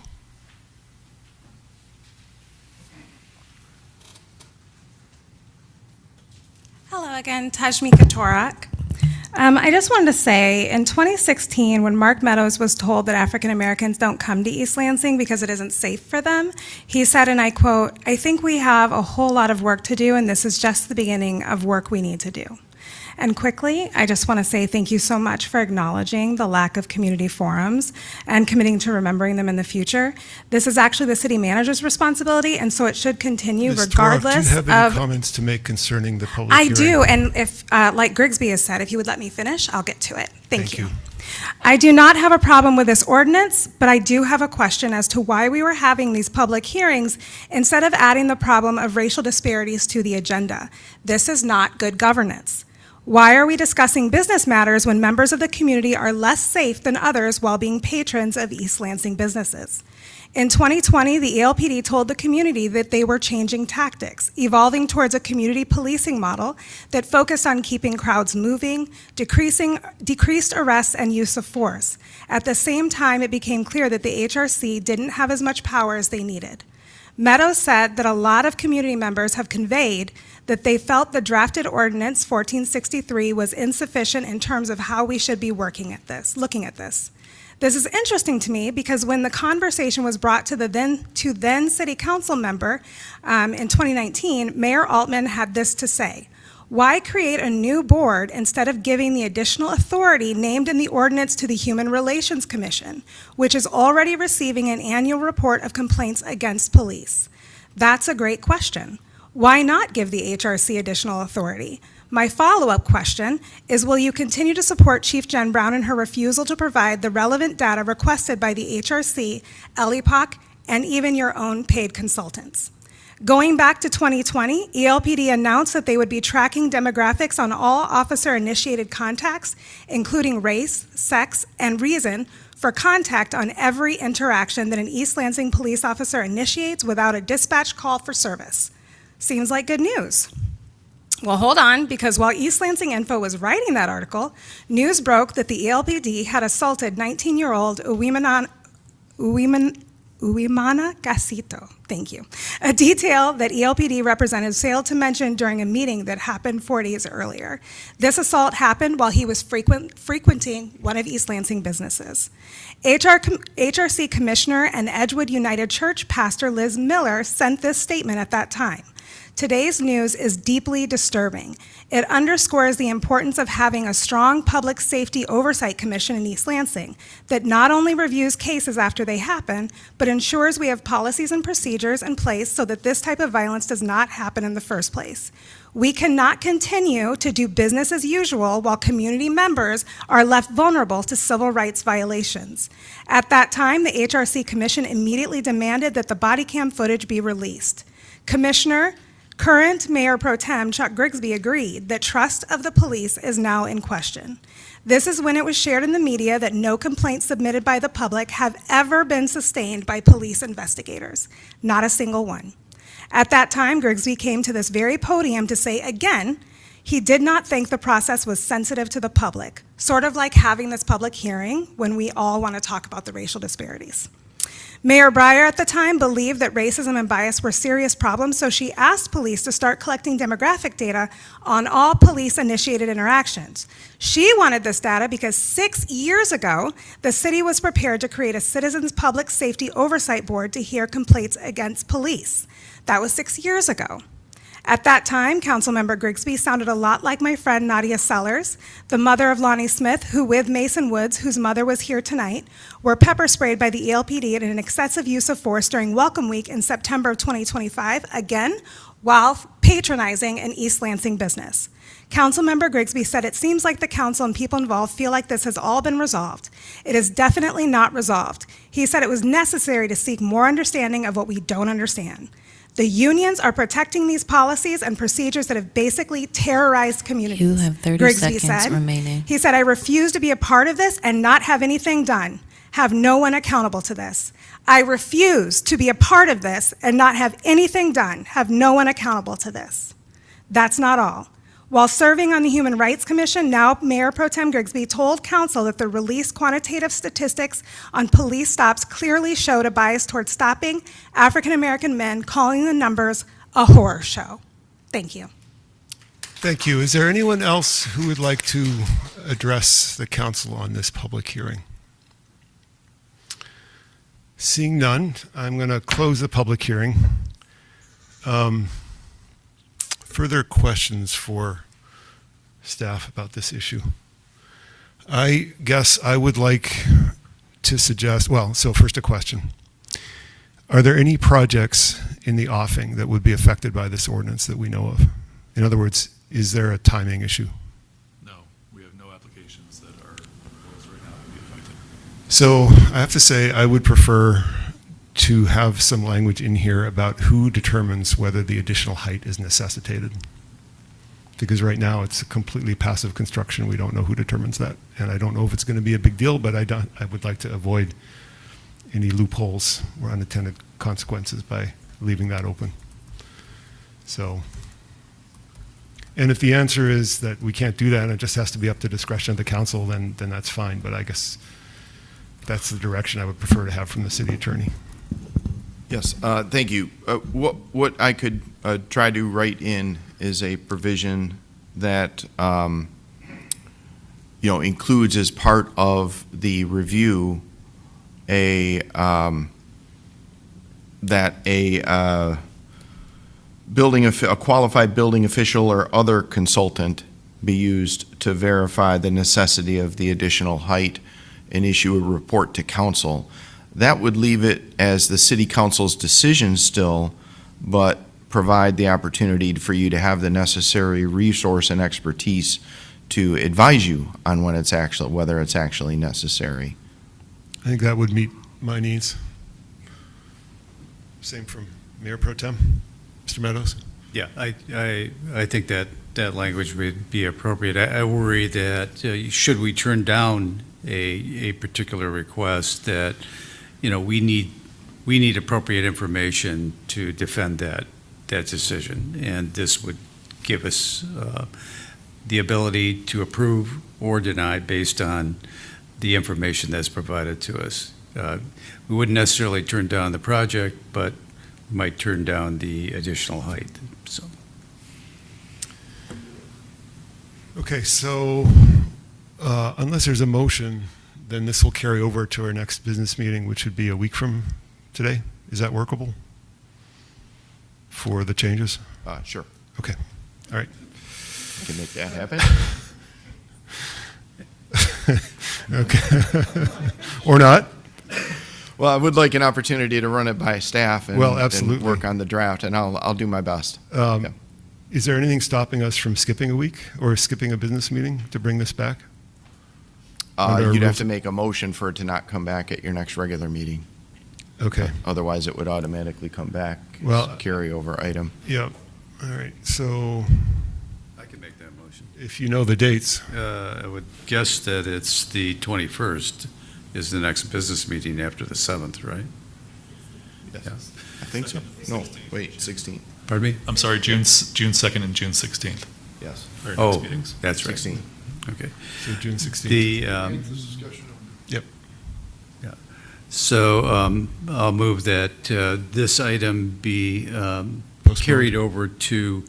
Hello again, Tajmi Katorak. I just wanted to say, in 2016, when Mark Meadows was told that African Americans don't come to East Lansing because it isn't safe for them, he said, and I quote, "I think we have a whole lot of work to do, and this is just the beginning of work we need to do." And quickly, I just want to say thank you so much for acknowledging the lack of community forums and committing to remembering them in the future. This is actually the city manager's responsibility, and so it should continue Ms. Torok, regardless do you have any of... comments to make concerning the public I hearing? do, and if, like Grigsby has said, if you would let me finish, I'll get to it. Thank you. you. I do not have a problem with this ordinance, but I do have a question as to why we were having these public hearings instead of adding the problem of racial disparities to the agenda. This is not good governance. Why are we discussing business matters when members of the community are less safe than others while being patrons of East Lansing businesses? In 2020, the ELPD told the community that they were changing tactics, evolving towards a community policing model that focused on keeping crowds moving, decreased arrests and use of force. At the same time, it became clear that the HRC didn't have as much power as they needed. Meadows said that a lot of community members have conveyed that they felt the drafted ordinance 1463 was insufficient in terms of how we should be looking at this. This is interesting to me because when the conversation was brought to the then city council member in 2019, Mayor Altman had this to say: "Why create a new board instead of giving the additional authority named in the ordinance to the Human Relations Commission, which is already receiving an annual report of complaints against police?" That's a great question. Why not give the HRC additional authority? My follow-up question is, will you continue to support Chief Jen Brown in her refusal to provide the relevant data requested by the HRC, LEPOC, and even your own paid consultants? Going back to 2020, ELPD announced that they would be tracking demographics on all officer-initiated contacts, including race, sex, and reason for contact on every interaction that an East Lansing police officer initiates without a dispatch call for service. Seems like good news. Well, hold on, because while East Lansing Info was writing that article, news broke that the ELPD had assaulted 19-year-old Uwimana Gasito, thank you, a detail that ELPD representatives failed to mention during a meeting that happened 4 days earlier. This assault happened while he was frequenting one of East Lansing businesses. HRC Commissioner and Edgewood United Church Pastor Liz Miller sent this statement at that time. Today's news is deeply disturbing. It underscores the importance of having a strong public safety oversight commission in East Lansing that not only reviews cases after they happen, but ensures we have policies and procedures in place so that this type of violence does not happen in the first place. We cannot continue to do business as usual while community members are left vulnerable to civil rights violations. At that time, the HRC Commission immediately demanded that the body cam footage be released. Current Mayor Pro Tem Chuck Grigsby agreed that trust of the police is now in question. This is when it was shared in the media that no complaints submitted by the public have ever been sustained by police investigators, not a single one. At that time, Grigsby came to this very podium to say again, he did not think the process was sensitive to the public, sort of like having this public hearing when we all want to talk about the racial disparities. Mayor Breyer at the time believed that racism and bias were serious problems, so she asked police to start collecting demographic data on all police-initiated interactions. She wanted this data because 6 years ago, the city was prepared to create a Citizens Public Safety Oversight Board to hear complaints against police. That was 6 years ago. At that time, Councilmember Grigsby sounded a lot like my friend Nadia Sellers, the mother of Lonnie Smith, who with Mason Woods, whose mother was here tonight, were pepper sprayed by the ELPD in an excessive use of force during Welcome Week in September of 2025, again, while patronizing an East Lansing business. Councilmember Grigsby said it seems like the council and people involved feel like this has all been resolved. It is definitely not resolved. He said it was necessary to seek more understanding of what we don't understand. The unions are protecting these policies and procedures that have basically terrorized communities. You have 30 Grigsby seconds said. remaining. He said, I refuse to be a part of this and not have anything done, have no one accountable to this. I refuse to be a part of this and not have anything done, have no one accountable to this. That's not all. While serving on the Human Rights Commission, now Mayor Pro Tem Grigsby told council that the released quantitative statistics on police stops clearly showed a bias towards stopping African American men, calling the numbers a horror show. Thank you. Thank you. Is there anyone else who would like to address the council on this public hearing? Seeing none, I'm going to close the public hearing. Further questions for staff about this issue? I guess I would like to suggest, well, so first a question. Are there any projects in the offing that would be affected by this ordinance that we know of? In other words, is there a timing issue? No, we have no applications that are proposed right now to be affected. So I have to say I would prefer to have some language in here about who determines whether the additional height is necessitated. Because right now it's a completely passive construction. We don't know who determines that. And I don't know if it's going to be a big deal, but I would like to avoid any loopholes or unintended consequences by leaving that open. So, and if the answer is that we can't do that and it just has to be up to discretion of the council, then that's fine. But I guess that's the direction I would prefer to have from the city attorney. Yes, thank you. What I could try to write in is a provision that includes as part of the review a qualified building official or other consultant be used to verify the necessity of the additional height and issue a report to council. That would leave it as the city council's decision still, but provide the opportunity for you to have the necessary resource and expertise to advise you on whether it's actually necessary. I think that would meet my needs. Same from Mayor Pro Tem, Mr. Meadows. Yeah, I think that language would be appropriate. I worry that should we turn down a particular request, that we need appropriate information to defend that decision, and this would give us the ability to approve or deny based on the information that's provided to us. We wouldn't necessarily turn down the project, but might turn down the additional height. So. Okay, so unless there's a motion, then this will carry over to our next business meeting, which would be a week from today. Is that workable for the changes? Sure. Okay, all right. I can make that happen. Okay. Or not? Well, I would like an opportunity to run it by staff and, absolutely. and work on the draft, and I'll do my best. Is there anything stopping us from skipping a week or skipping a business meeting to bring this back? You'd have to make a motion for it to not come back at your next regular meeting. Okay. Otherwise, it would automatically come back as a carryover item. Yeah. All right. So I can make that motion. if you know the dates. I would guess that it's the 21st is the next business meeting after the 7th, right? Yes. Yeah. I think so. No, wait, 16th. Pardon me? I'm sorry, June 2nd and June 16th. Yes. Oh, that's right. 16. Okay. So June 16th. The, Yep. yeah. So I'll move that this item be carried over to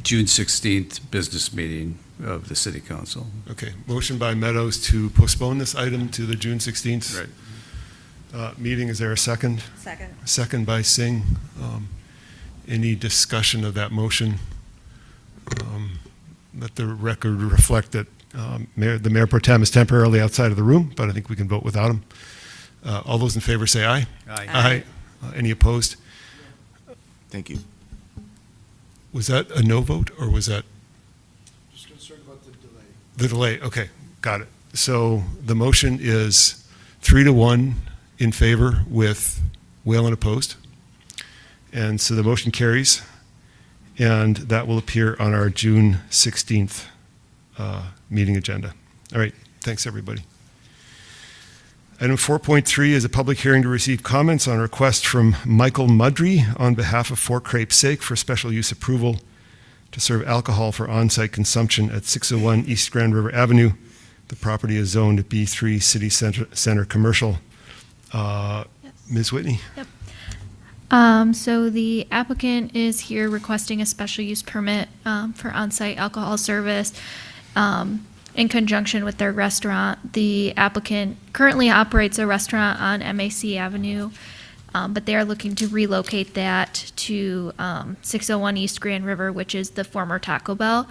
June 16th business meeting of the City Council. Okay, motion by Meadows to postpone this item to the June 16th meeting. Is there a second? Second. Second by Singh. Any discussion of that motion? Let the record reflect that the Mayor Pro Tem is temporarily outside of the room, but I think we can vote without him. All those in favor say aye. Aye. Aye. Any opposed? Thank you. Was that a no vote, or was that? Just concerned about the delay. The delay, okay, got it. So the motion is 3-1 in favor with Whalen opposed. And so the motion carries, and that will appear on our June 16th meeting agenda. All right, thanks, everybody. Item 4.3 is a public hearing to receive comments on a request from Michael Mudry on behalf of For Crepe's Sake for special use approval to serve alcohol for on-site consumption at 601 East Grand River Avenue. The property is zoned B3 City Center Commercial. Ms. Whitney? Yep. So the applicant is here requesting a special use permit for on-site alcohol service in conjunction with their restaurant. The applicant currently operates a restaurant on MAC Avenue, but they are looking to relocate that to 601 East Grand River, which is the former Taco Bell.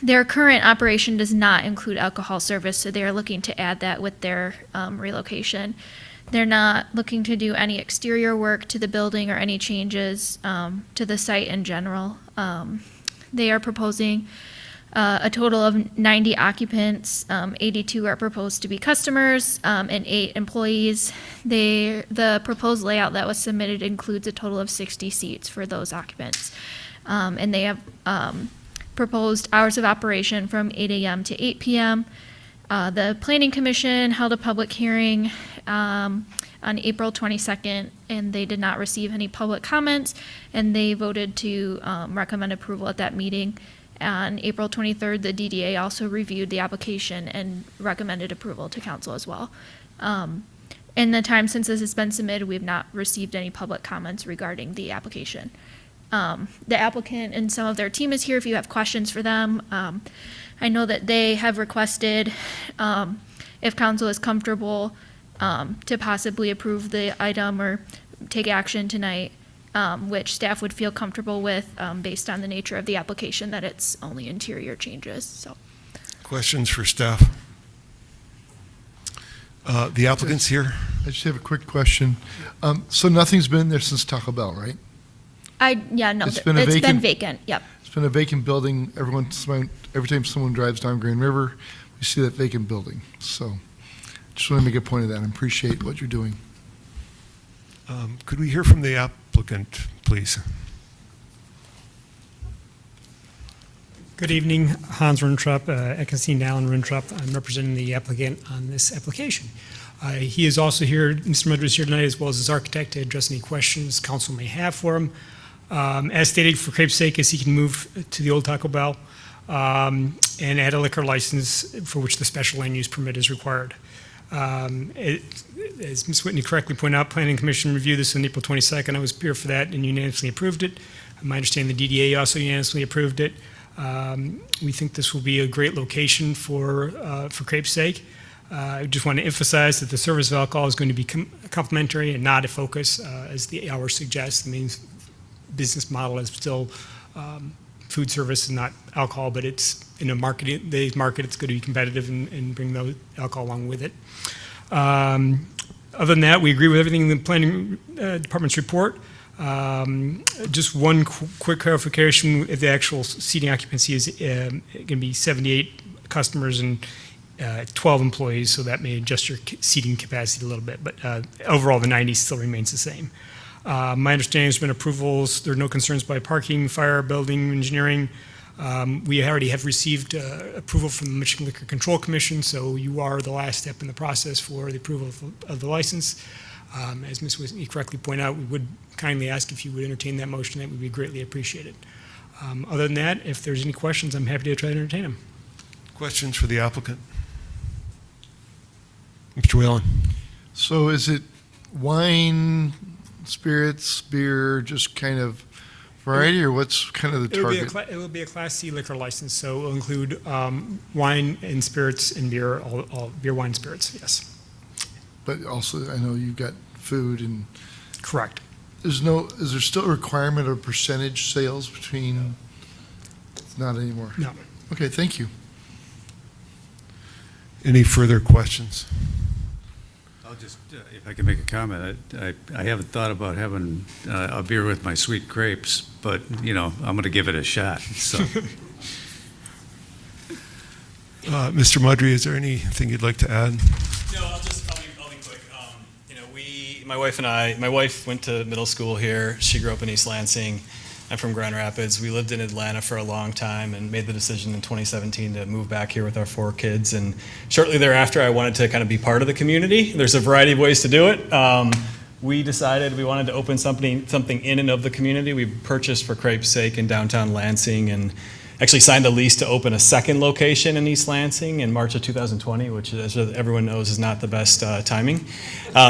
Their current operation does not include alcohol service, so they are looking to add that with their relocation. They're not looking to do any exterior work to the building or any changes to the site in general. They are proposing a total of 90 occupants, 82 are proposed to be customers, and 8 employees. The proposed layout that was submitted includes a total of 60 seats for those occupants. And they have proposed hours of operation from 8 a.m. to 8 p.m. The Planning Commission held a public hearing on April 22nd, and they did not receive any public comments, and they voted to recommend approval at that meeting. On April 23rd, the DDA also reviewed the application and recommended approval to council as well. In the time since this has been submitted, we have not received any public comments regarding the application. The applicant and some of their team is here if you have questions for them. I know that they have requested, if council is comfortable, to possibly approve the item or take action tonight, which staff would feel comfortable with based on the nature of the application, that it's only interior changes. So, Questions for staff? The applicant's here. I just have a quick question. So nothing's been there since Taco Bell, right? It's been vacant. Yep. It's been a vacant building. Every time someone drives down Grand River, we see that vacant building. So just want to make a point of that. I appreciate what you're doing. Could we hear from the applicant, please? Good evening, Hans Rundtrup, Eckenstein Allen Rundtrup. I'm representing the applicant on this application. He is also here, Mr. Metzger is here tonight, as well as his architect, to address any questions council may have for him. As stated, For Crepe's Sake is seeking to move to the old Taco Bell and add a liquor license for which the special land use permit is required. As Ms. Whitney correctly pointed out, Planning Commission reviewed this on April 22nd. I was here for that and unanimously approved it. My understanding, the DDA also unanimously approved it. We think this will be a great location for Crepe's Sake. I just want to emphasize that the service of alcohol is going to be complementary and not a focus, as the hours suggest. The main business model is still food service and not alcohol, but it's in a market, it's going to be competitive and bring the alcohol along with it. Other than that, we agree with everything in the planning department's report. Just one quick clarification: if the actual seating occupancy is going to be 78 customers and 12 employees, so that may adjust your seating capacity a little bit, but overall the 90 still remains the same. My understanding has been approvals. There are no concerns by parking, fire, building, engineering. We already have received approval from the Michigan Liquor Control Commission, so you are the last step in the process for the approval of the license. As Ms. Whitney correctly pointed out, we would kindly ask if you would entertain that motion. That would be greatly appreciated. Other than that, if there's any questions, I'm happy to try to entertain them. Questions for the applicant? Mr. Whalen. So is it wine, spirits, beer, just kind of variety, or what's kind of the target? It will be a Class C liquor license, so it will include wine and spirits and beer, all beer, wine, spirits, yes. But also, I know you've got food and. Correct. Is there still a requirement of percentage sales between? Not anymore. No. Okay, thank you. Any further questions? I'll just, if I can make a comment, I haven't thought about having a beer with my sweet grapes, but, you know, I'm going to give it a shot, so. Mr. Mudry, is there anything you'd like to add? No, I'll be quick. You know, my wife went to middle school here. She grew up in East Lansing. I'm from Grand Rapids. We lived in Atlanta for a long time and made the decision in 2017 to move back here with our 4 kids. And shortly thereafter, I wanted to kind of be part of the community. There's a variety of ways to do it. We decided we wanted to open something in and of the community. We purchased for Crepe's sake in downtown Lansing and actually signed a lease to open a second location in East Lansing in March of 2020, which, as everyone knows, is not the best timing.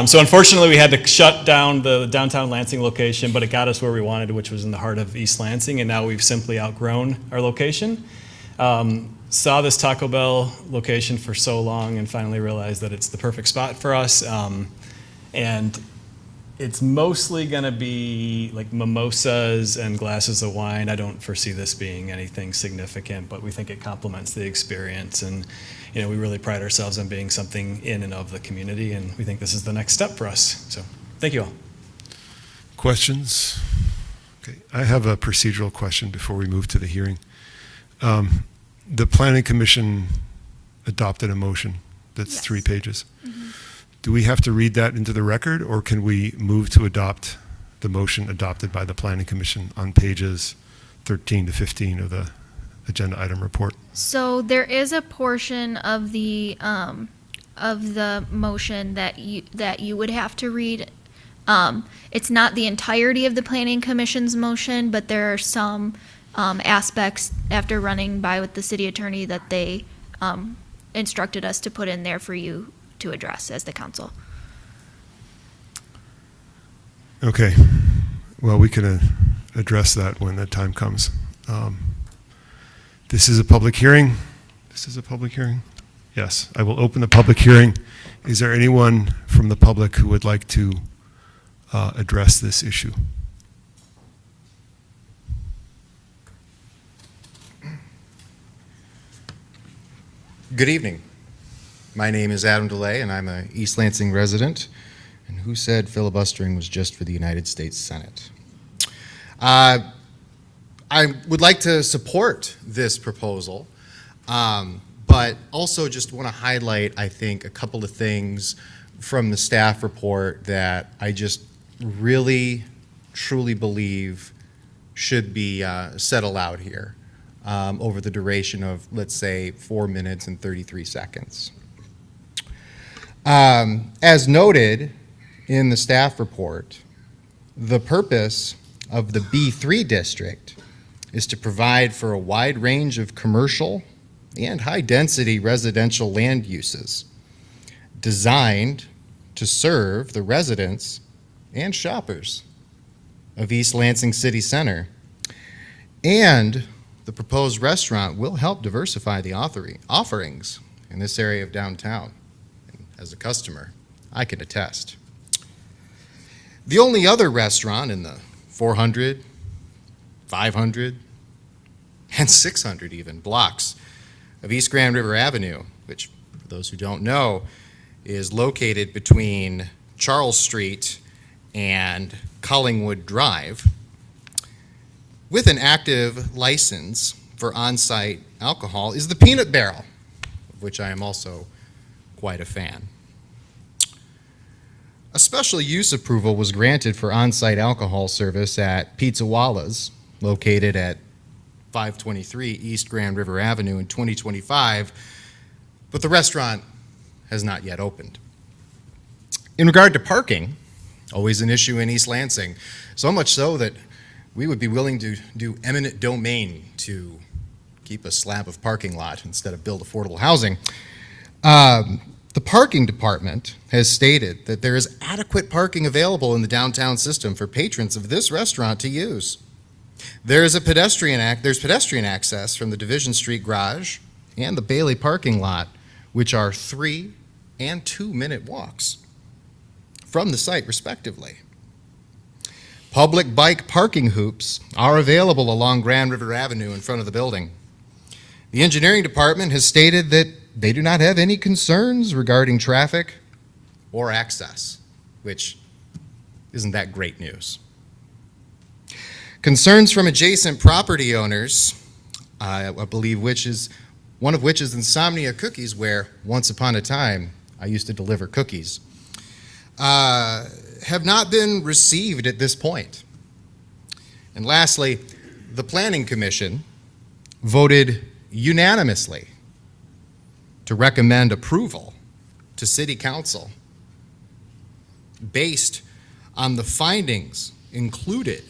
So unfortunately, we had to shut down the downtown Lansing location, but it got us where we wanted, which was in the heart of East Lansing, and now we've simply outgrown our location. Saw this Taco Bell location for so long and finally realized that it's the perfect spot for us. And it's mostly going to be like mimosas and glasses of wine. I don't foresee this being anything significant, but we think it complements the experience. And, you know, we really pride ourselves on being something in and of the community, and we think this is the next step for us. So, thank you all. Questions? Okay, I have a procedural question before we move to the hearing. The Planning Commission adopted a motion that's 3 pages. Mm-hmm. Do we have to read that into the record, or can we move to adopt the motion adopted by the Planning Commission on pages 13 to 15 of the agenda item report? So there is a portion of the motion that you would have to read. It's not the entirety of the Planning Commission's motion, but there are some aspects after running by with the city attorney that they instructed us to put in there for you to address as the council. Okay. Well, we can address that when the time comes. This is a public hearing. This is a public hearing? Yes. I will open the public hearing. Is there anyone from the public who would like to address this issue? Good evening. My name is Adam DeLay, and I'm an East Lansing resident. And who said filibustering was just for the United States Senate? I would like to support this proposal, but also just want to highlight, I think, a couple of things from the staff report that I just really, truly believe should be said aloud here over the duration of, let's say, 4 minutes and 33 seconds. As noted in the staff report, the purpose of the B3 district is to provide for a wide range of commercial and high-density residential land uses designed to serve the residents and shoppers of East Lansing City Center. And the proposed restaurant will help diversify the offerings in this area of downtown. As a customer, I can attest. The only other restaurant in the 400, 500, and 600 even blocks of East Grand River Avenue, which, for those who don't know, is located between Charles Street and Collingwood Drive, with an active license for on-site alcohol, is the Peanut Barrel, of which I am also quite a fan. A special use approval was granted for on-site alcohol service at Pizza Walla's, located at 523 East Grand River Avenue in 2025, but the restaurant has not yet opened. In regard to parking, always an issue in East Lansing, so much so that we would be willing to do eminent domain to keep a slab of parking lot instead of build affordable housing. The parking department has stated that there is adequate parking available in the downtown system for patrons of this restaurant to use. There's pedestrian access from the Division Street garage and the Bailey parking lot, which are 3 and 2-minute walks from the site respectively. Public bike parking hoops are available along Grand River Avenue in front of the building. The engineering department has stated that they do not have any concerns regarding traffic or access, which isn't that great news. Concerns from adjacent property owners, I believe one of which is Insomnia Cookies, where once upon a time I used to deliver cookies, have not been received at this point. And lastly, the Planning Commission voted unanimously to recommend approval to City Council based on the findings included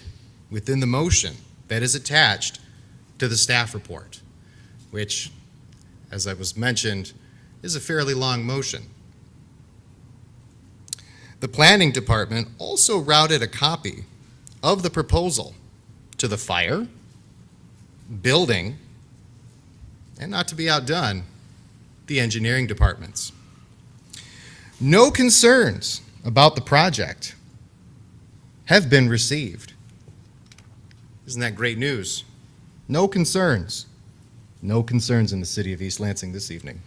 within the motion that is attached to the staff report, which, as I was mentioned, is a fairly long motion. The Planning Department also routed a copy of the proposal to the Fire, Building, and not to be outdone, the Engineering Departments. No concerns about the project have been received. Isn't that great news? No concerns. No concerns in the city of East Lansing this evening.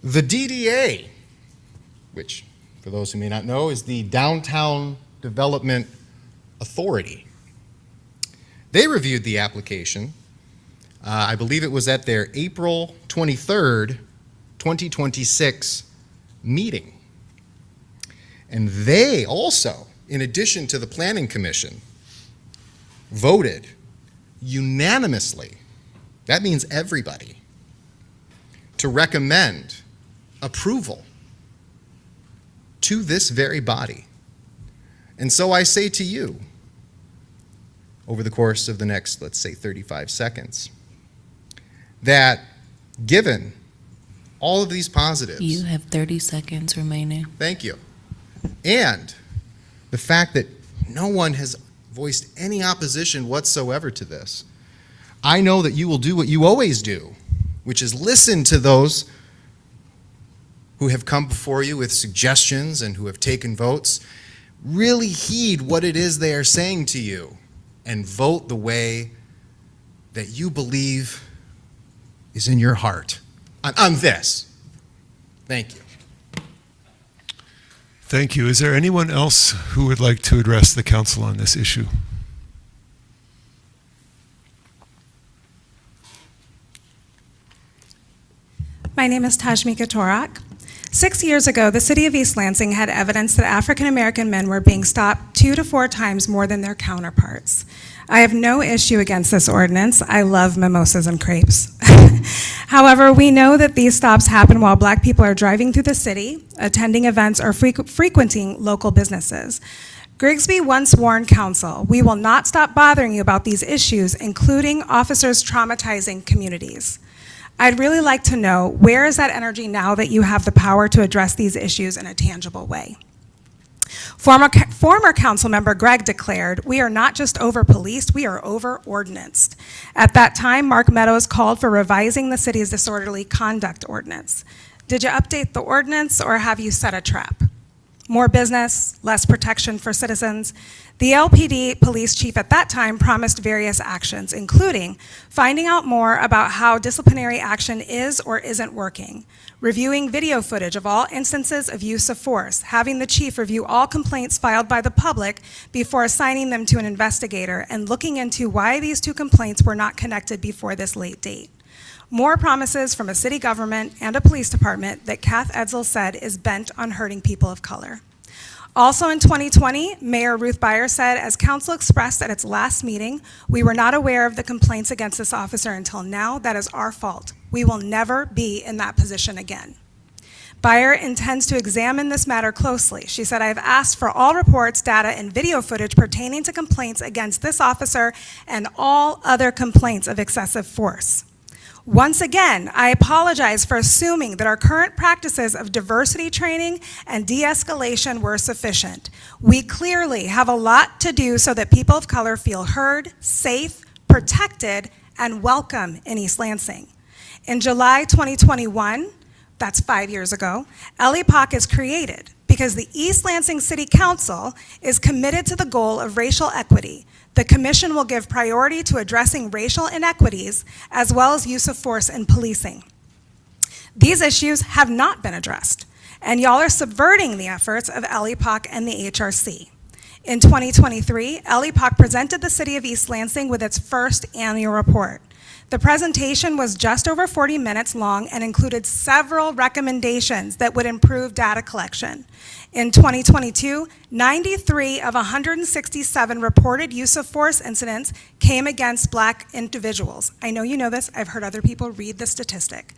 The DDA, which, for those who may not know, is the Downtown Development Authority. They reviewed the application. I believe it was at their April 23rd, 2026 meeting. And they also, in addition to the Planning Commission, voted unanimously, that means everybody, to recommend approval to this very body. And so I say to you, over the course of the next, let's say, 35 seconds, that given all of these positives... You have 30 seconds remaining. Thank you. And the fact that no one has voiced any opposition whatsoever to this, I know that you will do what you always do, which is listen to those who have come before you with suggestions and who have taken votes. Really heed what it is they are saying to you and vote the way that you believe is in your heart on this. Thank you. Thank you. Is there anyone else who would like to address the council on this issue? My name is Tajmika Torak. 6 years ago, the city of East Lansing had evidence that African American men were being stopped 2 to 4 times more than their counterparts. I have no issue against this ordinance. I love mimosas and crepes. However, we know that these stops happen while Black people are driving through the city, attending events, or frequenting local businesses. Grigsby once warned council, "We will not stop bothering you about these issues, including officers traumatizing communities." I'd really like to know, where is that energy now that you have the power to address these issues in a tangible way? Former council member Gregg declared, "We are not just over-policed, we are over-ordinanced." At that time, Mark Meadows called for revising the city's disorderly conduct ordinance. Did you update the ordinance, or have you set a trap? More business, less protection for citizens. The LPD police chief at that time promised various actions, including finding out more about how disciplinary action is or isn't working, reviewing video footage of all instances of use of force, having the chief review all complaints filed by the public before assigning them to an investigator, and looking into why these 2 complaints were not connected before this late date. More promises from a city government and a police department that Kath Edsel said is bent on hurting people of color. Also in 2020, Mayor Ruth Beyer said, as council expressed at its last meeting, "We were not aware of the complaints against this officer until now. That is our fault. We will never be in that position again." Beyer intends to examine this matter closely. She said, "I have asked for all reports, data, and video footage pertaining to complaints against this officer and all other complaints of excessive force. Once again, I apologize for assuming that our current practices of diversity training and de-escalation were sufficient. We clearly have a lot to do so that people of color feel heard, safe, protected, and welcome in East Lansing. In July 2021, that's 5 years ago, LEPOC is created because the East Lansing City Council is committed to the goal of racial equity. The commission will give priority to addressing racial inequities as well as use of force in policing. These issues have not been addressed, and y'all are subverting the efforts of LEPOC and the HRC. In 2023, LEPOC presented the City of East Lansing with its first annual report. The presentation was just over 40 minutes long and included several recommendations that would improve data collection. In 2022, 93 of 167 reported use of force incidents came against Black individuals. I know you know this, I've heard other people read the statistic.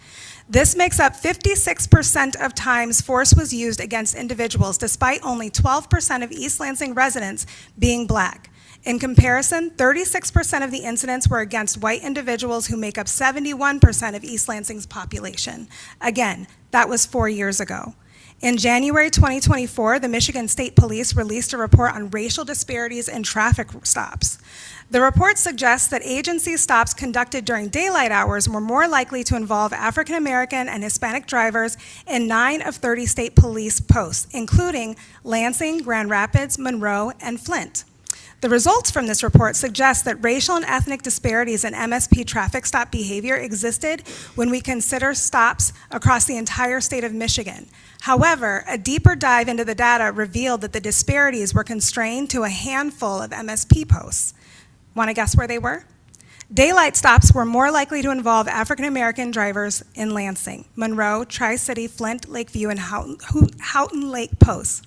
This makes up 56% of times force was used against individuals, despite only 12% of East Lansing residents being Black. In comparison, 36% of the incidents were against white individuals who make up 71% of East Lansing's population. Again, that was 4 years ago. In January 2024, the Michigan State Police released a report on racial disparities in traffic stops. The report suggests that agency stops conducted during daylight hours were more likely to involve African American and Hispanic drivers in 9 of 30 state police posts, including Lansing, Grand Rapids, Monroe, and Flint. The results from this report suggest that racial and ethnic disparities in MSP traffic stop behavior existed when we consider stops across the entire state of Michigan. However, a deeper dive into the data revealed that the disparities were constrained to a handful of MSP posts. Want to guess where they were? Daylight stops were more likely to involve African American drivers in Lansing, Monroe, Tri-City, Flint, Lakeview, and Houghton Lake posts.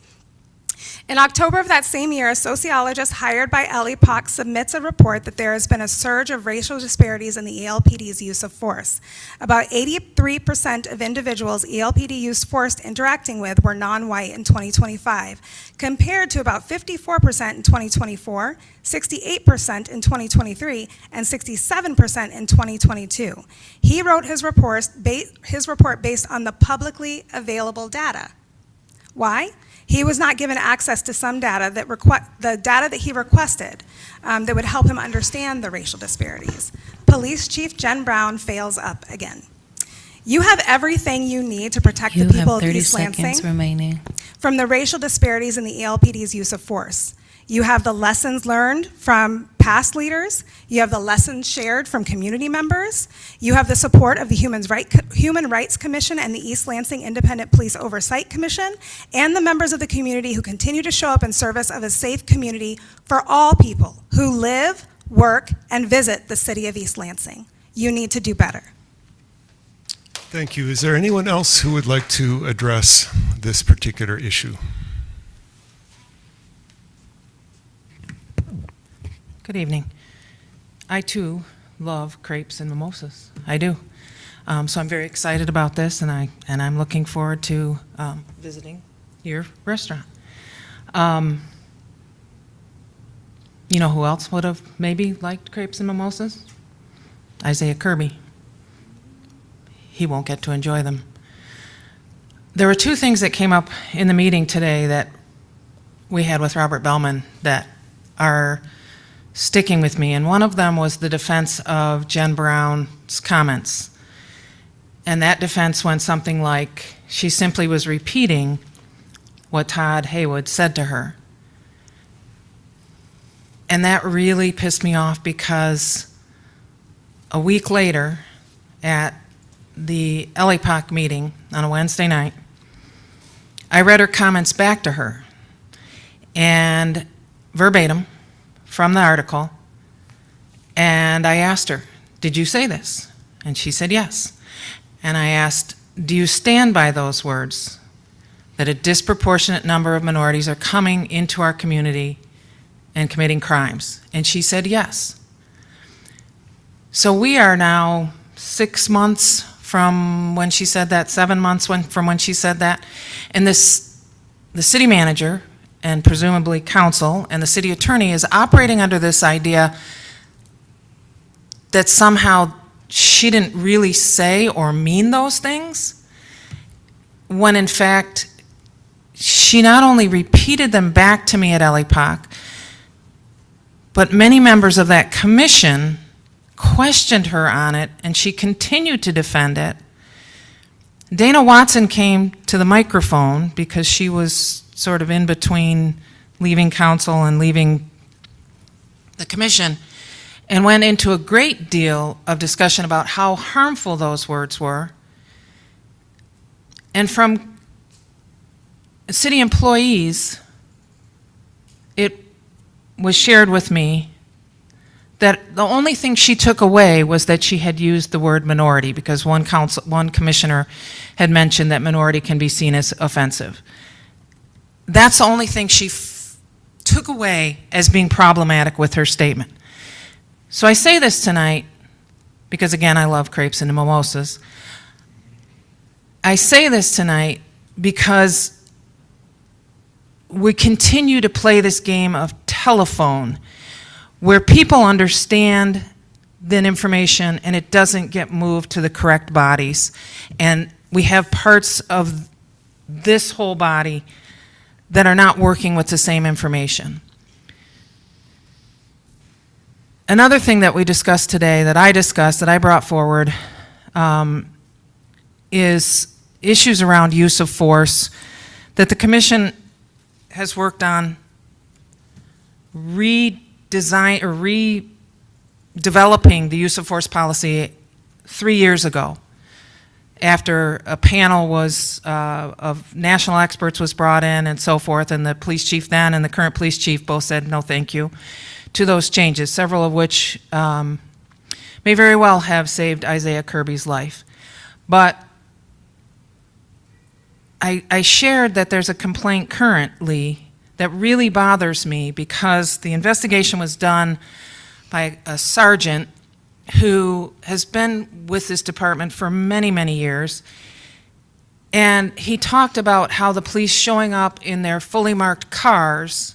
In October of that same year, a sociologist hired by LEPOC submits a report that there has been a surge of racial disparities in the ELPD's use of force. About 83% of individuals ELPD used force interacting with were non-white in 2025, compared to about 54% in 2024, 68% in 2023, and 67% in 2022. He wrote his report based on the publicly available data. Why? He was not given access to some data the data that he requested that would help him understand the racial disparities. Police Chief Jen Brown fails up again. You have everything you need to protect the people of East Lansing 30 seconds remaining. from the racial disparities in the ELPD's use of force. You have the lessons learned from past leaders. You have the lessons shared from community members. You have the support of the Human Rights Commission and the East Lansing Independent Police Oversight Commission, and the members of the community who continue to show up in service of a safe community for all people who live, work, and visit the city of East Lansing. You need to do better. Thank you. Is there anyone else who would like to address this particular issue? Good evening. I too love crepes and mimosas. I do. So I'm very excited about this, and I'm looking forward to visiting your restaurant. You know who else would have maybe liked crepes and mimosas? Isaiah Kirby. He won't get to enjoy them. There were two things that came up in the meeting today that we had with Robert Bellman that are sticking with me, and one of them was the defense of Jen Brown's comments. And that defense went something like, she simply was repeating what Todd Haywood said to her. And that really pissed me off because a week later, at the LEPOC meeting on a Wednesday night, I read her comments back to her, and verbatim, from the article, and I asked her, did you say this? And she said yes. And I asked, do you stand by those words, that a disproportionate number of minorities are coming into our community and committing crimes? And she said yes. So we are now 6 months from when she said that, 7 months from when she said that, and the city manager and presumably council and the city attorney is operating under this idea that somehow she didn't really say or mean those things, when in fact, she not only repeated them back to me at LAPOC, but many members of that commission questioned her on it, and she continued to defend it. Dana Watson came to the microphone because she was sort of in between leaving council and leaving the commission, and went into a great deal of discussion about how harmful those words were. And from city employees, it was shared with me that the only thing she took away was that she had used the word minority, because one commissioner had mentioned that minority can be seen as offensive. That's the only thing she took away as being problematic with her statement. So I say this tonight because, again, I love crepes and mimosas. I say this tonight because we continue to play this game of telephone where people understand the information and it doesn't get moved to the correct bodies. And we have parts of this whole body that are not working with the same information. Another thing that we discussed today, that I brought forward, is issues around use of force that the commission has worked on redesign or redeveloping the use of force policy 3 years ago, after a panel was of national experts was brought in and so forth, and the police chief then and the current police chief both said no thank you to those changes, several of which may very well have saved Isaiah Kirby's life. But I shared that there's a complaint currently that really bothers me because the investigation was done by a sergeant who has been with this department for many, many years. And he talked about how the police showing up in their fully marked cars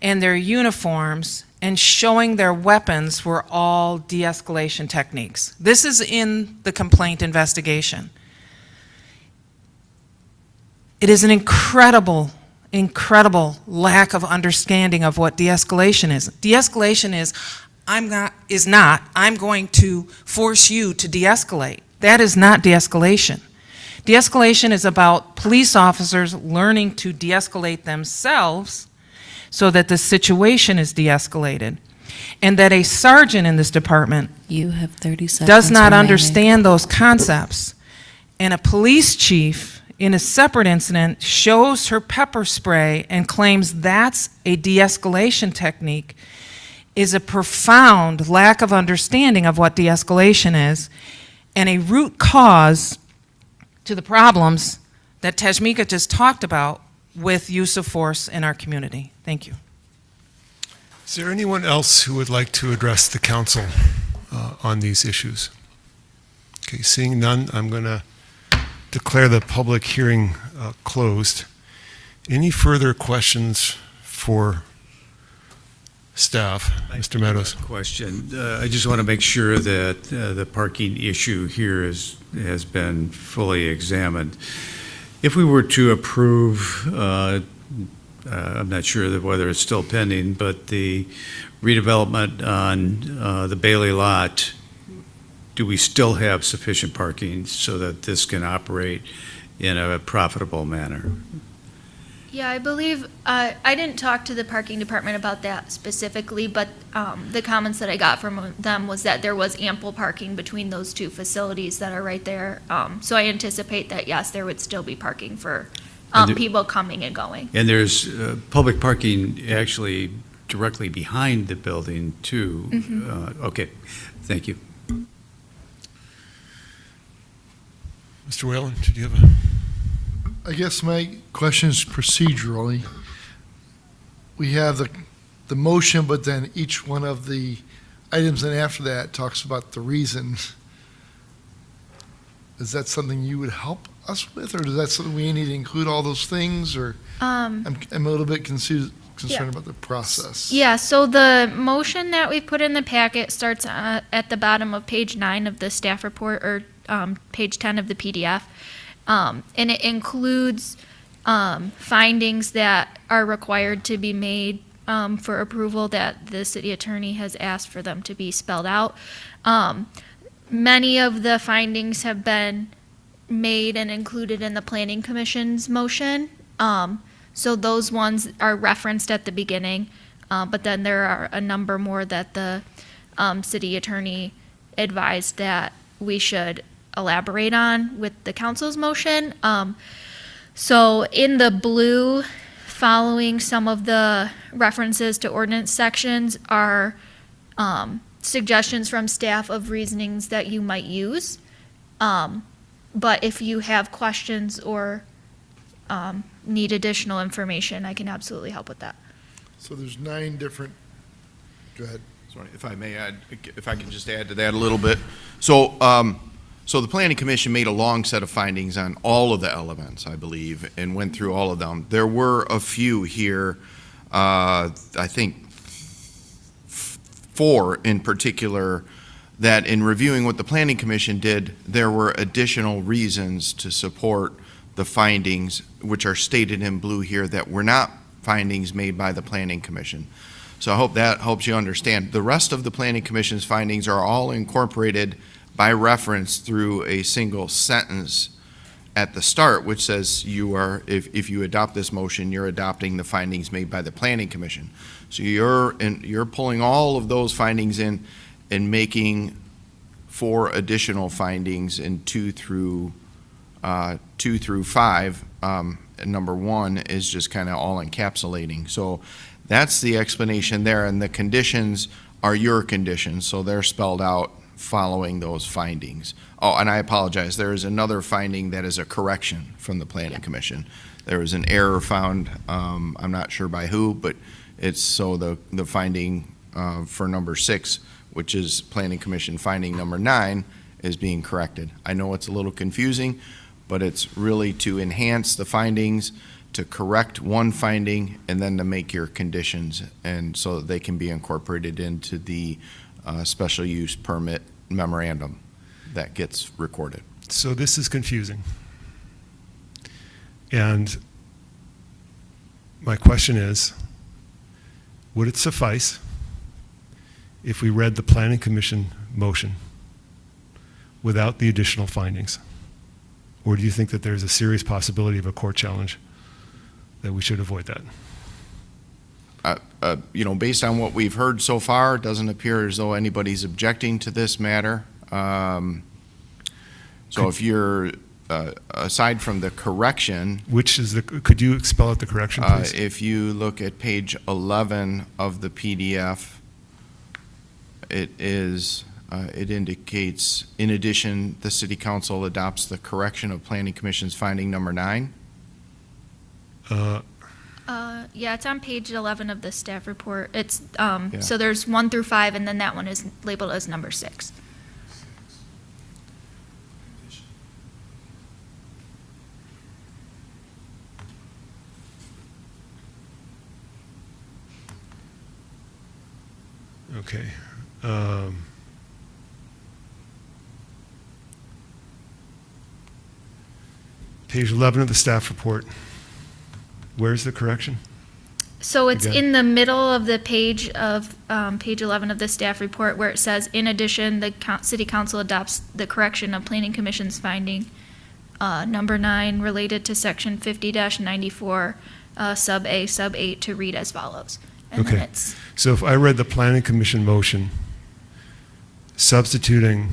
and their uniforms and showing their weapons were all de-escalation techniques. This is in the complaint investigation. It is an incredible lack of understanding of what de-escalation is. De-escalation is, I'm going to force you to de-escalate. That is not de-escalation. De-escalation is about police officers learning to de-escalate themselves so that the situation is de-escalated. And that a sergeant in this department You have 30 seconds does not remaining. understand those concepts. And a police chief in a separate incident shows her pepper spray and claims that's a de-escalation technique is a profound lack of understanding of what de-escalation is and a root cause to the problems that Tashmika just talked about with use of force in our community. Thank you. Is there anyone else who would like to address the council on these issues? Okay, seeing none, I'm going to declare the public hearing closed. Any further questions for staff? Mr. Meadows. Question. I just want to make sure that the parking issue here has been fully examined. If we were to approve, I'm not sure whether it's still pending, but the redevelopment on the Bailey lot, do we still have sufficient parking so that this can operate in a profitable manner? Yeah, I believe, I didn't talk to the parking department about that specifically, but the comments that I got from them was that there was ample parking between those two facilities that are right there. So I anticipate that, yes, there would still be parking for people coming and going. And there's public parking actually directly behind the building too. Mhm. Okay, thank you. Mr. Whalen, did you have a? I guess my question is procedurally. We have the motion, but then each one of the items and after that talks about the reason. Is that something you would help us with, or is that something we need to include all those things, or? I'm a little bit concerned about the process. Yeah, so the motion that we put in the packet starts at the bottom of page 9 of the staff report, or page 10 of the PDF. And it includes findings that are required to be made for approval that the city attorney has asked for them to be spelled out. Many of the findings have been made and included in the Planning Commission's motion. So those ones are referenced at the beginning, but then there are a number more that the city attorney advised that we should elaborate on with the council's motion. So in the blue, following some of the references to ordinance sections are suggestions from staff of reasonings that you might use. But if you have questions or need additional information, I can absolutely help with that. So there's 9 different, go ahead. Sorry, if I may add, if I can just add to that a little bit. So, so the Planning Commission made a long set of findings on all of the elements, I believe, and went through all of them. There were a few here, I think 4 in particular, that in reviewing what the Planning Commission did, there were additional reasons to support the findings, which are stated in blue here, that were not findings made by the Planning Commission. So I hope that helps you understand. The rest of the Planning Commission's findings are all incorporated by reference through a single sentence at the start, which says you are, if you adopt this motion, you're adopting the findings made by the Planning Commission. So you're pulling all of those findings in and making 4 additional findings in 2 through 5. And number 1 is just kind of all encapsulating. So that's the explanation there, and the conditions are your conditions, so they're spelled out following those findings. Oh, and I apologize, there is another finding that is a correction from the Planning Commission. There was an error found, I'm not sure by who, but it's so the finding for number 6, which is Planning Commission finding number 9, is being corrected. I know it's a little confusing, but it's really to enhance the findings, to correct one finding, and then to make your conditions, and so that they can be incorporated into the special use permit memorandum that gets recorded. So this is confusing. And my question is, would it suffice if we read the Planning Commission motion without the additional findings? Or do you think that there's a serious possibility of a court challenge that we should avoid that? You know, based on what we've heard so far, it doesn't appear as though anybody's objecting to this matter. So if you're, aside from the correction. Which is could you spell out the correction, please? If you look at page 11 of the PDF, it indicates, in addition, the City Council adopts the correction of Planning Commission's finding number 9. Yeah, it's on page 11 of the staff report. It's, so there's 1 through 5, and then that one is labeled as number 6. Okay. Page 11 of the staff report. Where's the correction? So it's Again. in the middle of the page of page 11 of the staff report, where it says, in addition, the City Council adopts the correction of Planning Commission's finding number 9 related to section 50-94 sub A sub 8 to read as follows. And then Okay. it's, So if I read the Planning Commission motion substituting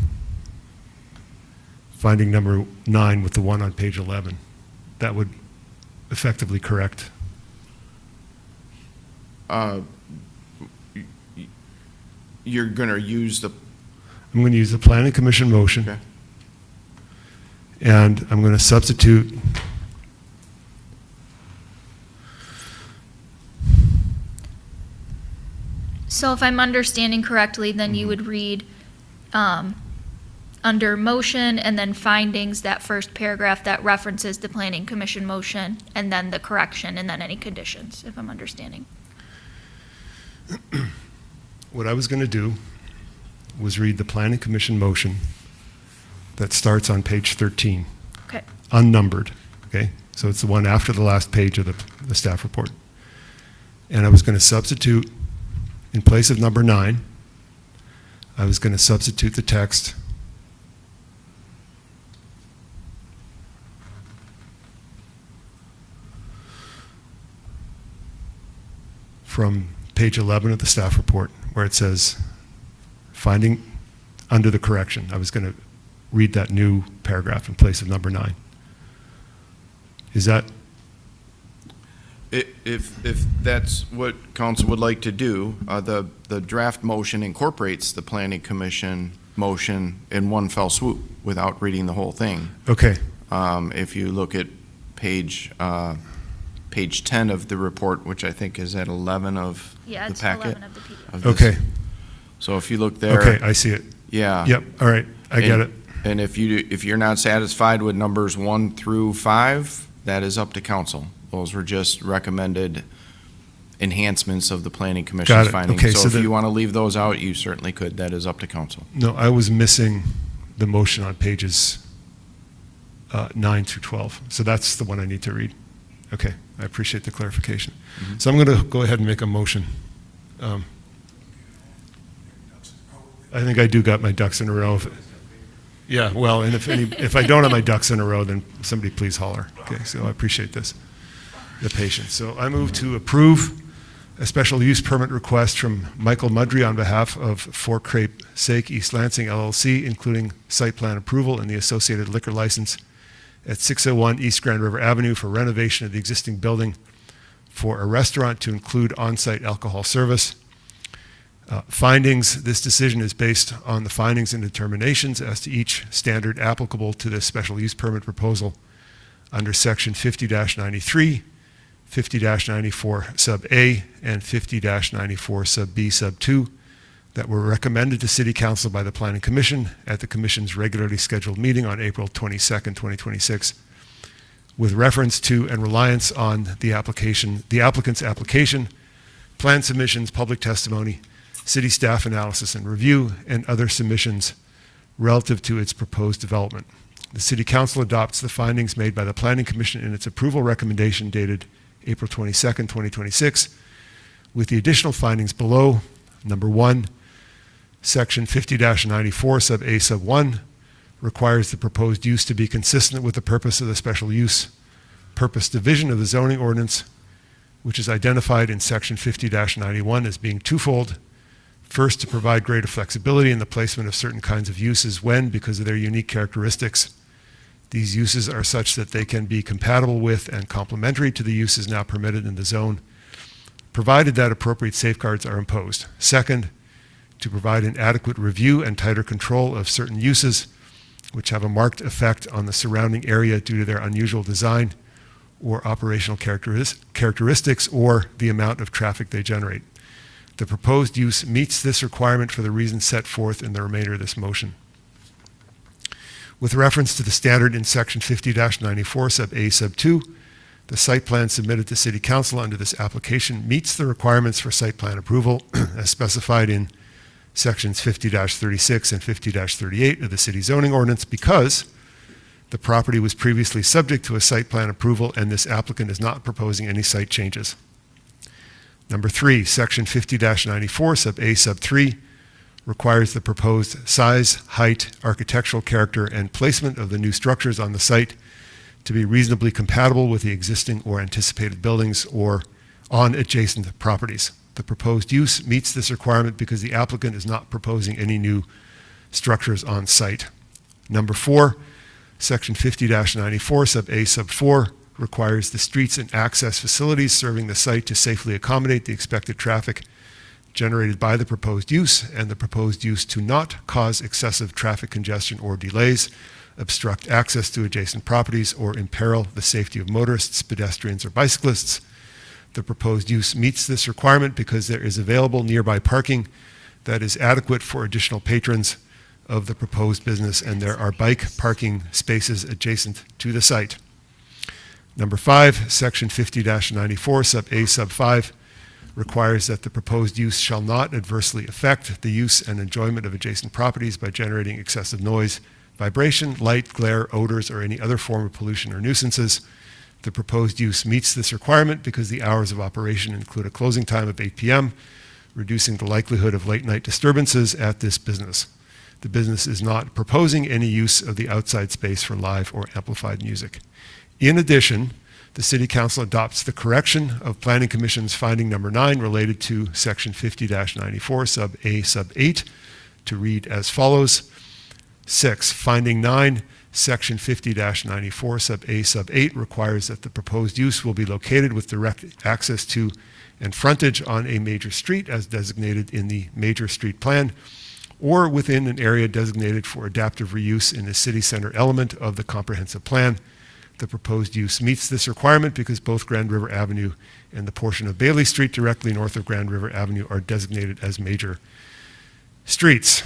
finding number 9 with the one on page 11, that would effectively correct. You're going to use the. I'm going to use the Planning Commission motion. Okay. And I'm going to substitute so if I'm understanding correctly, then you would read under motion and then findings, that first paragraph that references the Planning Commission motion, and then the correction, and then any conditions, if I'm understanding. What I was going to do was read the Planning Commission motion that starts on page 13, Okay. unnumbered, okay? So it's the one after the last page of the staff report. And I was going to substitute, in place of number 9, I was going to substitute the text from page 11 of the staff report, where it says, finding under the correction. I was going to read that new paragraph in place of number 9. Is that, If that's what council would like to do, the draft motion incorporates the planning commission motion in one fell swoop without reading the whole thing. okay, If you look at page 10 of the report, which I think is at 11 of Yeah, the it's packet. 11 of the PDF. of this. okay, So if you look there. okay, I see it. Yeah. Yep, all right, I get it. And if you're not satisfied with numbers 1 through 5, that is up to council. Those were just recommended enhancements of the planning Got commission's it. findings. Okay, So so if the- you want to leave those out, you certainly could. That is up to council. No, I was missing the motion on pages 9 through 12. So that's the one I need to read. Okay, I appreciate the clarification. So I'm going to go ahead and make a motion. I think I do got my ducks in a row. Yeah, well, and if I don't have my ducks in a row, then somebody please holler. Okay, so I appreciate this, the patience. So I move to approve a special use permit request from Michael Mudry on behalf of For Crepe Sake East Lansing LLC, including site plan approval and the associated liquor license at 601 East Grand River Avenue for renovation of the existing building for a restaurant to include on-site alcohol service. Findings, this decision is based on the findings and determinations as to each standard applicable to this special use permit proposal under section 50-93, 50-94 sub A, and 50-94 sub B sub 2 that were recommended to City Council by the Planning Commission at the Commission's regularly scheduled meeting on April 22nd, 2026, with reference to and reliance on the applicant's application, plan submissions, public testimony, city staff analysis and review, and other submissions relative to its proposed development. The City Council adopts the findings made by the Planning Commission in its approval recommendation dated April 22nd, 2026, with the additional findings below. Number 1, section 50-94 sub A sub 1 requires the proposed use to be consistent with the purpose of the special use purpose division of the zoning ordinance, which is identified in section 50-91 as being twofold. First, to provide greater flexibility in the placement of certain kinds of uses when, because of their unique characteristics, these uses are such that they can be compatible with and complementary to the uses now permitted in the zone, provided that appropriate safeguards are imposed. Second, to provide an adequate review and tighter control of certain uses which have a marked effect on the surrounding area due to their unusual design or operational characteristics or the amount of traffic they generate. The proposed use meets this requirement for the reasons set forth in the remainder of this motion. With reference to the standard in section 50-94 sub A sub 2, the site plan submitted to City Council under this application meets the requirements for site plan approval as specified in sections 50-36 and 50-38 of the city zoning ordinance because the property was previously subject to a site plan approval and this applicant is not proposing any site changes. Number 3, section 50-94 sub A sub 3 requires the proposed size, height, architectural character, and placement of the new structures on the site to be reasonably compatible with the existing or anticipated buildings or on adjacent properties. The proposed use meets this requirement because the applicant is not proposing any new structures on site. Number 4, section 50-94 sub A sub 4 requires the streets and access facilities serving the site to safely accommodate the expected traffic generated by the proposed use and the proposed use to not cause excessive traffic congestion or delays, obstruct access to adjacent properties, or imperil the safety of motorists, pedestrians, or bicyclists. The proposed use meets this requirement because there is available nearby parking that is adequate for additional patrons of the proposed business, and there are bike parking spaces adjacent to the site. Number 5, section 50-94 sub A sub 5 requires that the proposed use shall not adversely affect the use and enjoyment of adjacent properties by generating excessive noise, vibration, light, glare, odors, or any other form of pollution or nuisances. The proposed use meets this requirement because the hours of operation include a closing time of 8 p.m., reducing the likelihood of late-night disturbances at this business. The business is not proposing any use of the outside space for live or amplified music. In addition, the City Council adopts the correction of Planning Commission's finding number 9 related to Section 50-94 sub A sub 8 to read as follows. 6. Finding 9, Section 50-94 sub A sub 8 requires that the proposed use will be located with direct access to and frontage on a major street as designated in the Major Street Plan, or within an area designated for adaptive reuse in the city center element of the comprehensive plan. The proposed use meets this requirement because both Grand River Avenue and the portion of Bailey Street directly north of Grand River Avenue are designated as major streets.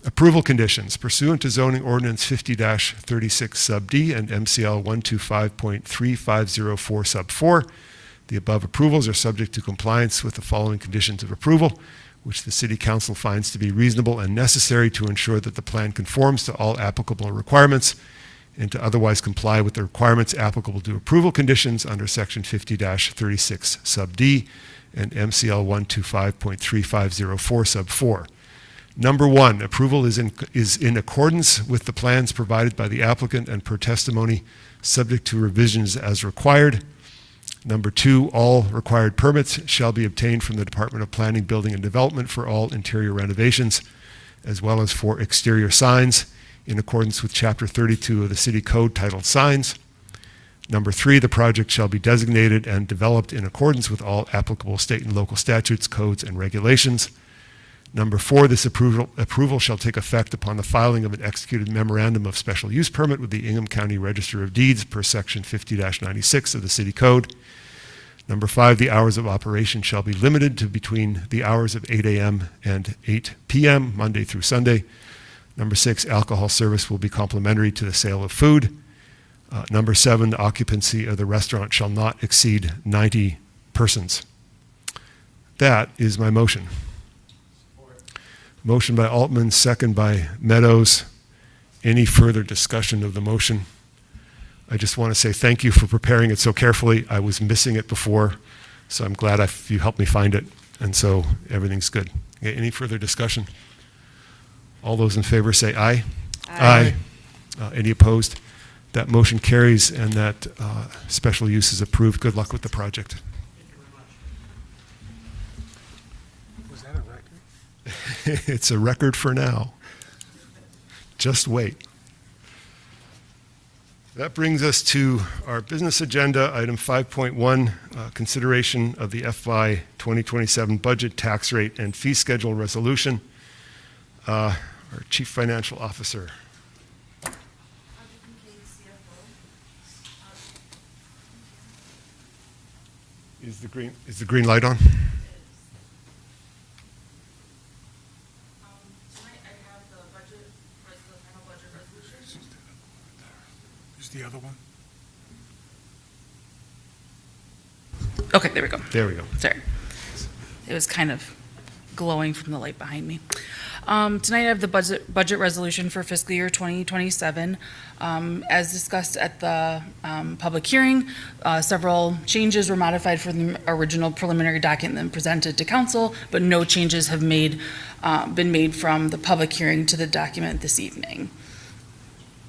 Approval conditions. Pursuant to zoning ordinance 50-36 sub D and MCL 125.3504 sub 4, the above approvals are subject to compliance with the following conditions of approval, which the City Council finds to be reasonable and necessary to ensure that the plan conforms to all applicable requirements and to otherwise comply with the requirements applicable to approval conditions under Section 50-36 sub D and MCL 125.3504 sub 4. Number 1, approval is in accordance with the plans provided by the applicant and per testimony, subject to revisions as required. Number 2, all required permits shall be obtained from the Department of Planning, Building, and Development for all interior renovations, as well as for exterior signs, in accordance with Chapter 32 of the City Code titled Signs. Number 3, the project shall be designated and developed in accordance with all applicable state and local statutes, codes, and regulations. Number 4, this approval shall take effect upon the filing of an executed memorandum of special use permit with the Ingham County Register of Deeds per Section 50-96 of the City Code. Number 5, the hours of operation shall be limited to between the hours of 8 a.m. and 8 p.m., Monday through Sunday. Number 6, alcohol service will be complimentary to the sale of food. Number 7, the occupancy of the restaurant shall not exceed 90 persons. That is my motion. Motion by Altman, second by Meadows. Any further discussion of the motion? I just want to say thank you for preparing it so carefully. I was missing it before, so I'm glad you helped me find it, and so everything's good. Okay, any further discussion? All those in favor say aye. Aye. Any opposed? That motion carries, and that special use is approved. Good luck with the project. Was that a record? It's a record for now. Just wait. That brings us to our business agenda, item 5.1, consideration of the FY 2027 budget, tax rate, and fee schedule resolution. Our Chief Financial Officer. Is the green light on? The other one? Okay, there we go. There we go. Sorry. It was kind of glowing from the light behind me. Tonight I have the budget resolution for fiscal year 2027. As discussed at the public hearing, several changes were modified from the original preliminary document presented to council, but no changes have been made from the public hearing to the document this evening.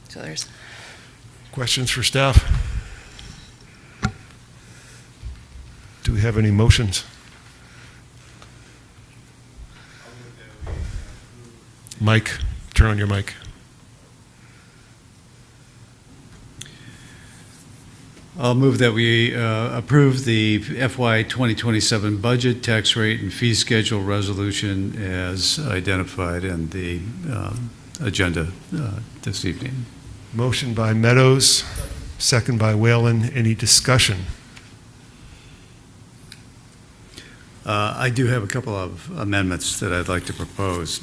So there's Questions for staff? Do we have any motions? Mike, turn on your mic. I'll move that we approve the FY 2027 budget, tax rate, and fee schedule resolution as identified in the agenda this evening. Motion by Meadows, second by Whalen. Any discussion? I do have a couple of amendments that I'd like to propose.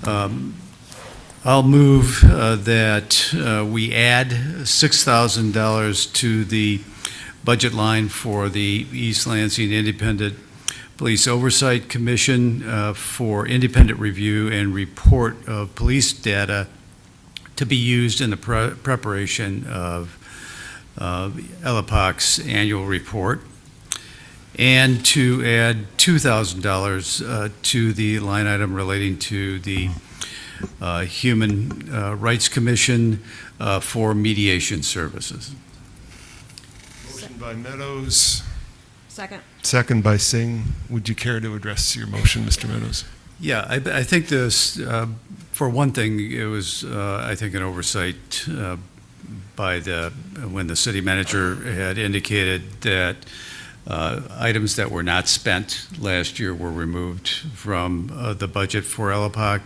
I'll move that we add $6,000 to the budget line for the East Lansing Independent Police Oversight Commission for independent review and report of police data to be used in the preparation of LAPOC's annual report, and to add $2,000 to the line item relating to the Human Rights Commission for mediation services. Motion by Meadows, Second. second by Singh. Would you care to address your motion, Mr. Meadows? Yeah, I think this, for one thing, it was, I think, an oversight by when the city manager had indicated that items that were not spent last year were removed from the budget for LAPOC,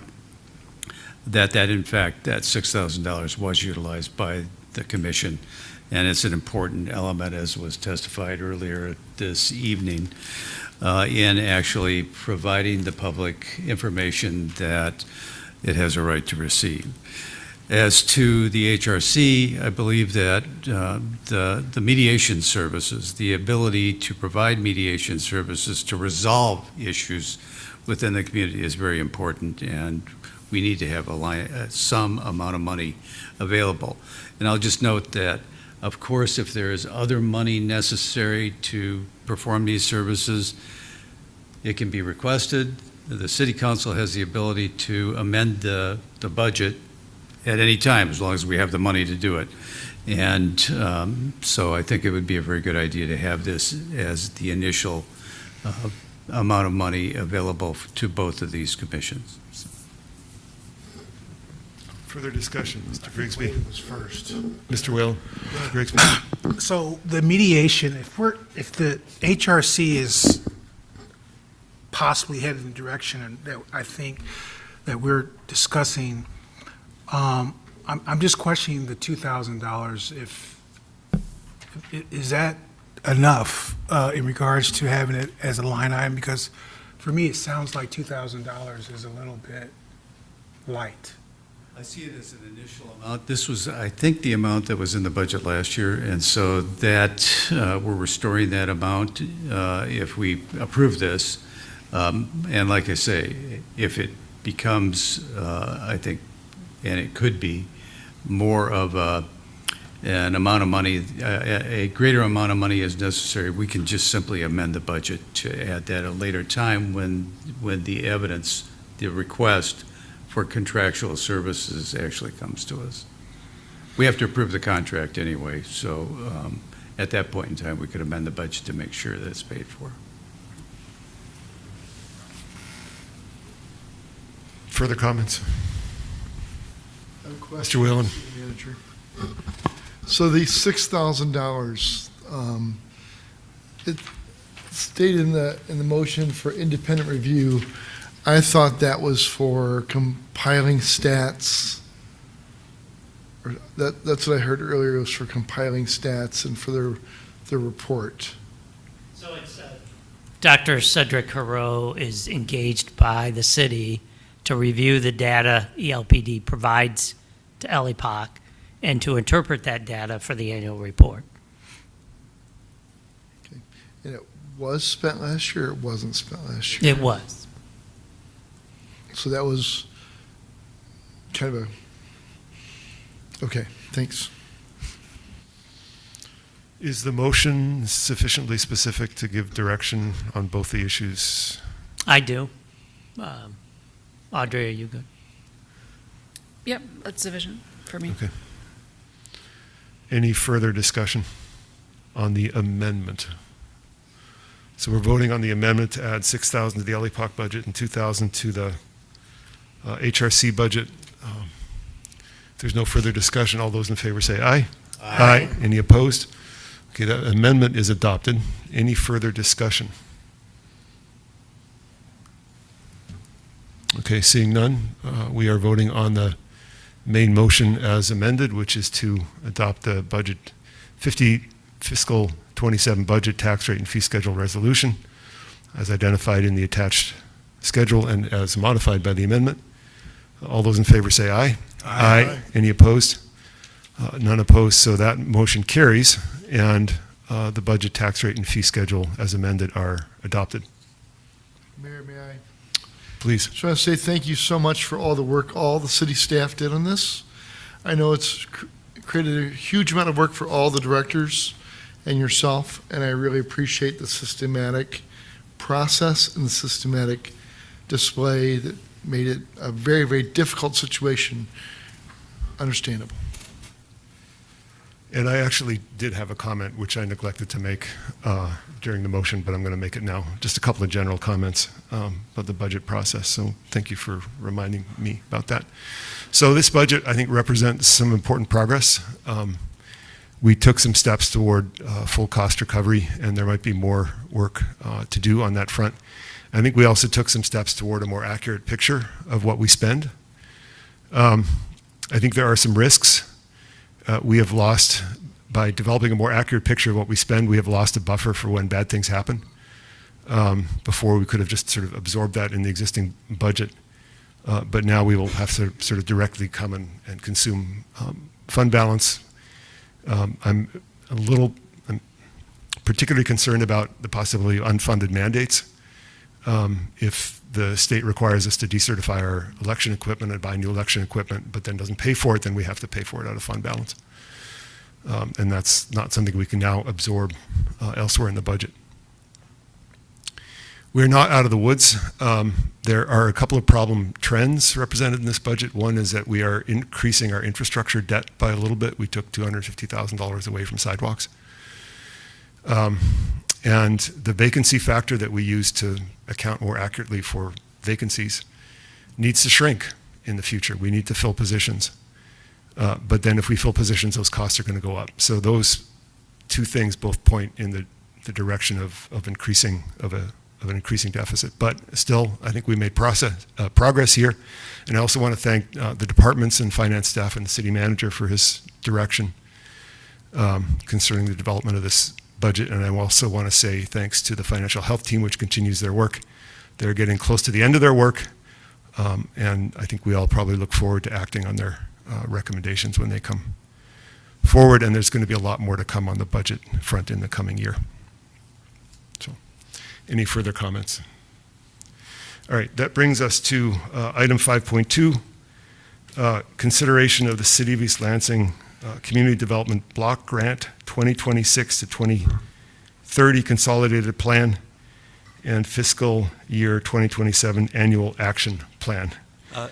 that in fact, that $6,000 was utilized by the commission. And it's an important element, as was testified earlier this evening, in actually providing the public information that it has a right to receive. As to the HRC, I believe that the mediation services, the ability to provide mediation services to resolve issues within the community is very important, and we need to have some amount of money available. And I'll just note that, of course, if there is other money necessary to perform these services, it can be requested. The City Council has the ability to amend the budget at any time, as long as we have the money to do it. And so I think it would be a very good idea to have this as the initial amount of money available to both of these commissions. Further discussion, Mr. Grigsby. Was first. Mr. Will, Mr. Grigsby. So the mediation, if the HRC is possibly headed in the direction that I think that we're discussing, I'm just questioning the $2,000. Is that enough in regards to having it as a line item? Because for me, it sounds like $2,000 is a little bit light. I see it as an initial amount. This was, I think, the amount that was in the budget last year, and so that we're restoring that amount if we approve this. And like I say, if it becomes, I think, and it could be, more of an amount of money, a greater amount of money is necessary, we can just simply amend the budget to add that at a later time when the evidence, the request for contractual services actually comes to us. We have to approve the contract anyway, so at that point in time, we could amend the budget to make sure that it's paid for. Further comments? Mr. Whalen. Manager. So the $6,000, it stated in the motion for independent review, I thought that was for compiling stats. Or that's what I heard earlier, it was for compiling stats and for their report. So it's Dr. Cedric Haro is engaged by the city to review the data ELPD provides to LAPOC and to interpret that data for the annual report. Okay. And it was spent last year, or it wasn't spent last year? It was. So that was kind of okay, thanks. Is the motion sufficiently specific to give direction on both the issues? I do. Audrey, are you good? Yep, that's sufficient for me. Okay. Any further discussion on the amendment? So we're voting on the amendment to add $6,000 to the LAPOC budget and $2,000 to the HRC budget. If there's no further discussion, all those in favor say aye. Aye. Any opposed? Okay, that amendment is adopted. Any further discussion? Okay, seeing none, we are voting on the main motion as amended, which is to adopt the budget fiscal 27 budget tax rate and fee schedule resolution as identified in the attached schedule and as modified by the amendment. All those in favor say aye. Aye. Any opposed? None opposed, so that motion carries, and the budget tax rate and fee schedule as amended are adopted. Mayor, may I? Please. Just want to say thank you so much for all the work all the city staff did on this. I know it's created a huge amount of work for all the directors and yourself, and I really appreciate the systematic process and the systematic display that made it a very, very difficult situation understandable. And I actually did have a comment, which I neglected to make during the motion, but I'm going to make it now. Just a couple of general comments about the budget process. So thank you for reminding me about that. So this budget, I think, represents some important progress. We took some steps toward full cost recovery, and there might be more work to do on that front. I think we also took some steps toward a more accurate picture of what we spend. I think there are some risks. We have lost, by developing a more accurate picture of what we spend, we have lost a buffer for when bad things happen. Before, we could have just sort of absorbed that in the existing budget. But now we will have to sort of directly come and consume fund balance. I'm particularly concerned about the possibility of unfunded mandates. If the state requires us to decertify our election equipment and buy new election equipment, but then doesn't pay for it, then we have to pay for it out of fund balance. And that's not something we can now absorb elsewhere in the budget. We're not out of the woods. There are a couple of problem trends represented in this budget. One is that we are increasing our infrastructure debt by a little bit. We took $250,000 away from sidewalks. And the vacancy factor that we use to account more accurately for vacancies needs to shrink in the future. We need to fill positions. But then if we fill positions, those costs are going to go up. So those two things both point in the direction of an increasing deficit. But still, I think we made progress here. And I also want to thank the departments and finance staff and the city manager for his direction concerning the development of this budget. And I also want to say thanks to the financial health team, which continues their work. They're getting close to the end of their work. And I think we all probably look forward to acting on their recommendations when they come forward. And there's going to be a lot more to come on the budget front in the coming year. So, any further comments? All right, that brings us to item 5.2, consideration of the City of East Lansing Community Development Block Grant 2026 to 2030 Consolidated Plan and Fiscal Year 2027 Annual Action Plan.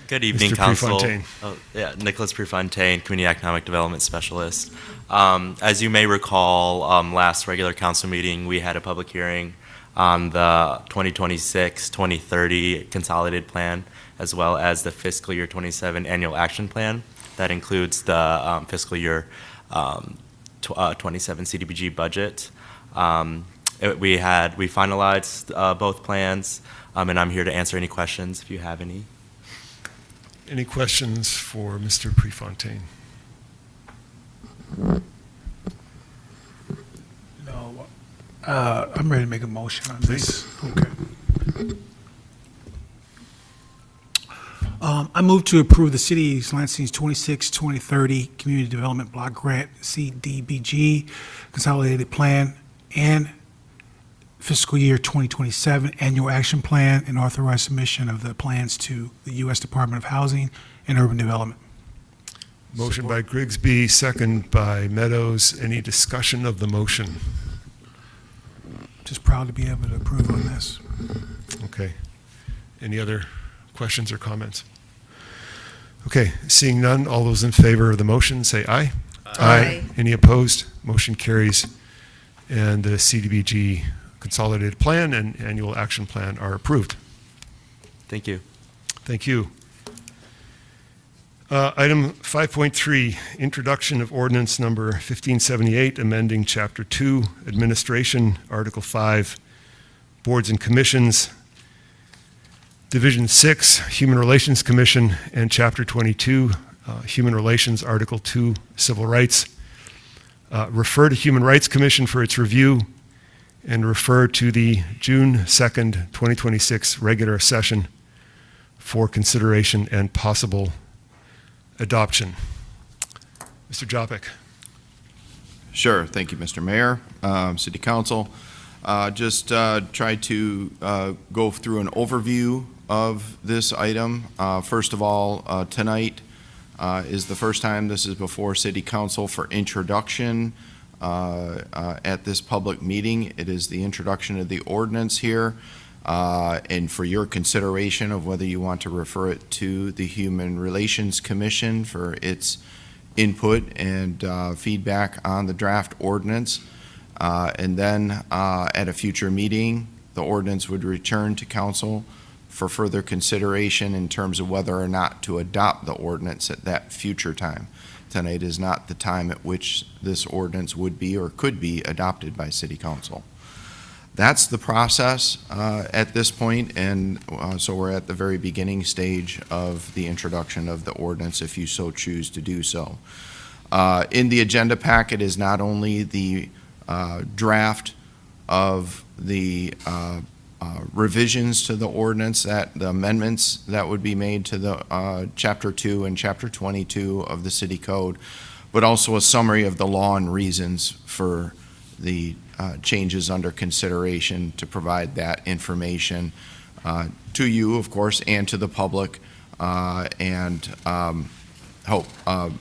Good evening, Mr. Council. Prefontaine. Nicholas Prefontaine, Community Economic Development Specialist. As you may recall, last regular council meeting, we had a public hearing on the 2026-2030 Consolidated Plan, as well as the Fiscal Year 27 Annual Action Plan. That includes the Fiscal Year 27 CDBG budget. We finalized both plans, and I'm here to answer any questions if you have any. Any questions for Mr. Prefontaine? No. I'm ready to make a motion on this. Okay. I move to approve the City of East Lansing's 26-2030 Community Development Block Grant CDBG Consolidated Plan and Fiscal Year 2027 Annual Action Plan, and authorize submission of the plans to the U.S. Department of Housing and Urban Development. Motion by Grigsby, second by Meadows. Any discussion of the motion? Just proud to be able to approve on this. Okay. Any other questions or comments? Okay, seeing none, all those in favor of the motion say aye. Aye. Any opposed? Motion carries. And the CDBG Consolidated Plan and Annual Action Plan are approved. Thank you. Thank you. Item 5.3, Introduction of Ordinance Number 1578, amending Chapter 2, Administration, Article 5, Boards and Commissions, Division 6, Human Relations Commission, and Chapter 22, Human Relations, Article 2, Civil Rights. Refer to Human Rights Commission for its review, and refer to the June 2nd, 2026 regular session for consideration and possible adoption. Mr. Jopek. Sure. Thank you, Mr. Mayor, City Council. Just try to go through an overview of this item. First of all, tonight is the first time this is before City Council for introduction at this public meeting. It is the introduction of the ordinance here, and for your consideration of whether you want to refer it to the Human Relations Commission for its input and feedback on the draft ordinance. And then at a future meeting, the ordinance would return to council for further consideration in terms of whether or not to adopt the ordinance at that future time. Tonight is not the time at which this ordinance would be or could be adopted by City Council. That's the process at this point, and so we're at the very beginning stage of the introduction of the ordinance, if you so choose to do so. In the agenda packet is not only the draft of the revisions to the ordinance, that the amendments that would be made to the Chapter 2 and Chapter 22 of the City Code, but also a summary of the law and reasons for the changes under consideration to provide that information to you, of course, and to the public, and help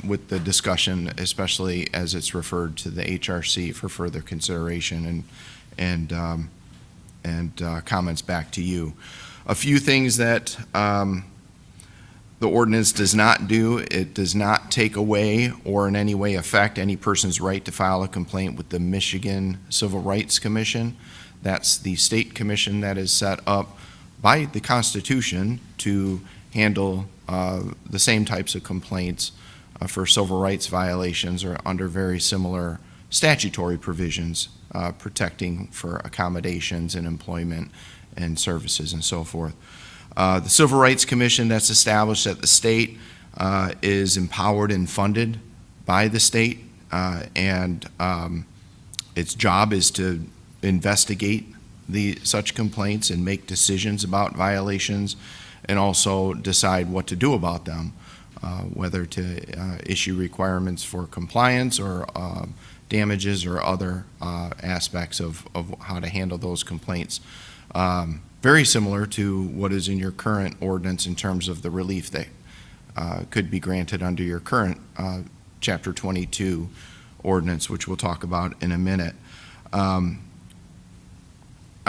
with the discussion, especially as it's referred to the HRC for further consideration and comments back to you. A few things that the ordinance does not do: it does not take away or in any way affect any person's right to file a complaint with the Michigan Civil Rights Commission. That's the state commission that is set up by the Constitution to handle the same types of complaints for civil rights violations or under very similar statutory provisions protecting for accommodations and employment and services and so forth. The Civil Rights Commission that's established at the state is empowered and funded by the state, and its job is to investigate such complaints and make decisions about violations, and also decide what to do about them, whether to issue requirements for compliance or damages or other aspects of how to handle those complaints. Very similar to what is in your current ordinance in terms of the relief that could be granted under your current Chapter 22 ordinance, which we'll talk about in a minute. I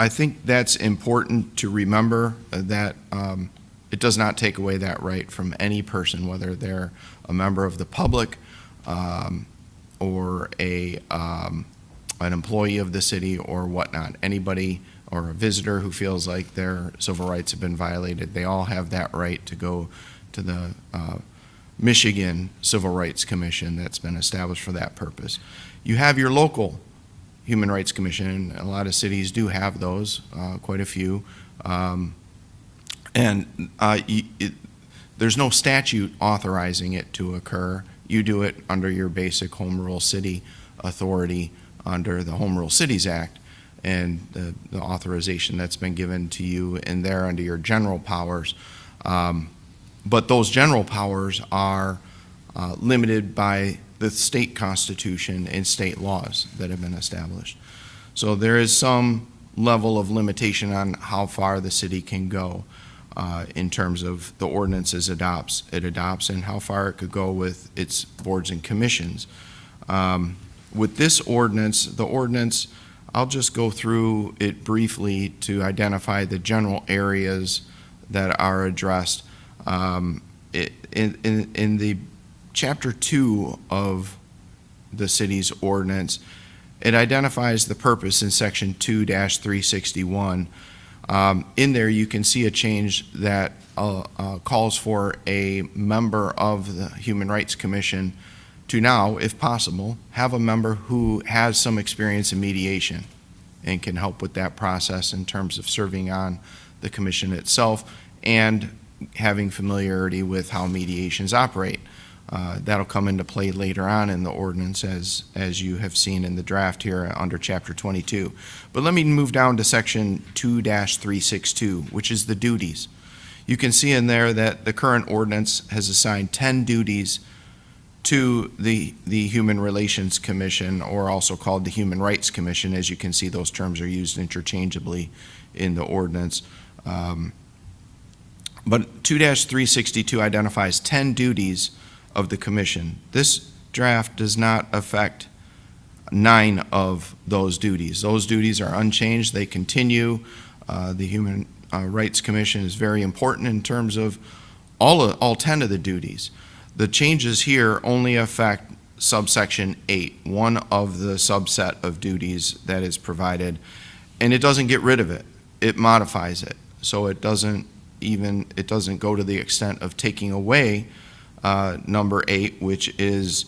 think that's important to remember, that it does not take away that right from any person, whether they're a member of the public or an employee of the city or whatnot. Anybody or a visitor who feels like their civil rights have been violated, they all have that right to go to the Michigan Civil Rights Commission that's been established for that purpose. You have your local Human Rights Commission, and a lot of cities do have those, quite a few. There's no statute authorizing it to occur. You do it under your basic home rule city authority under the Home Rule Cities Act, and the authorization that's been given to you in there under your general powers. But those general powers are limited by the state constitution and state laws that have been established. So there is some level of limitation on how far the city can go in terms of the ordinances it adopts and how far it could go with its boards and commissions. With this ordinance, the ordinance, I'll just go through it briefly to identify the general areas that are addressed. In the Chapter 2 of the city's ordinance, it identifies the purpose in Section 2-361. In there, you can see a change that calls for a member of the Human Rights Commission to now, if possible, have a member who has some experience in mediation and can help with that process in terms of serving on the commission itself and having familiarity with how mediations operate. That'll come into play later on in the ordinance as you have seen in the draft here under Chapter 22. But let me move down to Section 2-362, which is the duties. You can see in there that the current ordinance has assigned 10 duties to the Human Relations Commission, or also called the Human Rights Commission. As you can see, those terms are used interchangeably in the ordinance. But 2-362 identifies 10 duties of the commission. This draft does not affect 9 of those duties. Those duties are unchanged. They continue. The Human Rights Commission is very important in terms of all 10 of the duties. The changes here only affect subsection 8, one of the subset of duties that is provided, and it doesn't get rid of it. It modifies it. So it doesn't go to the extent of taking away number 8, which is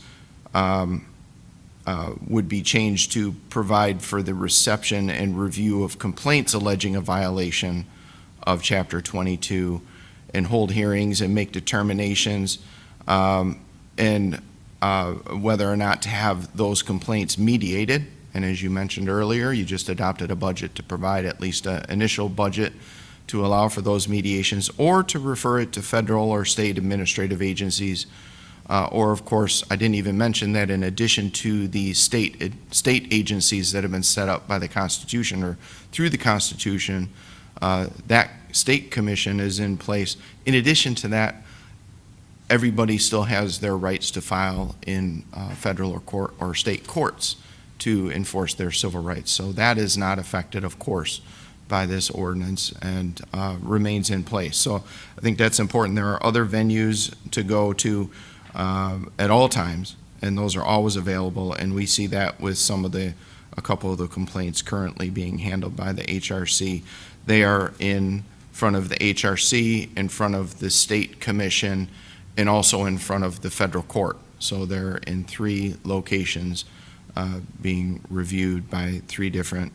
would be changed to provide for the reception and review of complaints alleging a violation of Chapter 22, and hold hearings and make determinations and whether or not to have those complaints mediated. And as you mentioned earlier, you just adopted a budget to provide at least an initial budget to allow for those mediations, or to refer it to federal or state administrative agencies. Or, of course, I didn't even mention that in addition to the state agencies that have been set up by the Constitution or through the Constitution, that state commission is in place. In addition to that, everybody still has their rights to file in federal or state courts to enforce their civil rights. So that is not affected, of course, by this ordinance, and remains in place. So I think that's important. There are other venues to go to at all times, and those are always available, and we see that with a couple of the complaints currently being handled by the HRC. They are in front of the HRC, in front of the state commission, and also in front of the federal court. So they're in 3 locations being reviewed by 3 different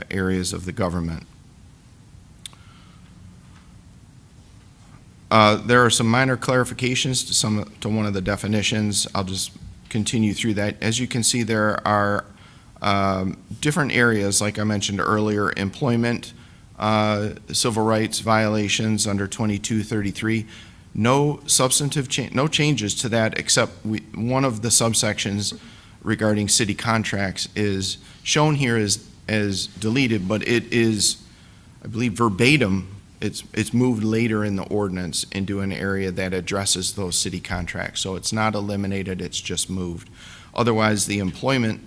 areas of the government. There are some minor clarifications to one of the definitions. I'll just continue through that. As you can see, there are different areas, like I mentioned earlier, employment, civil rights violations under 2233. No substantive no changes to that, except one of the subsections regarding city contracts is shown here as deleted, but it is, I believe, verbatim. It's moved later in the ordinance into an area that addresses those city contracts. So it's not eliminated, it's just moved. Otherwise, the employment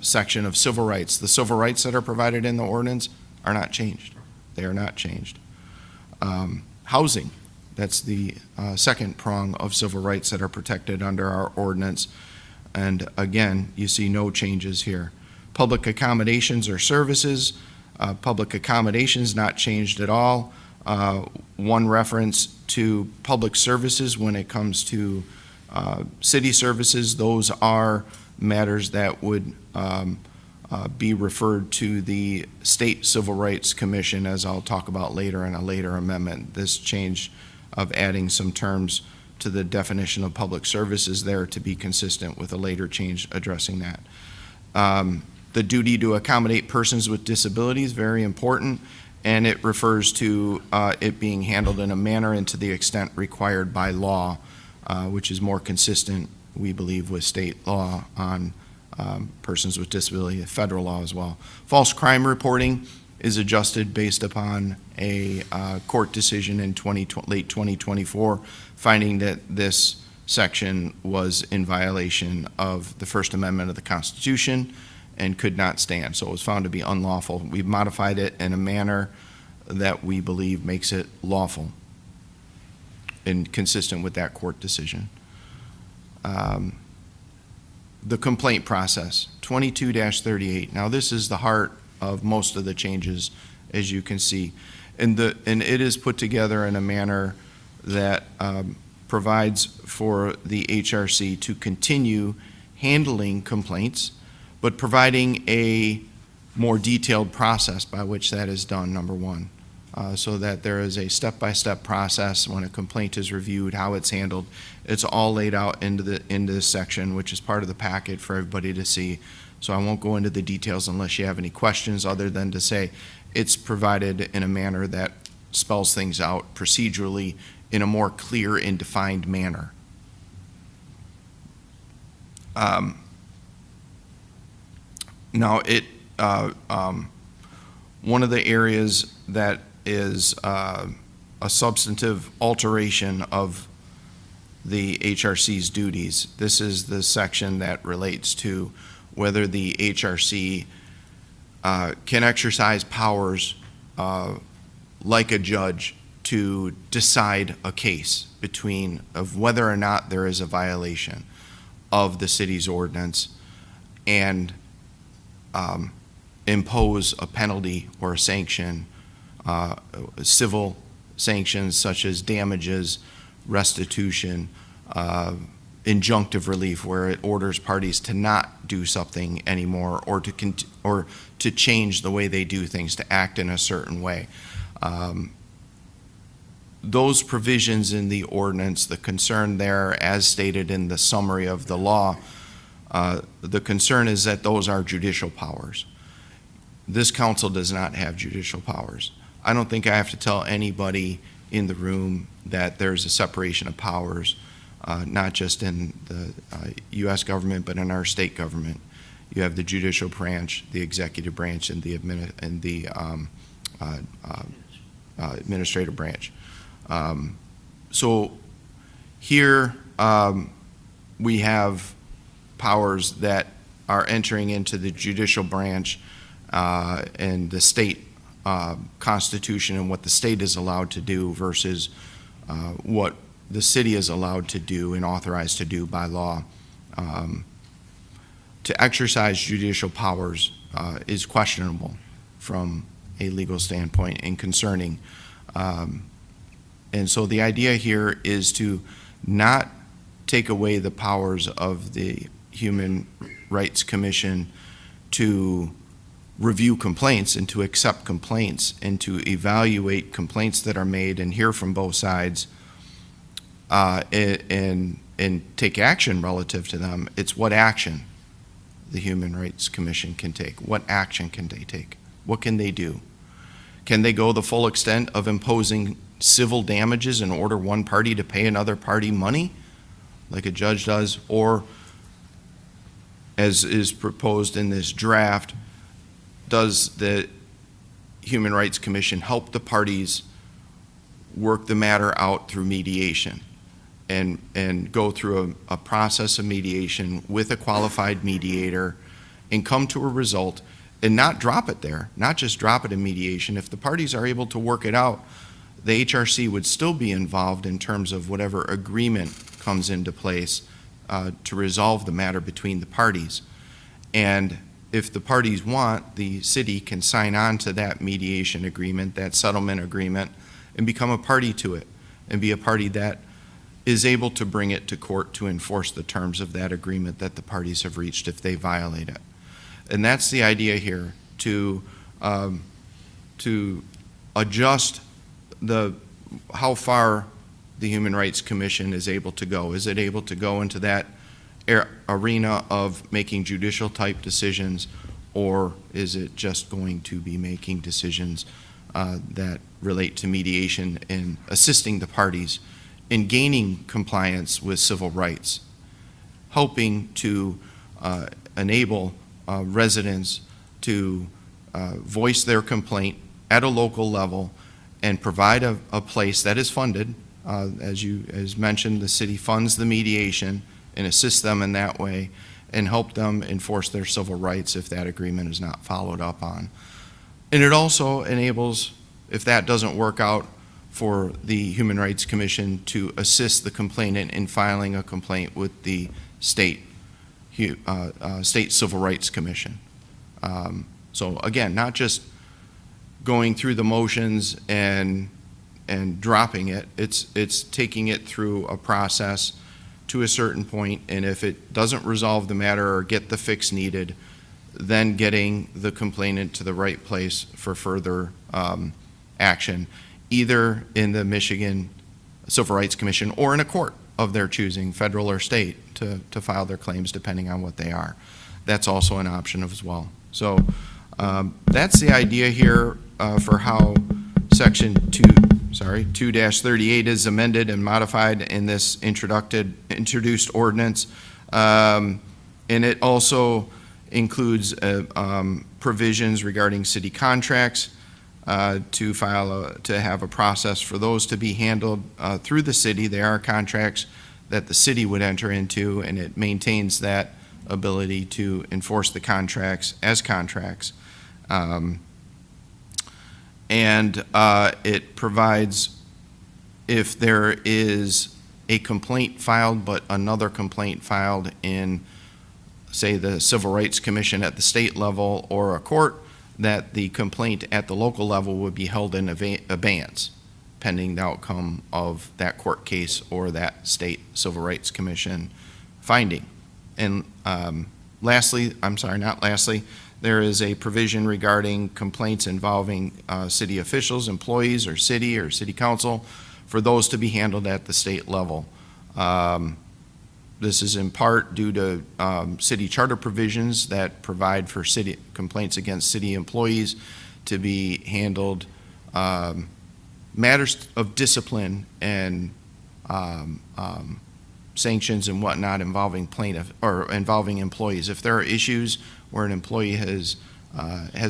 section of civil rights, the civil rights that are provided in the ordinance are not changed. They are not changed. Housing, that's the second prong of civil rights that are protected under our ordinance. And again, you see no changes here. Public accommodations or services, public accommodations not changed at all. One reference to public services when it comes to city services, those are matters that would be referred to the State Civil Rights Commission, as I'll talk about later in a later amendment. This change of adding some terms to the definition of public services there to be consistent with a later change addressing that. The duty to accommodate persons with disabilities, very important, and it refers to it being handled in a manner and to the extent required by law, which is more consistent, we believe, with state law on persons with disability, federal law as well. False crime reporting is adjusted based upon a court decision in late 2024, finding that this section was in violation of the First Amendment of the Constitution and could not stand. So it was found to be unlawful. We've modified it in a manner that we believe makes it lawful and consistent with that court decision. The complaint process, 22-38. Now this is the heart of most of the changes, as you can see. And it is put together in a manner that provides for the HRC to continue handling complaints, but providing a more detailed process by which that is done, number one, so that there is a step-by-step process when a complaint is reviewed, how it's handled. It's all laid out into this section, which is part of the packet for everybody to see. So I won't go into the details unless you have any questions, other than to say it's provided in a manner that spells things out procedurally in a more clear and defined manner. Now, one of the areas that is a substantive alteration of the HRC's duties, this is the section that relates to whether the HRC can exercise powers like a judge to decide a case of whether or not there is a violation of the city's ordinance and impose a penalty or a sanction, civil sanctions such as damages, restitution, injunctive relief, where it orders parties to not do something anymore or to change the way they do things, to act in a certain way. Those provisions in the ordinance, the concern there, as stated in the summary of the law, the concern is that those are judicial powers. This council does not have judicial powers. I don't think I have to tell anybody in the room that there's a separation of powers, not just in the U.S. government, but in our state government. You have the judicial branch, the executive branch, and the administrative branch. So here we have powers that are entering into the judicial branch and the state constitution and what the state is allowed to do versus what the city is allowed to do and authorized to do by law. To exercise judicial powers is questionable from a legal standpoint and concerning. And so the idea here is to not take away the powers of the Human Rights Commission to review complaints and to accept complaints and to evaluate complaints that are made and hear from both sides and take action relative to them. It's what action the Human Rights Commission can take. What action can they take? What can they do? Can they go the full extent of imposing civil damages and order one party to pay another party money, like a judge does, or, as is proposed in this draft, does the Human Rights Commission help the parties work the matter out through mediation and go through a process of mediation with a qualified mediator and come to a result and not drop it there, not just drop it in mediation. If the parties are able to work it out, the HRC would still be involved in terms of whatever agreement comes into place to resolve the matter between the parties. And if the parties want, the city can sign on to that mediation agreement, that settlement agreement, and become a party to it, and be a party that is able to bring it to court to enforce the terms of that agreement that the parties have reached if they violate it. And that's the idea here, to adjust how far the Human Rights Commission is able to go. Is it able to go into that arena of making judicial type decisions, or is it just going to be making decisions that relate to mediation and assisting the parties in gaining compliance with civil rights, helping to enable residents to voice their complaint at a local level and provide a place that is funded. As mentioned, the city funds the mediation and assists them in that way and help them enforce their civil rights if that agreement is not followed up on. And it also enables, if that doesn't work out, for the Human Rights Commission to assist the complainant in filing a complaint with the state Civil Rights Commission. So again, not just going through the motions and dropping it. It's taking it through a process to a certain point, and if it doesn't resolve the matter or get the fix needed, then getting the complainant to the right place for further action, either in the Michigan Civil Rights Commission or in a court of their choosing, federal or state, to file their claims depending on what they are. That's also an option as well. So that's the idea here for how Section 2-38 is amended and modified in this introduced ordinance. And it also includes provisions regarding city contracts, to have a process for those to be handled through the city. There are contracts that the city would enter into, and it maintains that ability to enforce the contracts as contracts. And it provides, if there is a complaint filed, but another complaint filed in, say, the Civil Rights Commission at the state level or a court, that the complaint at the local level would be held in abeyance pending the outcome of that court case or that state Civil Rights Commission finding. And lastly, there is a provision regarding complaints involving city officials, employees, or city council, for those to be handled at the state level. This is in part due to city charter provisions that provide for city complaints against city employees to be handled, matters of discipline and sanctions and whatnot involving plaintiff or involving employees. If there are issues where an employee has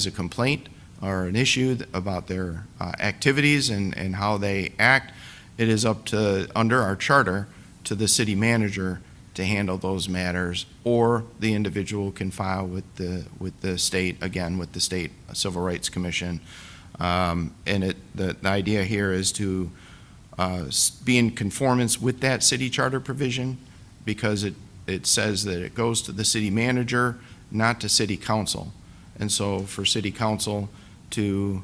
a complaint or an issue about their activities and how they act, it is up to, under our charter, to the city manager to handle those matters, or the individual can file with the state, again, with the State Civil Rights Commission. And the idea here is to be in conformance with that city charter provision, because it says that it goes to the city manager, not to city council. And so for city council to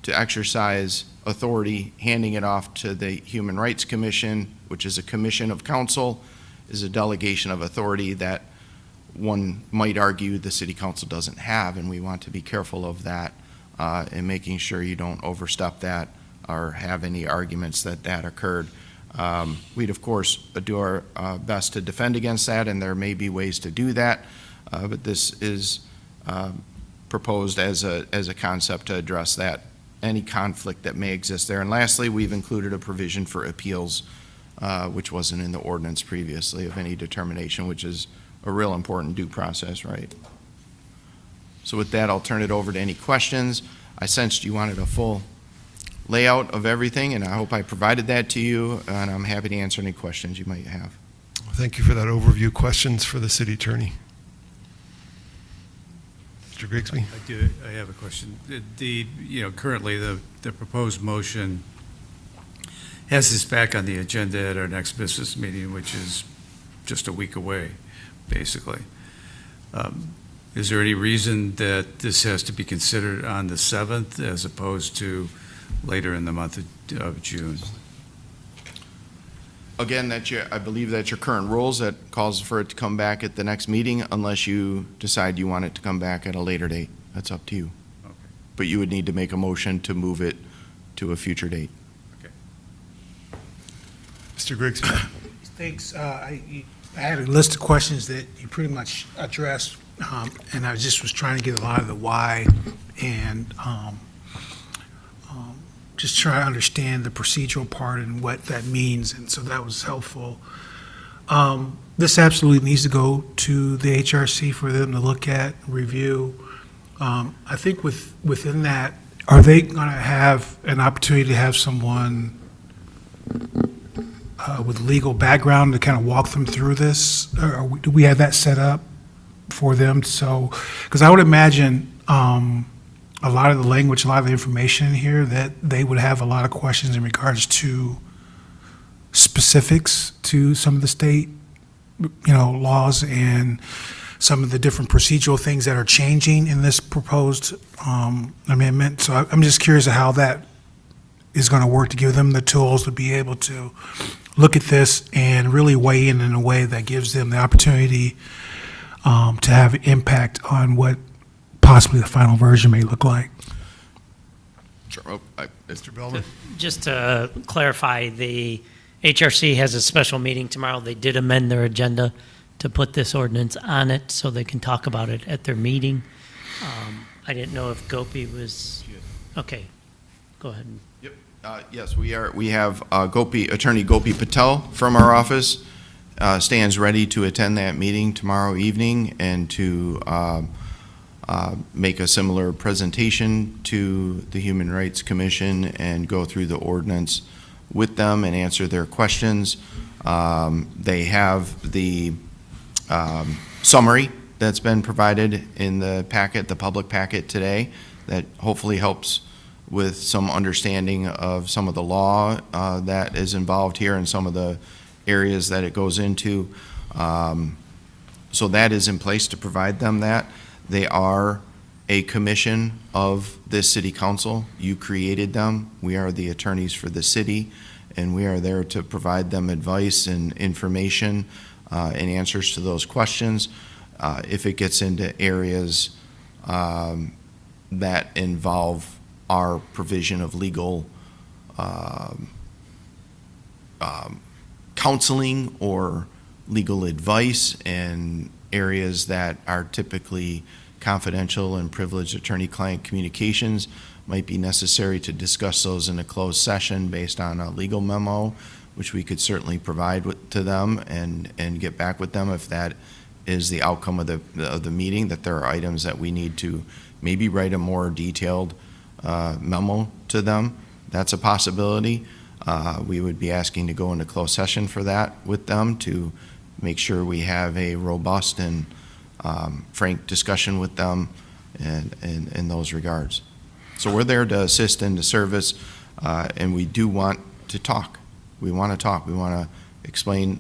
exercise authority, handing it off to the Human Rights Commission, which is a commission of council, is a delegation of authority that one might argue the city council doesn't have, and we want to be careful of that and making sure you don't overstep that or have any arguments that occurred. We'd, of course, do our best to defend against that, and there may be ways to do that, but this is proposed as a concept to address that, any conflict that may exist there. And lastly, we've included a provision for appeals, which wasn't in the ordinance previously, of any determination, which is a real important due process, right? So with that, I'll turn it over to any questions. I sensed you wanted a full layout of everything, and I hope I provided that to you, and I'm happy to answer any questions you might have. Thank you for that overview. Questions for the city attorney? Mr. Grigsby? I have a question. Currently, the proposed motion has this back on the agenda at our next business meeting, which is just a week away, basically. Is there any reason that this has to be considered on the 7th as opposed to later in the month of June? Again, I believe that's your current rules, that calls for it to come back at the next meeting unless you decide you want it to come back at a later date. That's up to you. Okay. But you would need to make a motion to move it to a future date. Mr. Grigsby? Thanks. I had a list of questions that you pretty much addressed, and I just was trying to get a lot of the why and just try to understand the procedural part and what that means, and so that was helpful. This absolutely needs to go to the HRC for them to look at, review. I think within that, are they going to have an opportunity to have someone with legal background to kind of walk them through this? Or do we have that set up for them? So, because I would imagine a lot of the language, a lot of the information in here, that they would have a lot of questions in regards to specifics to some of the state, laws and some of the different procedural things that are changing in this proposed amendment. So I'm just curious of how that is going to work to give them the tools to be able to look at this and really weigh in a way that gives them the opportunity to have impact on what possibly the final version may look like. Sure. Mr. Bellman? Just to clarify, the HRC has a special meeting tomorrow. They did amend their agenda to put this ordinance on it so they can talk about it at their meeting. I didn't know if Gopi was, okay, go ahead. Yep. Yes, we have Attorney Gopi Patel from our office, stands ready to attend that meeting tomorrow evening and to make a similar presentation to the Human Rights Commission and go through the ordinance with them and answer their questions. They have the summary that's been provided in the packet, the public packet today, that hopefully helps with some understanding of some of the law that is involved here and some of the areas that it goes into. So that is in place to provide them that. They are a commission of this city council. You created them. We are the attorneys for the city, and we are there to provide them advice and information and answers to those questions. If it gets into areas that involve our provision of legal counseling or legal advice, and areas that are typically confidential and privileged attorney-client communications, might be necessary to discuss those in a closed session based on a legal memo, which we could certainly provide to them and get back with them if that is the outcome of the meeting, that there are items that we need to maybe write a more detailed memo to them. That's a possibility. We would be asking to go into closed session for that with them to make sure we have a robust and frank discussion with them in those regards. So we're there to assist and to service, and we do want to talk. We want to talk. We want to explain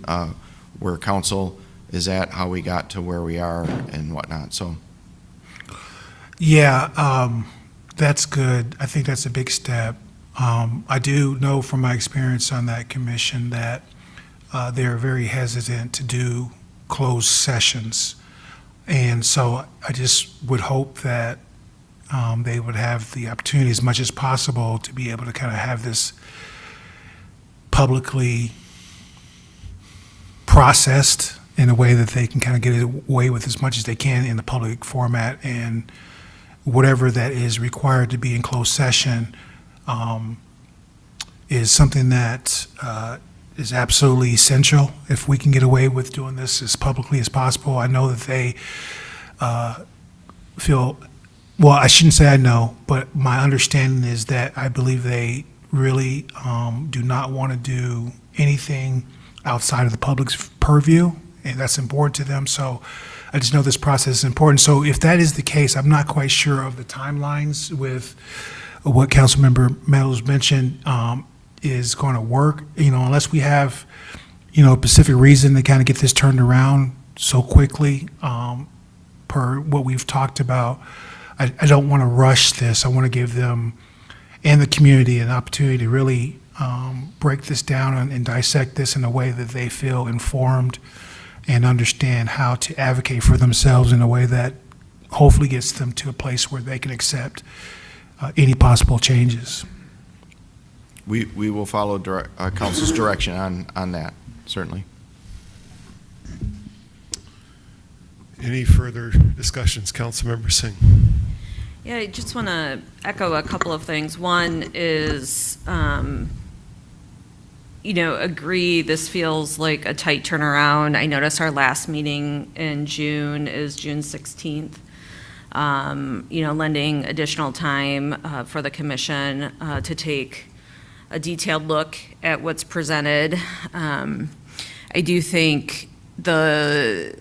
where council is at, how we got to where we are, and whatnot. So, Yeah, that's good. I think that's a big step. I do know from my experience on that commission that they're very hesitant to do closed sessions. And so I just would hope that they would have the opportunity as much as possible to be able to kind of have this publicly processed in a way that they can kind of get away with as much as they can in the public format, and whatever that is required to be in closed session is something that is absolutely essential if we can get away with doing this as publicly as possible. I know that they feel, well, I shouldn't say I know, but my understanding is that I believe they really do not want to do anything outside of the public's purview, and that's important to them. So I just know this process is important. So if that is the case, I'm not quite sure of the timelines with what Councilmember Meadows mentioned is going to work, unless we have, a specific reason to kind of get this turned around so quickly, per what we've talked about. I don't want to rush this. I want to give them and the community an opportunity to really break this down and dissect this in a way that they feel informed and understand how to advocate for themselves in a way that hopefully gets them to a place where they can accept any possible changes. we will follow council's direction on that, certainly. Any further discussions? Councilmember Singh. Yeah, I just want to echo a couple of things. One is, agree this feels like a tight turnaround. I noticed our last meeting in June is June 16th. Lending additional time for the commission to take a detailed look at what's presented. I do think the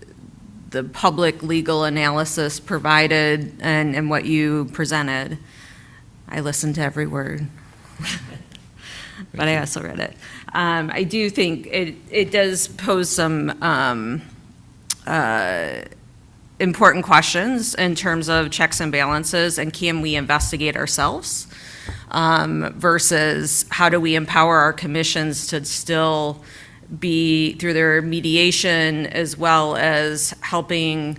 public legal analysis provided and what you presented, I listened to every word, but I also read it. I do think it does pose some important questions in terms of checks and balances, and can we investigate ourselves versus how do we empower our commissions to still be, through their mediation as well as helping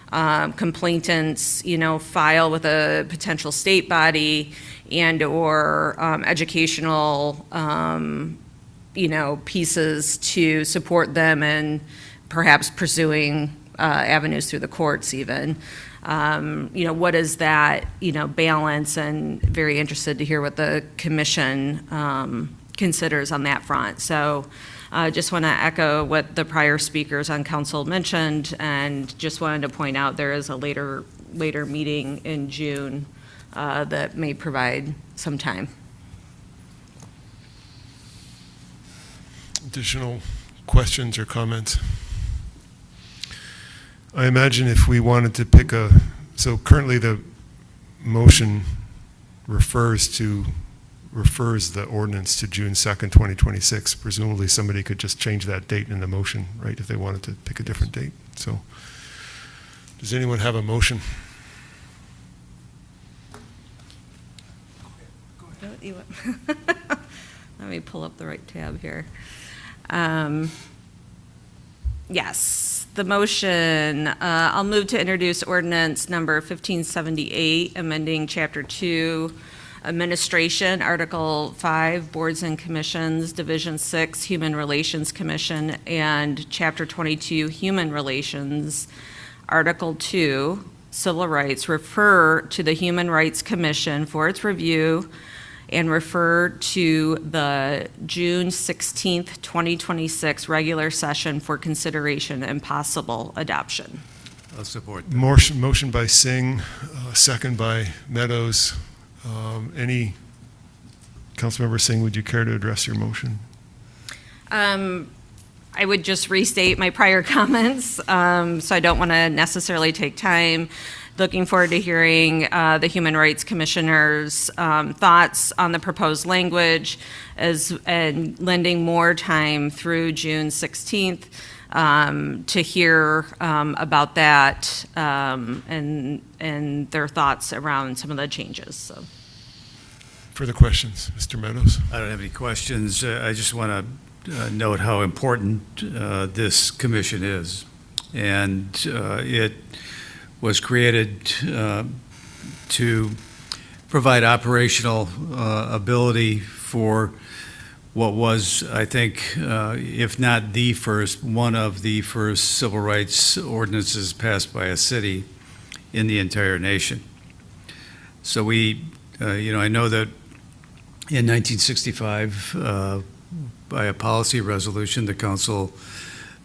complainants, file with a potential state body and or educational, pieces to support them in perhaps pursuing avenues through the courts even. What is that, balance, and very interested to hear what the commission considers on that front. So Just want to echo what the prior speakers on council mentioned, and just wanted to point out there is a later meeting in June that may provide some time. Additional questions or comments? I imagine if we wanted to pick so currently the motion refers the ordinance to June 2nd, 2026. Presumably somebody could just change that date in the motion, right, if they wanted to pick a different date. So does anyone have a motion? Let me pull up the right tab here. Yes, the motion, I'll move to introduce ordinance number 1578, amending Chapter 2, Administration, Article 5, Boards and Commissions, Division 6, Human Relations Commission, and Chapter 22, Human Relations, Article 2, Civil Rights, refer to the Human Rights Commission for its review and refer to the June 16th, 2026 regular session for consideration and possible adoption. I'll support that. Motion by Singh, second by Meadows. Any Councilmember Singh, would you care to address your motion? I would just restate my prior comments, so I don't want to necessarily take time. Looking forward to hearing the Human Rights Commissioner's thoughts on the proposed language and lending more time through June 16th to hear about that and their thoughts around some of the changes. So. Further questions? Mr. Meadows? I don't have any questions. I just want to note how important this commission is. And it was created to provide operational ability for what was, I think, if not the first, one of the first civil rights ordinances passed by a city in the entire nation. So we, I know that in 1965, by a policy resolution, the council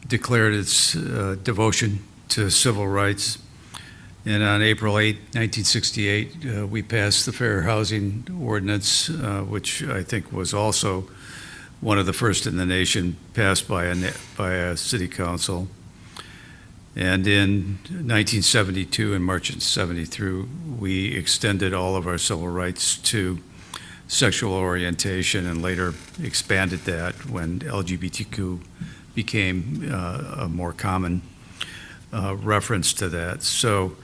declared its devotion to civil rights. And on April 8, 1968, we passed the Fair Housing Ordinance, which I think was also one of the first in the nation passed by a city council. And in 1972 and March of 73, we extended all of our civil rights to sexual orientation and later expanded that when LGBTQ became a more common reference to that. So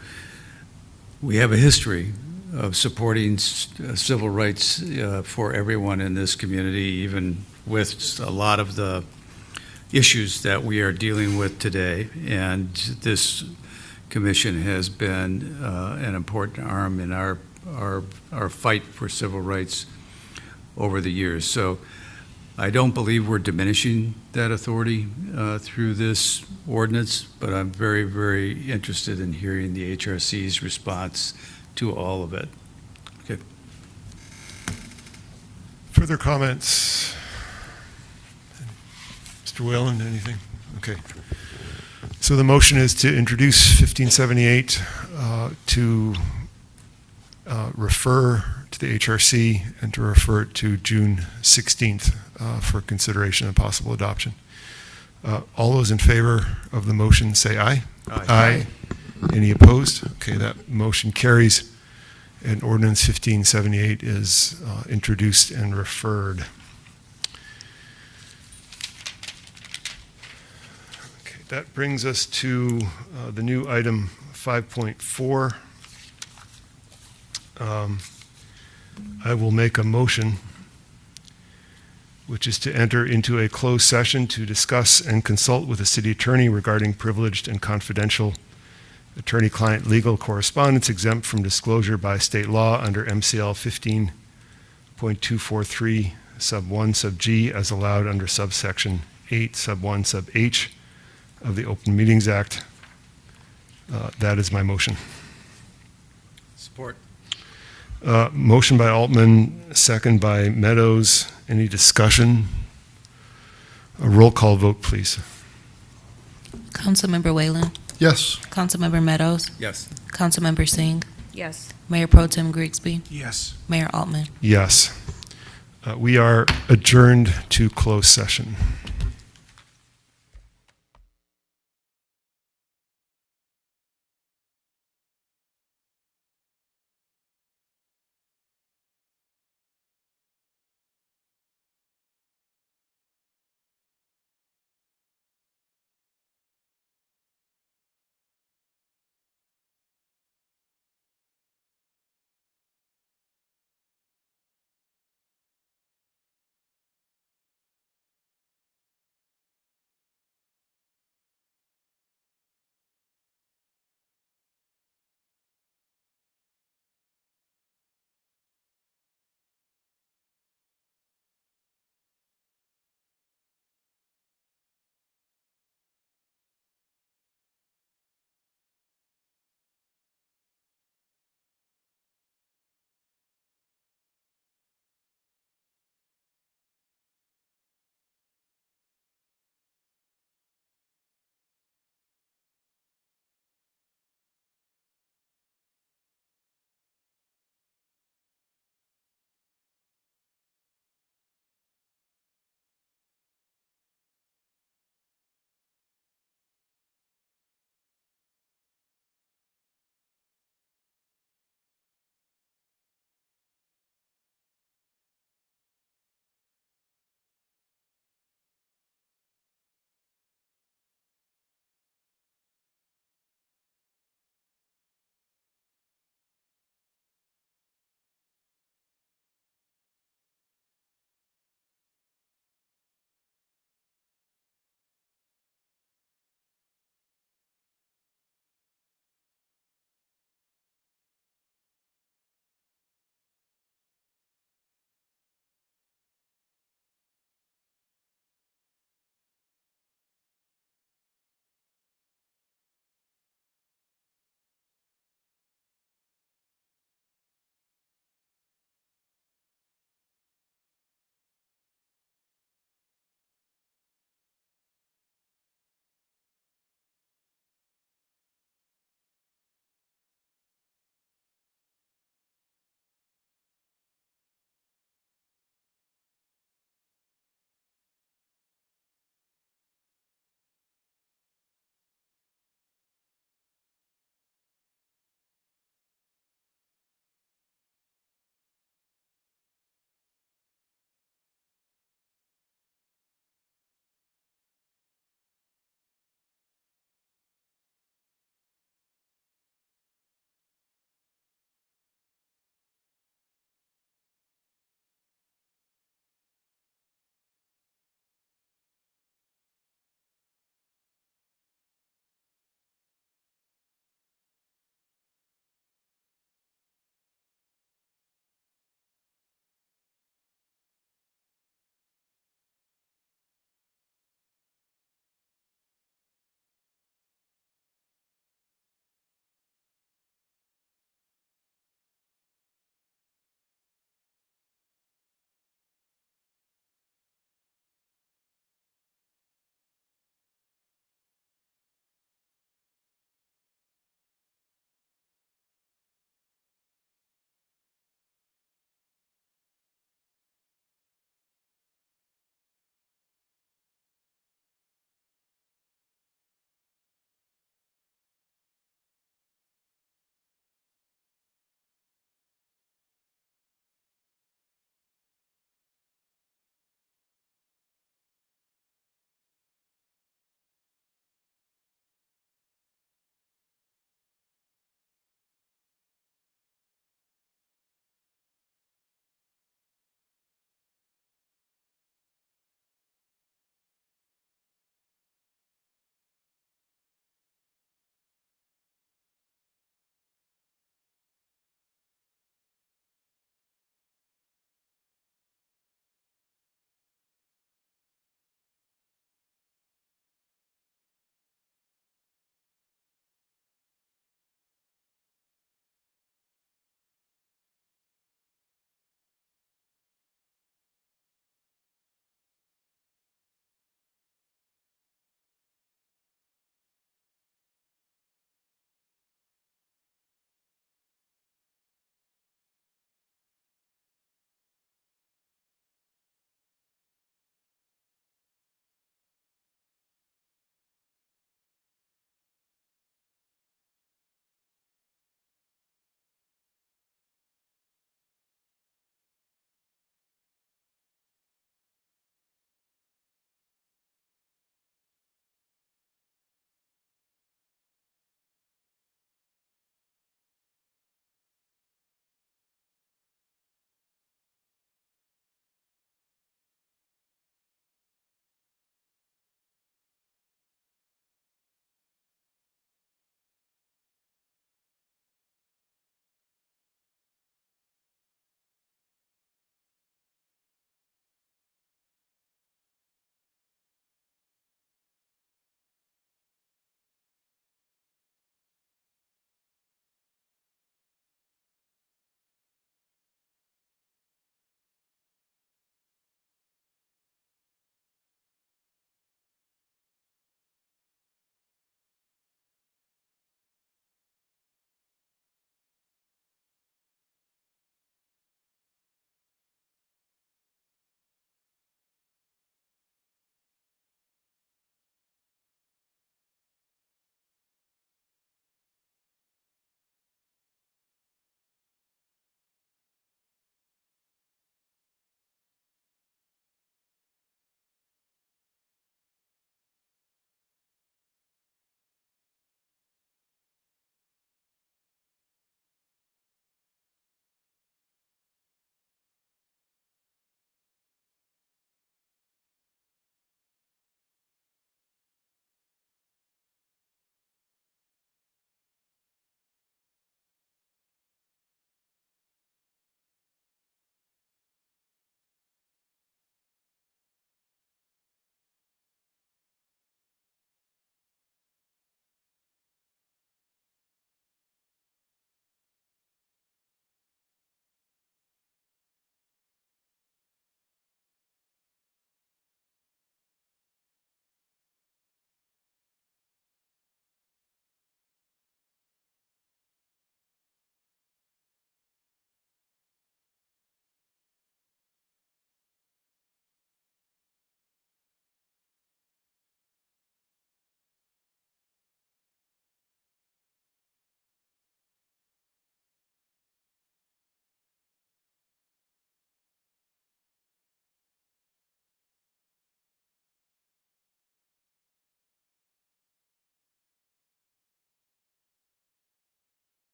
we have a history of supporting civil rights for everyone in this community, even with a lot of the issues that we are dealing with today. And this commission has been an important arm in our fight for civil rights over the years. So I don't believe we're diminishing that authority through this ordinance, but I'm very, very interested in hearing the HRC's response to all of it. Okay. Further comments? Mr. Whalen, anything? Okay. So the motion is to introduce 1578 to refer to the HRC and to refer it to June 16th for consideration and possible adoption. All those in favor of the motion say aye. Aye. Any opposed? Okay, that motion carries, and ordinance 1578 is introduced and referred. Okay, that brings us to the new item 5.4. I will make a motion, which is to enter into a closed session to discuss and consult with the city attorney regarding privileged and confidential attorney-client legal correspondence exempt from disclosure by state law under MCL 15.243 sub 1 sub G as allowed under subsection 8 sub 1 sub H of the Open Meetings Act. That is my motion. Support. Motion by Altman, second by Meadows. Any discussion A roll call vote, please. Councilmember Whalen? Yes. Councilmember Meadows? Yes. Councilmember Singh? Yes. Mayor Pro Tem Grigsby? Yes. Mayor Altman? Yes. We are adjourned to closed session.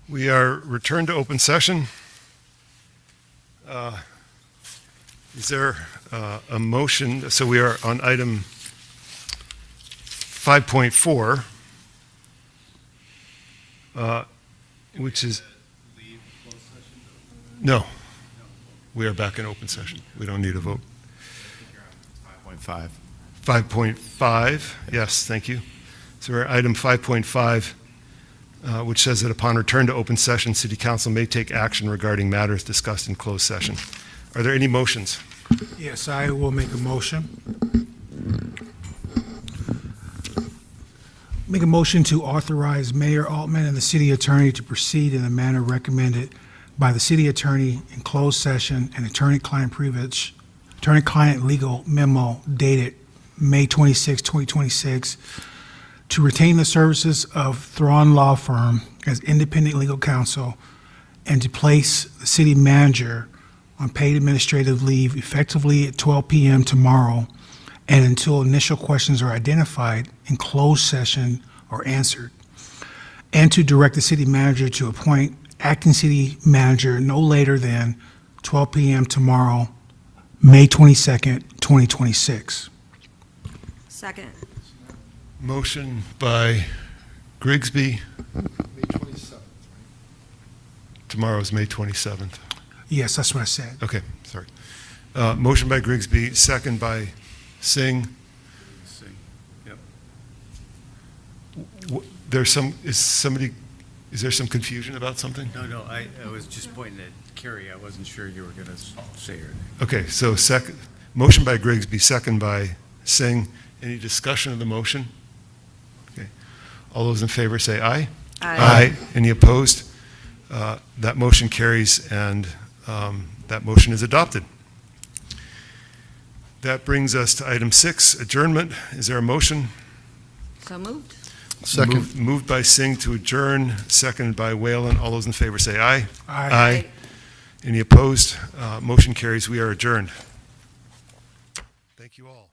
We are returned to open session. Is there a motion? So we are on item 5.4, which is, no, we are back in open session. We don't need a vote. 5.5. 5.5, yes, thank you. So we're at item 5.5, which says that upon return to open session, City Council may take action regarding matters discussed in closed session. Are there any motions? Yes, I will make a motion. Make a motion to authorize Mayor Altman and the city attorney to proceed in the manner recommended by the city attorney in closed session and attorney-client privilege, attorney-client legal memo dated May 26, 2026, to retain the services of Thrawn Law Firm as independent legal counsel and to place the city manager on paid administrative leave effectively at 12 p.m. tomorrow and until initial questions are identified in closed session or answered, and to direct the city manager to appoint acting city manager no later than 12 p.m. tomorrow, May 22nd, 2026. Second. Motion by Grigsby. May 27th. Tomorrow is May 27th. Yes, that's what I said. Okay, sorry. Motion by Grigsby, second by Singh. Yep. Is there some confusion about something? No, I was just pointing at Carrie. I wasn't sure you were going to say her name. Okay, so motion by Grigsby, second by Singh. Any discussion of the motion? Okay. All those in favor say aye. Aye. Any opposed? That motion carries and that motion is adopted. That brings us to item 6, adjournment. Is there a motion? So moved. Second. Moved by Singh to adjourn, seconded by Whalen. All those in favor say aye. Aye. Any opposed? Motion carries. We are adjourned. Thank you all.